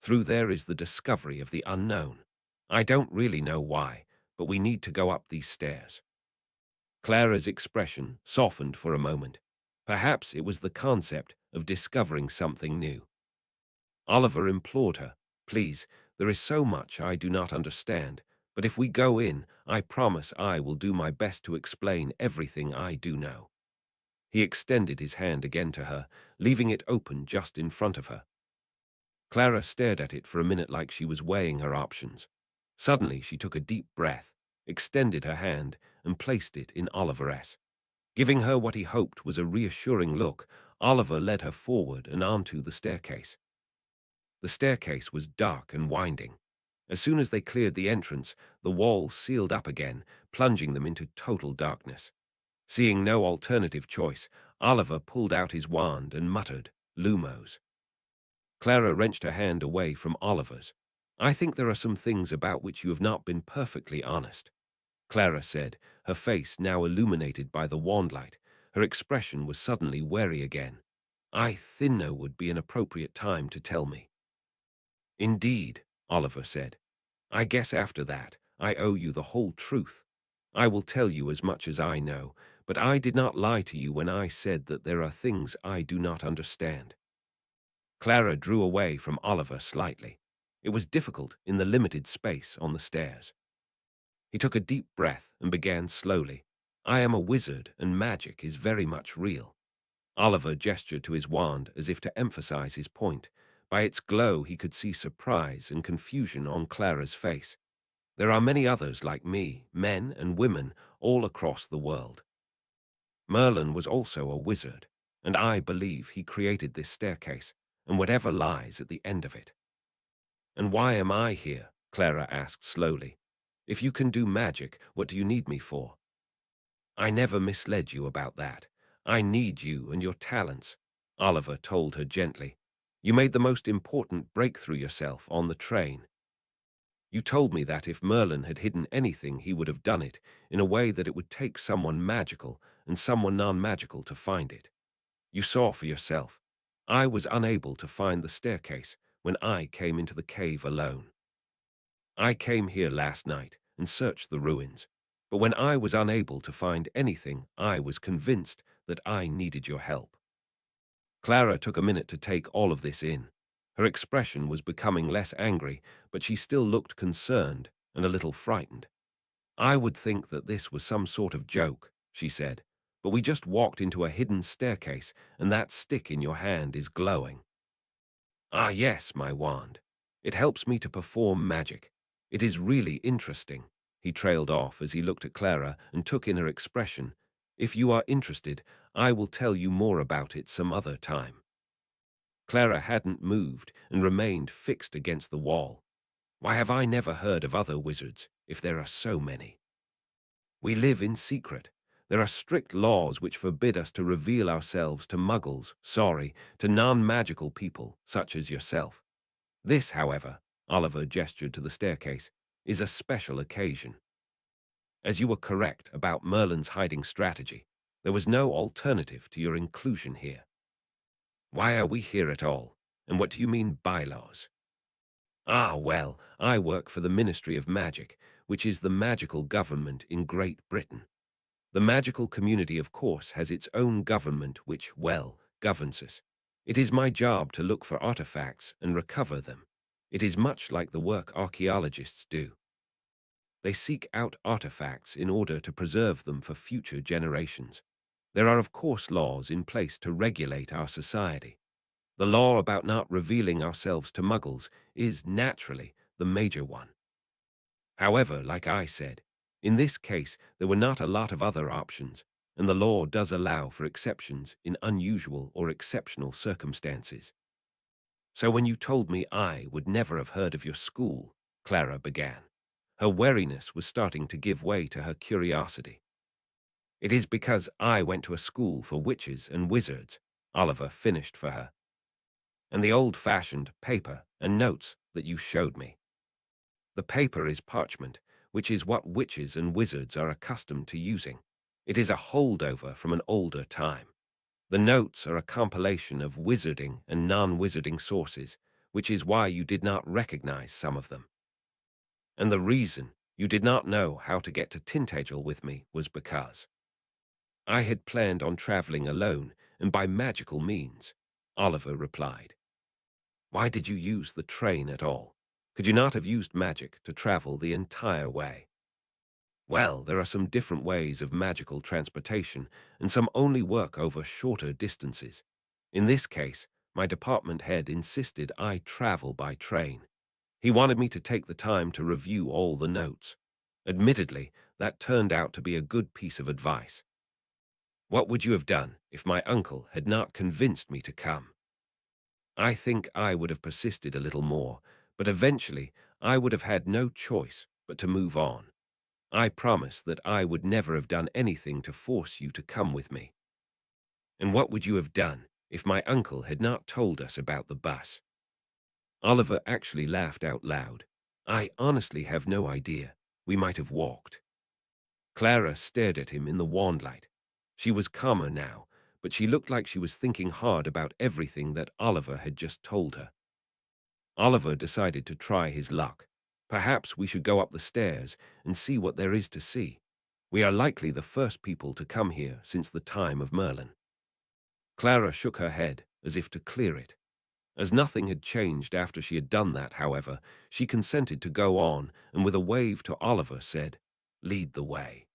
Through there is the discovery of the unknown. I don't really know why, but we need to go up these stairs." Clara's expression softened for a moment. Perhaps it was the concept of discovering something new. Oliver implored her, "Please, there is so much I do not understand, but if we go in, I promise I will do my best to explain everything I do know." He extended his hand again to her, leaving it open just in front of her. Clara stared at it for a minute like she was weighing her options. Suddenly she took a deep breath, extended her hand, and placed it in Oliver's. Giving her what he hoped was a reassuring look, Oliver led her forward and onto the staircase. The staircase was dark and winding. As soon as they cleared the entrance, the walls sealed up again, plunging them into total darkness. Seeing no alternative choice, Oliver pulled out his wand and muttered, "Lumos." Clara wrenched her hand away from Oliver's. "I think there are some things about which you have not been perfectly honest," Clara said, her face now illuminated by the wand light. Her expression was suddenly wary again. "I think would be an appropriate time to tell me." "Indeed," Oliver said. "I guess after that, I owe you the whole truth. I will tell you as much as I know, but I did not lie to you when I said that there are things I do not understand." Clara drew away from Oliver slightly. It was difficult in the limited space on the stairs. He took a deep breath and began slowly. "I am a wizard, and magic is very much real." Oliver gestured to his wand as if to emphasize his point. By its glow, he could see surprise and confusion on Clara's face. "There are many others like me, men and women, all across the world. Merlin was also a wizard, and I believe he created this staircase, and whatever lies at the end of it." "And why am I here?" Clara asked slowly. "If you can do magic, what do you need me for?" "I never misled you about that. I need you and your talents," Oliver told her gently. "You made the most important breakthrough yourself on the train. You told me that if Merlin had hidden anything, he would have done it in a way that it would take someone magical and someone non-magical to find it. You saw for yourself. I was unable to find the staircase when I came into the cave alone. I came here last night and searched the ruins, but when I was unable to find anything, I was convinced that I needed your help." Clara took a minute to take all of this in. Her expression was becoming less angry, but she still looked concerned and a little frightened. "I would think that this was some sort of joke," she said, "but we just walked into a hidden staircase, and that stick in your hand is glowing." "Ah, yes, my wand. It helps me to perform magic. It is really interesting." He trailed off as he looked at Clara and took in her expression. If you are interested, I will tell you more about it some other time. Clara hadn't moved and remained fixed against the wall. Why have I never heard of other wizards, if there are so many? We live in secret. There are strict laws which forbid us to reveal ourselves to muggles, to non-magical people, such as yourself. This, however, Oliver gestured to the staircase, is a special occasion. As you were correct about Merlin's hiding strategy, there was no alternative to your inclusion here. Why are we here at all? And what do you mean bylaws? Ah, well, I work for the Ministry of Magic, which is the magical government in Great Britain. The magical community, of course, has its own government which, well, governs us. It is my job to look for artifacts and recover them. It is much like the work archaeologists do. They seek out artifacts in order to preserve them for future generations. There are, of course, laws in place to regulate our society. The law about not revealing ourselves to muggles is, naturally, the major one. However, like I said, in this case there were not a lot of other options, and the law does allow for exceptions in unusual or exceptional circumstances. So when you told me I would never have heard of your school, Clara began. Her wariness was starting to give way to her curiosity. It is because I went to a school for witches and wizards, Oliver finished for her, and the old-fashioned paper and notes that you showed me. The paper is parchment, which is what witches and wizards are accustomed to using. It is a holdover from an older time. The notes are a compilation of wizarding and non-wizarding sources, which is why you did not recognize some of them. And the reason you did not know how to get to Tintagel with me was because I had planned on traveling alone and by magical means, Oliver replied. Why did you use the train at all? Could you not have used magic to travel the entire way? Well, there are some different ways of magical transportation, and some only work over shorter distances. In this case, my department head insisted I travel by train. He wanted me to take the time to review all the notes. Admittedly, that turned out to be a good piece of advice. What would you have done if my uncle had not convinced me to come? I think I would have persisted a little more, but eventually I would have had no choice but to move on. I promised that I would never have done anything to force you to come with me. And what would you have done if my uncle had not told us about the bus? Oliver actually laughed out loud. I honestly have no idea. We might have walked. Clara stared at him in the wandlight. She was calmer now, but she looked like she was thinking hard about everything that Oliver had just told her. Oliver decided to try his luck. Perhaps we should go up the stairs and see what there is to see. We are likely the first people to come here since the time of Merlin. Clara shook her head as if to clear it. As nothing had changed after she had done that, however, she consented to go on and with a wave to Oliver said, "Lead the way."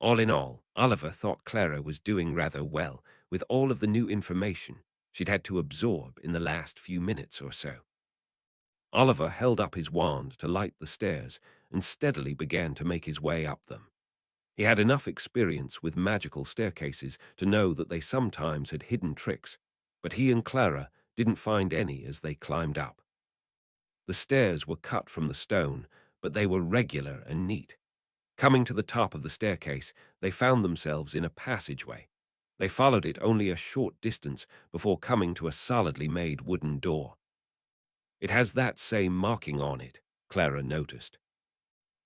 All in all, Oliver thought Clara was doing rather well with all of the new information she'd had to absorb in the last few minutes or so. Oliver held up his wand to light the stairs and steadily began to make his way up them. He had enough experience with magical staircases to know that they sometimes had hidden tricks, but he and Clara didn't find any as they climbed up. The stairs were cut from the stone, but they were regular and neat. Coming to the top of the staircase, they found themselves in a passageway. They followed it only a short distance before coming to a solidly made wooden door. It has that same marking on it, Clara noticed.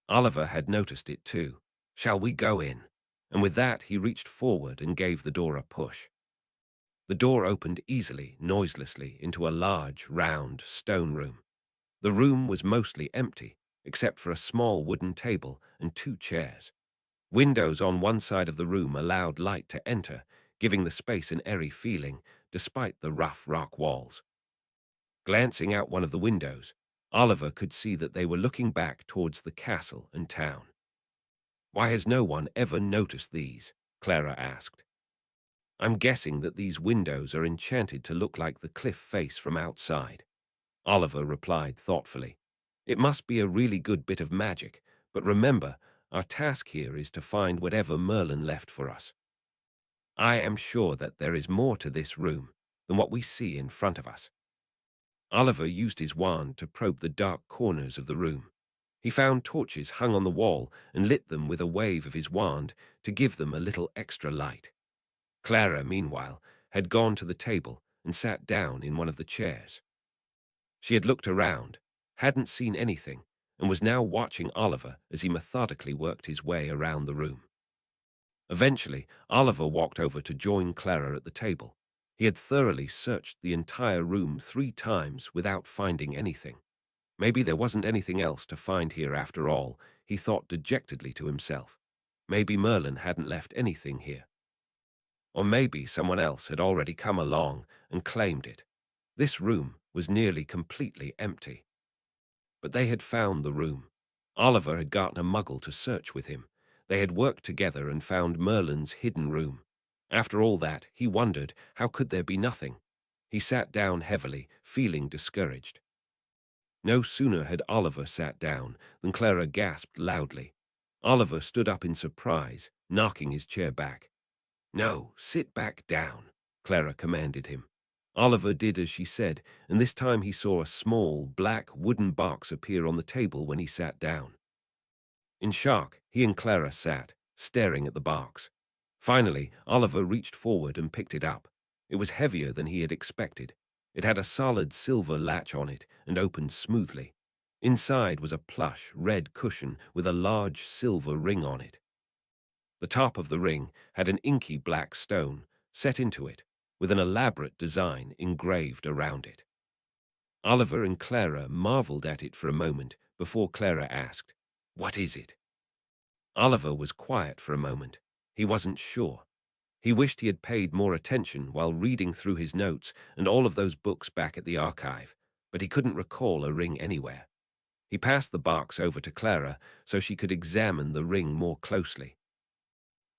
Oliver had noticed it too. Shall we go in? And with that, he reached forward and gave the door a push. The door opened easily, noiselessly, into a large, round, stone room. The room was mostly empty, except for a small wooden table and 2 chairs. Windows on one side of the room allowed light to enter, giving the space an airy feeling, despite the rough rock walls. Glancing out one of the windows, Oliver could see that they were looking back towards the castle and town. Why has no one ever noticed these? Clara asked. I'm guessing that these windows are enchanted to look like the cliff face from outside. Oliver replied thoughtfully. It must be a really good bit of magic, but remember, Our task here is to find whatever Merlin left for us. I am sure that there is more to this room than what we see in front of us." Oliver used his wand to probe the dark corners of the room. He found torches hung on the wall and lit them with a wave of his wand to give them a little extra light. Clara, meanwhile, had gone to the table and sat down in one of the chairs. She had looked around, hadn't seen anything, and was now watching Oliver as he methodically worked his way around the room. Eventually, Oliver walked over to join Clara at the table. He had thoroughly searched the entire room 3 times without finding anything. Maybe there wasn't anything else to find here after all, he thought dejectedly to himself. Maybe Merlin hadn't left anything here. Or maybe someone else had already come along and claimed it. This room was nearly completely empty. But they had found the room. Oliver had gotten a muggle to search with him. They had worked together and found Merlin's hidden room. After all that, he wondered, how could there be nothing? He sat down heavily, feeling discouraged. No sooner had Oliver sat down than Clara gasped loudly. Oliver stood up in surprise, knocking his chair back. "No, sit back down," Clara commanded him. Oliver did as she said, and this time he saw a small, black wooden box appear on the table when he sat down. In shock, he and Clara sat, staring at the box. Finally, Oliver reached forward and picked it up. It was heavier than he had expected. It had a solid silver latch on it and opened smoothly. Inside was a plush, red cushion with a large silver ring on it. The top of the ring had an inky black stone set into it, with an elaborate design engraved around it. Oliver and Clara marveled at it for a moment before Clara asked, "What is it?" Oliver was quiet for a moment. He wasn't sure. He wished he had paid more attention while reading through his notes and all of those books back at the archive, but he couldn't recall a ring anywhere. He passed the box over to Clara so she could examine the ring more closely.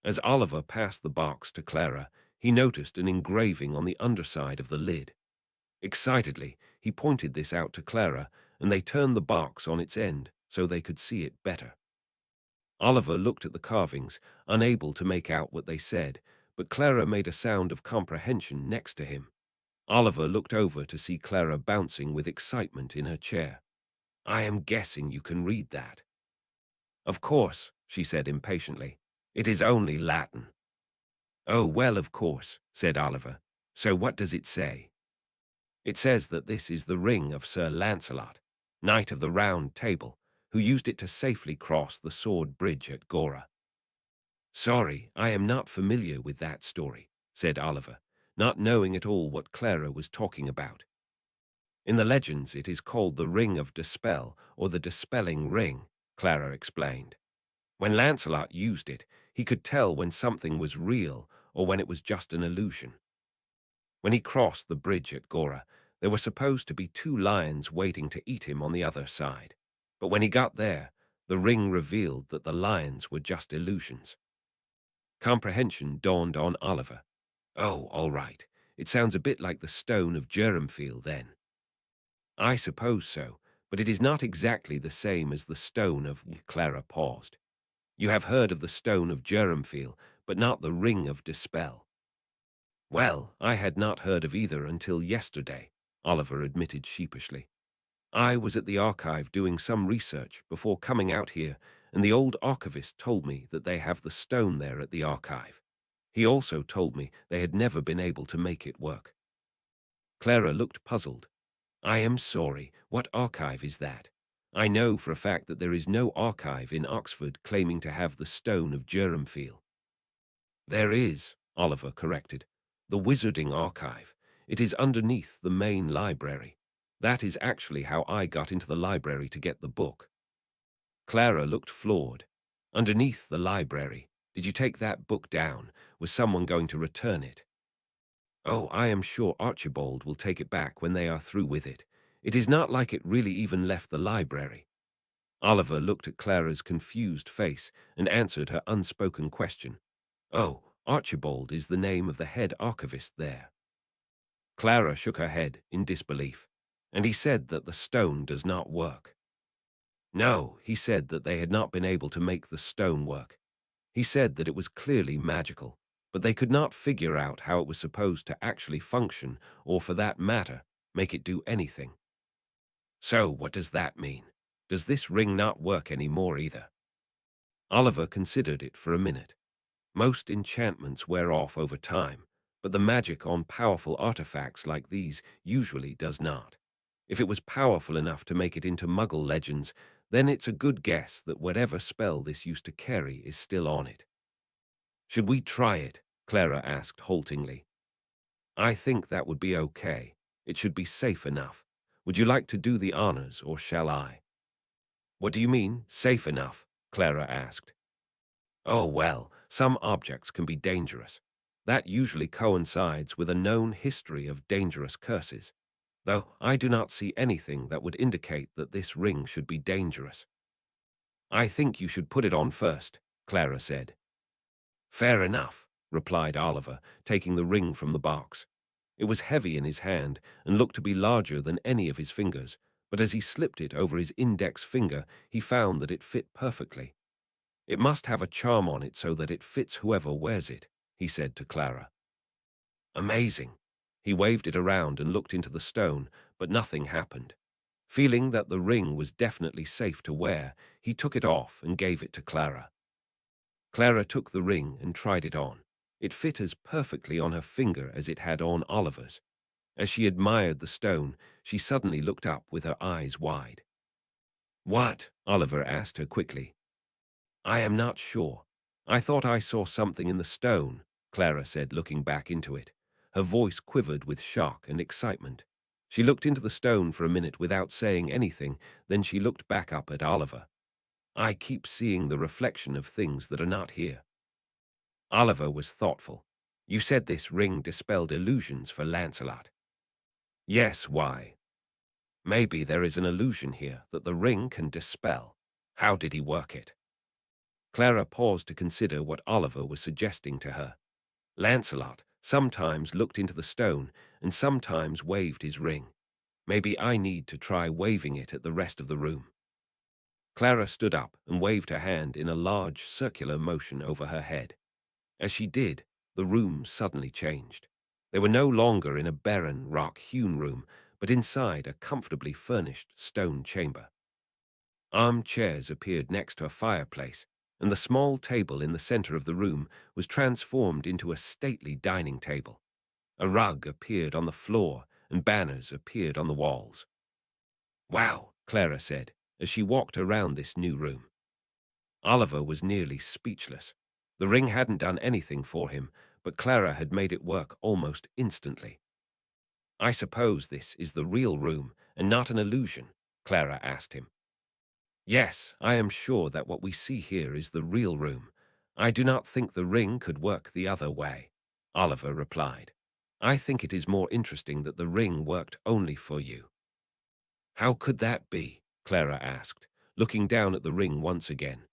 As Oliver passed the box to Clara, he noticed an engraving on the underside of the lid. Excitedly, he pointed this out to Clara, and they turned the box on its end so they could see it better. Oliver looked at the carvings, unable to make out what they said, but Clara made a sound of comprehension next to him. Oliver looked over to see Clara bouncing with excitement in her chair. "I am guessing you can read that." "Of course," she said impatiently. "It is only Latin." "Oh, well, of course," said Oliver. "So what does it say?" "It says that this is the ring of Sir Lancelot, Knight of the Round Table, who used it to safely cross the sword bridge at Gora." "Sorry, I am not familiar with that story," said Oliver, not knowing at all what Clara was talking about. "In the legends, it is called the Ring of Dispel, or the Dispelling Ring," Clara explained. "When Lancelot used it, he could tell when something was real or when it was just an illusion. When he crossed the bridge at Gora, there were supposed to be 2 lions waiting to eat him on the other side. But when he got there, the ring revealed that the lions were just illusions." Comprehension dawned on Oliver. "Oh, all right. It sounds a bit like the Stone of Jerumfiel, then." "I suppose so, but it is not exactly the same as the Stone of—" Clara paused. "You have heard of the Stone of Jerumfiel, but not the Ring of Dispel." "Well, I had not heard of either until yesterday," Oliver admitted sheepishly. "I was at the archive doing some research before coming out here, and the old archivist told me that they have the stone there at the archive. He also told me they had never been able to make it work." Clara looked puzzled. "I am sorry, what archive is that? I know for a fact that there is no archive in Oxford claiming to have the Stone of Jerumfiel." "There is," Oliver corrected. "The Wizarding Archive. It is underneath the main library. That is actually how I got into the library to get the book." Clara looked floored. "Underneath the library? Did you take that book down? Was someone going to return it?" "Oh, I am sure Archibald will take it back when they are through with it. It is not like it really even left the library." Oliver looked at Clara's confused face and answered her unspoken question. "Oh, Archibald is the name of the head archivist there." Clara shook her head in disbelief, and he said that the stone does not work. No, he said that they had not been able to make the stone work. He said that it was clearly magical, but they could not figure out how it was supposed to actually function, or for that matter, make it do anything. So what does that mean? Does this ring not work anymore either? Oliver considered it for a minute. Most enchantments wear off over time, but the magic on powerful artifacts like these usually does not. If it was powerful enough to make it into Muggle legends, then it's a good guess that whatever spell this used to carry is still on it. Should we try it? Clara asked haltingly. I think that would be okay. It should be safe enough. Would you like to do the honors, or shall I? What do you mean, safe enough? Clara asked. Oh, well, some objects can be dangerous. That usually coincides with a known history of dangerous curses, though I do not see anything that would indicate that this ring should be dangerous. I think you should put it on first, Clara said. Fair enough, replied Oliver, taking the ring from the box. It was heavy in his hand and looked to be larger than any of his fingers, but as he slipped it over his index finger, he found that it fit perfectly. It must have a charm on it so that it fits whoever wears it, he said to Clara. Amazing. He waved it around and looked into the stone, but nothing happened. Feeling that the ring was definitely safe to wear, he took it off and gave it to Clara. Clara took the ring and tried it on. It fit as perfectly on her finger as it had on Oliver's. As she admired the stone, she suddenly looked up with her eyes wide. What? Oliver asked her quickly. I am not sure. I thought I saw something in the stone, Clara said, looking back into it. Her voice quivered with shock and excitement. She looked into the stone for a minute without saying anything, then she looked back up at Oliver. I keep seeing the reflection of things that are not here. Oliver was thoughtful. You said this ring dispelled illusions for Lancelot. Yes, why? Maybe there is an illusion here that the ring can dispel. How did he work it? Clara paused to consider what Oliver was suggesting to her. Lancelot sometimes looked into the stone and sometimes waved his ring. Maybe I need to try waving it at the rest of the room. Clara stood up and waved her hand in a large circular motion over her head. As she did, the room suddenly changed. They were no longer in a barren, rock-hewn room, but inside a comfortably furnished stone chamber. Armchairs appeared next to a fireplace, and the small table in the center of the room was transformed into a stately dining table. A rug appeared on the floor, and banners appeared on the walls. Wow, Clara said, as she walked around this new room. Oliver was nearly speechless. The ring hadn't done anything for him, but Clara had made it work almost instantly. I suppose this is the real room and not an illusion, Clara asked him. Yes, I am sure that what we see here is the real room. I do not think the ring could work the other way, Oliver replied. I think it is more interesting that the ring worked only for you. How could that be? Clara asked, looking down at the ring once again.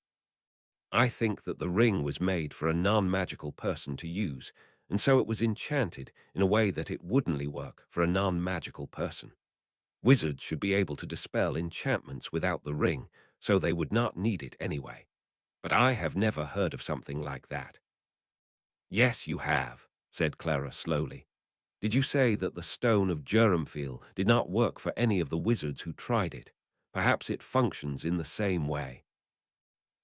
I think that the ring was made for a non-magical person to use, and so it was enchanted in a way that it wouldn't work for a non-magical person. Wizards should be able to dispel enchantments without the ring, so they would not need it anyway. But I have never heard of something like that. Yes, you have, said Clara slowly. Did you say that the stone of Durhamfield did not work for any of the wizards who tried it? Perhaps it functions in the same way.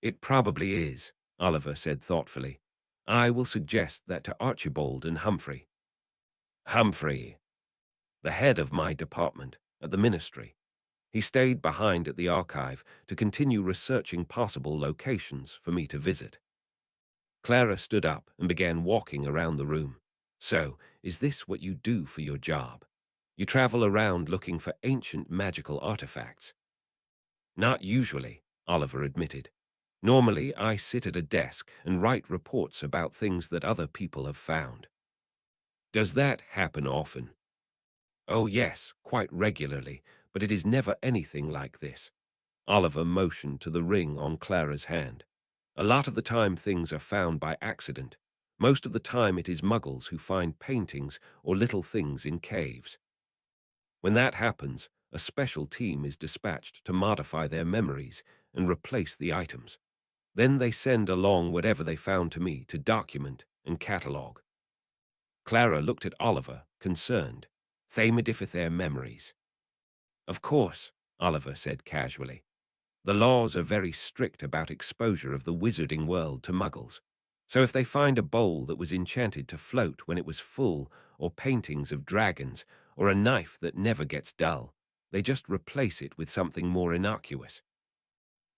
It probably is, Oliver said thoughtfully. I will suggest that to Archibald and Humphrey. Humphrey, the head of my department at the ministry. He stayed behind at the archive to continue researching possible locations for me to visit. Clara stood up and began walking around the room. So, is this what you do for your job? You travel around looking for ancient magical artifacts? Not usually, Oliver admitted. Normally, I sit at a desk and write reports about things that other people have found. Does that happen often? Oh yes, quite regularly, but it is never anything like this. Oliver motioned to the ring on Clara's hand. A lot of the time things are found by accident. Most of the time it is muggles who find paintings or little things in caves. When that happens, a special team is dispatched to modify their memories and replace the items. Then they send along whatever they found to me to document and catalogue. Clara looked at Oliver, concerned. They modify their memories. Of course, Oliver said casually. The laws are very strict about exposure of the wizarding world to muggles. So if they find a bowl that was enchanted to float when it was full, or paintings of dragons, or a knife that never gets dull, they just replace it with something more innocuous.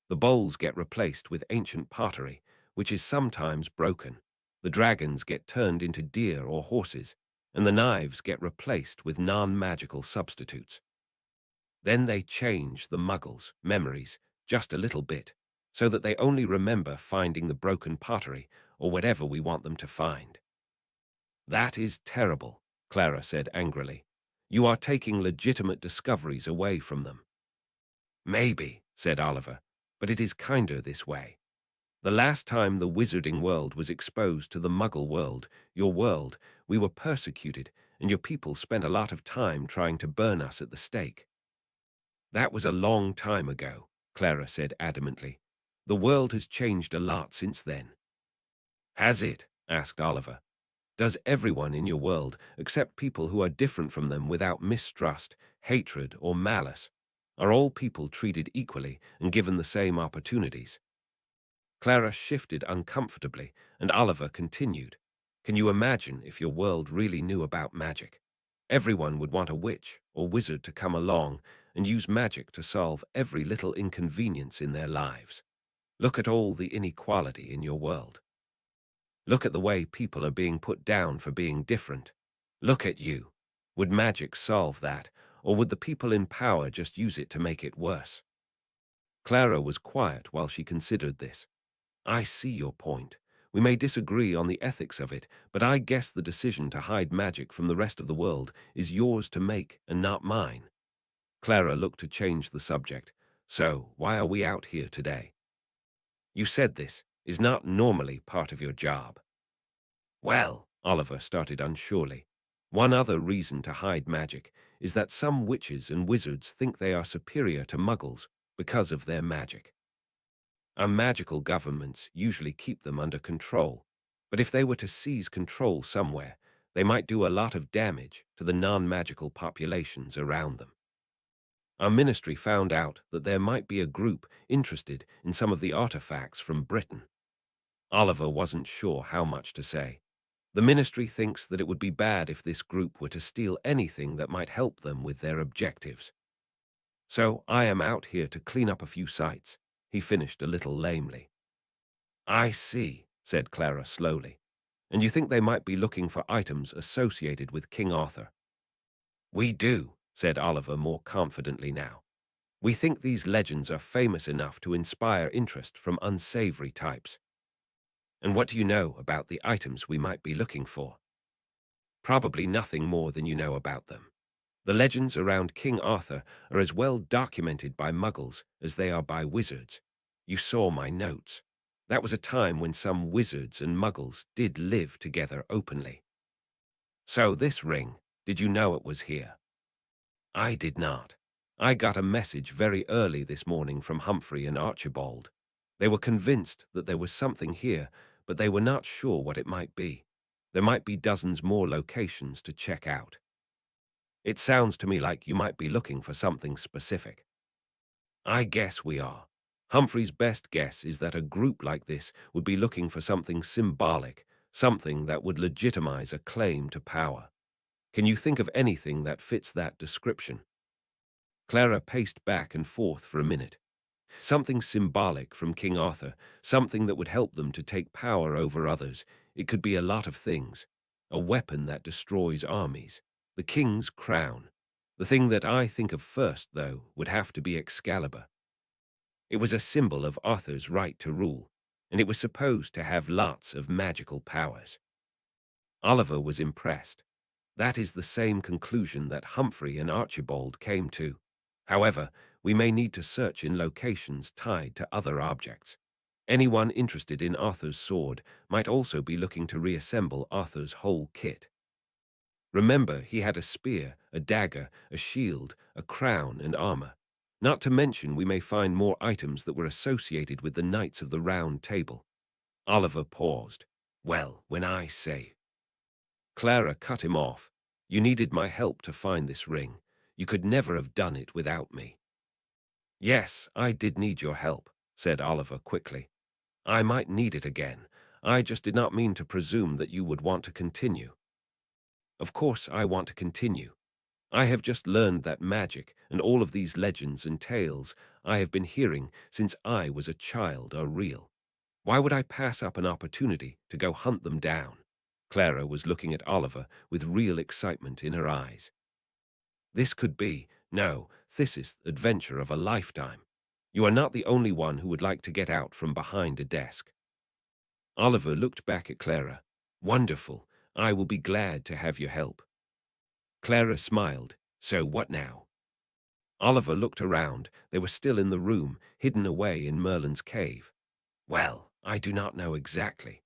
The bowls get replaced with ancient pottery, which is sometimes broken. The dragons get turned into deer or horses, and the knives get replaced with non-magical substitutes. Then they change the muggles' memories just a little bit, so that they only remember finding the broken pottery or whatever we want them to find. That is terrible, Clara said angrily. You are taking legitimate discoveries away from them. Maybe, said Oliver, but it is kinder this way. The last time the wizarding world was exposed to the muggle world, your world, we were persecuted, and your people spent a lot of time trying to burn us at the stake. That was a long time ago, Clara said adamantly. The world has changed a lot since then. Has it? Asked Oliver. Does everyone in your world accept people who are different from them without mistrust, hatred, or malice? Are all people treated equally and given the same opportunities? Clara shifted uncomfortably, and Oliver continued. Can you imagine if your world really knew about magic? Everyone would want a witch or wizard to come along and use magic to solve every little inconvenience in their lives. Look at all the inequality in your world. Look at the way people are being put down for being different. Look at you. Would magic solve that, or would the people in power just use it to make it worse? Clara was quiet while she considered this. I see your point. We may disagree on the ethics of it, but I guess the decision to hide magic from the rest of the world is yours to make and not mine. Clara looked to change the subject. So, why are we out here today? You said this is not normally part of your job. Well, Oliver started unsurely. One other reason to hide magic is that some witches and wizards think they are superior to muggles because of their magic. Our magical governments usually keep them under control, but if they were to seize control somewhere, they might do a lot of damage to the non-magical populations around them. Our ministry found out that there might be a group interested in some of the artifacts from Britain. Oliver wasn't sure how much to say. The ministry thinks that it would be bad if this group were to steal anything that might help them with their objectives. So I am out here to clean up a few sites, he finished a little lamely. I see, said Clara slowly. And you think they might be looking for items associated with King Arthur? We do, said Oliver more confidently now. We think these legends are famous enough to inspire interest from unsavory types. And what do you know about the items we might be looking for? Probably nothing more than you know about them. The legends around King Arthur are as well documented by muggles as they are by wizards. You saw my notes. That was a time when some wizards and muggles did live together openly. So this ring, did you know it was here? I did not. I got a message very early this morning from Humphrey and Archibald. They were convinced that there was something here, but they were not sure what it might be. There might be dozens more locations to check out. It sounds to me like you might be looking for something specific. I guess we are. Humphrey's best guess is that a group like this would be looking for something symbolic, something that would legitimize a claim to power. Can you think of anything that fits that description? Clara paced back and forth for a minute. Something symbolic from King Arthur, something that would help them to take power over others. It could be a lot of things. A weapon that destroys armies. The king's crown. The thing that I think of first, though, would have to be Excalibur. It was a symbol of Arthur's right to rule, and it was supposed to have lots of magical powers. Oliver was impressed. That is the same conclusion that Humphrey and Archibald came to. However, we may need to search in locations tied to other objects. Anyone interested in Arthur's sword might also be looking to reassemble Arthur's whole kit. Remember, he had a spear, a dagger, a shield, a crown, and armor. Not to mention we may find more items that were associated with the Knights of the Round Table. Oliver paused. Well, when I say... Clara cut him off. You needed my help to find this ring. You could never have done it without me. Yes, I did need your help, said Oliver quickly. I might need it again. I just did not mean to presume that you would want to continue. Of course I want to continue. I have just learned that magic and all of these legends and tales I have been hearing since I was a child are real. Why would I pass up an opportunity to go hunt them down? Clara was looking at Oliver with real excitement in her eyes. This could be, no, this is the adventure of a lifetime. You are not the only one who would like to get out from behind a desk. Oliver looked back at Clara. Wonderful. I will be glad to have your help. Clara smiled. So what now? Oliver looked around. They were still in the room, hidden away in Merlin's cave. Well, I do not know exactly.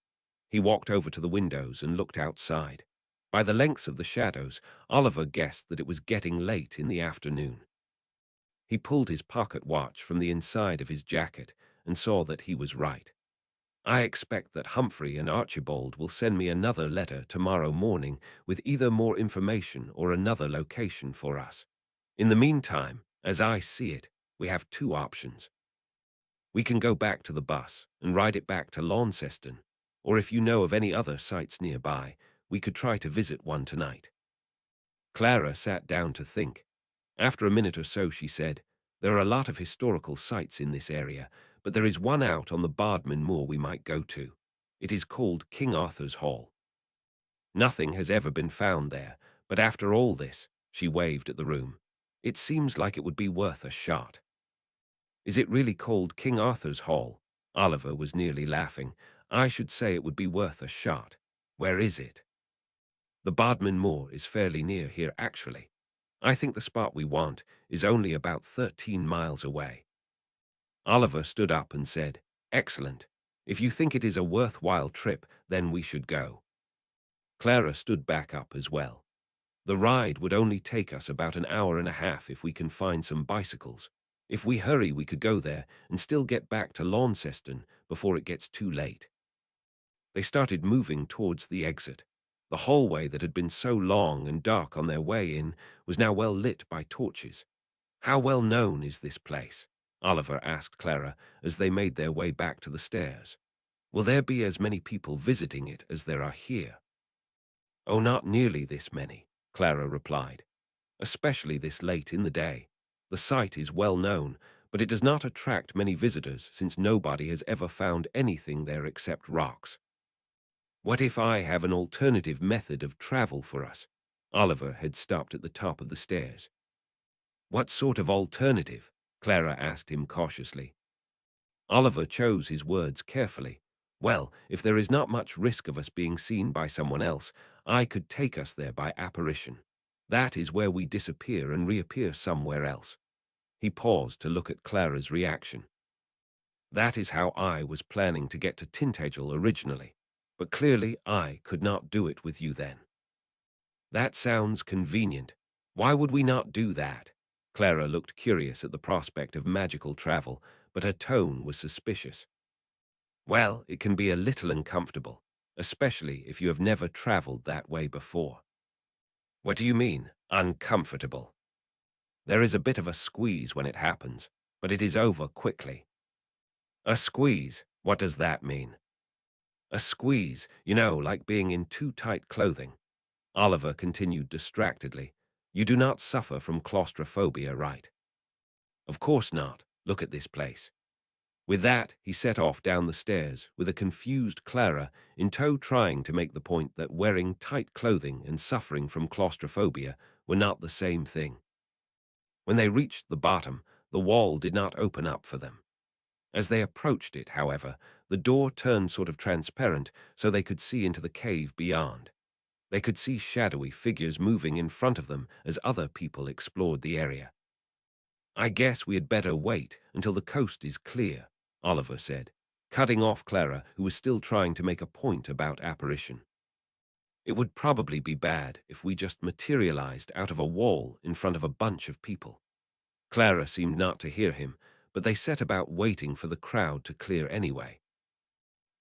He walked over to the windows and looked outside. By the lengths of the shadows, Oliver guessed that it was getting late in the afternoon. He pulled his pocket watch from the inside of his jacket and saw that he was right. I expect that Humphrey and Archibald will send me another letter tomorrow morning with either more information or another location for us. In the meantime, as I see it, we have two options. We can go back to the bus and ride it back to Launceston, or if you know of any other sites nearby, we could try to visit one tonight. Clara sat down to think. After a minute or so she said, there are a lot of historical sites in this area, but there is one out on the Bardman Moor we might go to. It is called King Arthur's Hall. Nothing has ever been found there, but after all this, she waved at the room, it seems like it would be worth a shot. Is it really called King Arthur's Hall? Oliver was nearly laughing. I should say it would be worth a shot. Where is it? The Bardman Moor is fairly near here, actually. I think the spot we want is only about 13 miles away. Oliver stood up and said, Excellent. If you think it is a worthwhile trip, then we should go. Clara stood back up as well. The ride would only take us about an hour and a half if we can find some bicycles. If we hurry, we could go there and still get back to Launceston before it gets too late. They started moving towards the exit. The hallway that had been so long and dark on their way in was now well lit by torches. How well known is this place? Oliver asked Clara as they made their way back to the stairs. Will there be as many people visiting it as there are here? Oh, not nearly this many, Clara replied, especially this late in the day. The site is well known, but it does not attract many visitors since nobody has ever found anything there except rocks. What if I have an alternative method of travel for us? Oliver had stopped at the top of the stairs. What sort of alternative? Clara asked him cautiously. Oliver chose his words carefully. Well, if there is not much risk of us being seen by someone else, I could take us there by apparition. That is where we disappear and reappear somewhere else. He paused to look at Clara's reaction. That is how I was planning to get to Tintagel originally, but clearly I could not do it with you then. That sounds convenient. Why would we not do that? Clara looked curious at the prospect of magical travel, but her tone was suspicious. Well, it can be a little uncomfortable, especially if you have never traveled that way before. What do you mean, uncomfortable? There is a bit of a squeeze when it happens, but it is over quickly. A squeeze? What does that mean? A squeeze, like being in too tight clothing. Oliver continued distractedly. You do not suffer from claustrophobia, right? Of course not. Look at this place. With that, he set off down the stairs with a confused Clara in tow, trying to make the point that wearing tight clothing and suffering from claustrophobia were not the same thing. When they reached the bottom, the wall did not open up for them. As they approached it, however, the door turned sort of transparent so they could see into the cave beyond. They could see shadowy figures moving in front of them as other people explored the area. I guess we had better wait until the coast is clear, Oliver said, cutting off Clara, who was still trying to make a point about apparition. It would probably be bad if we just materialized out of a wall in front of a bunch of people. Clara seemed not to hear him, but they set about waiting for the crowd to clear anyway.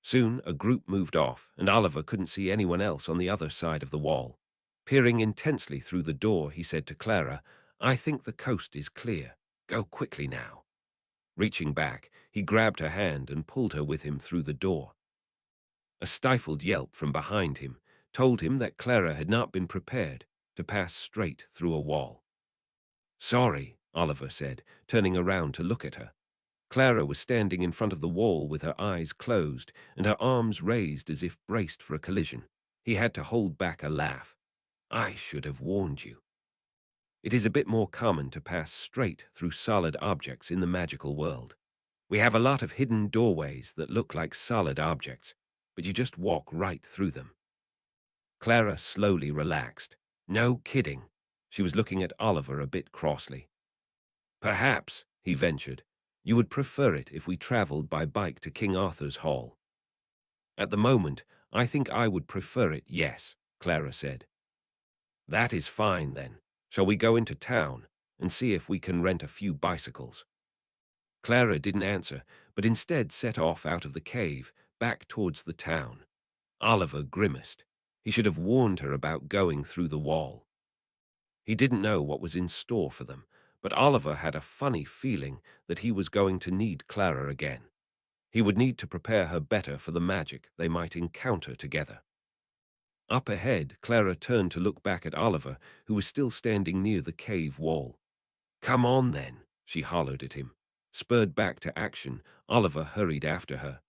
Soon a group moved off, and Oliver couldn't see anyone else on the other side of the wall. Peering intensely through the door, he said to Clara, "I think the coast is clear. Go quickly now." Reaching back, he grabbed her hand and pulled her with him through the door. A stifled yelp from behind him told him that Clara had not been prepared to pass straight through a wall. "Sorry," Oliver said, turning around to look at her. Clara was standing in front of the wall with her eyes closed and her arms raised as if braced for a collision. He had to hold back a laugh. "I should have warned you. It is a bit more common to pass straight through solid objects in the magical world. We have a lot of hidden doorways that look like solid objects, but you just walk right through them." Clara slowly relaxed. "No kidding." She was looking at Oliver a bit crossly. "Perhaps," he ventured, "you would prefer it if we traveled by bike to King Arthur's Hall." "At the moment, I think I would prefer it, yes," Clara said. "That is fine, then. Shall we go into town and see if we can rent a few bicycles?" Clara didn't answer, but instead set off out of the cave, back towards the town. Oliver grimaced. He should have warned her about going through the wall. He didn't know what was in store for them, but Oliver had a funny feeling that he was going to need Clara again. He would need to prepare her better for the magic they might encounter together. Up ahead, Clara turned to look back at Oliver, who was still standing near the cave wall. "Come on, then," she hollered at him. Spurred back to action, Oliver hurried after her.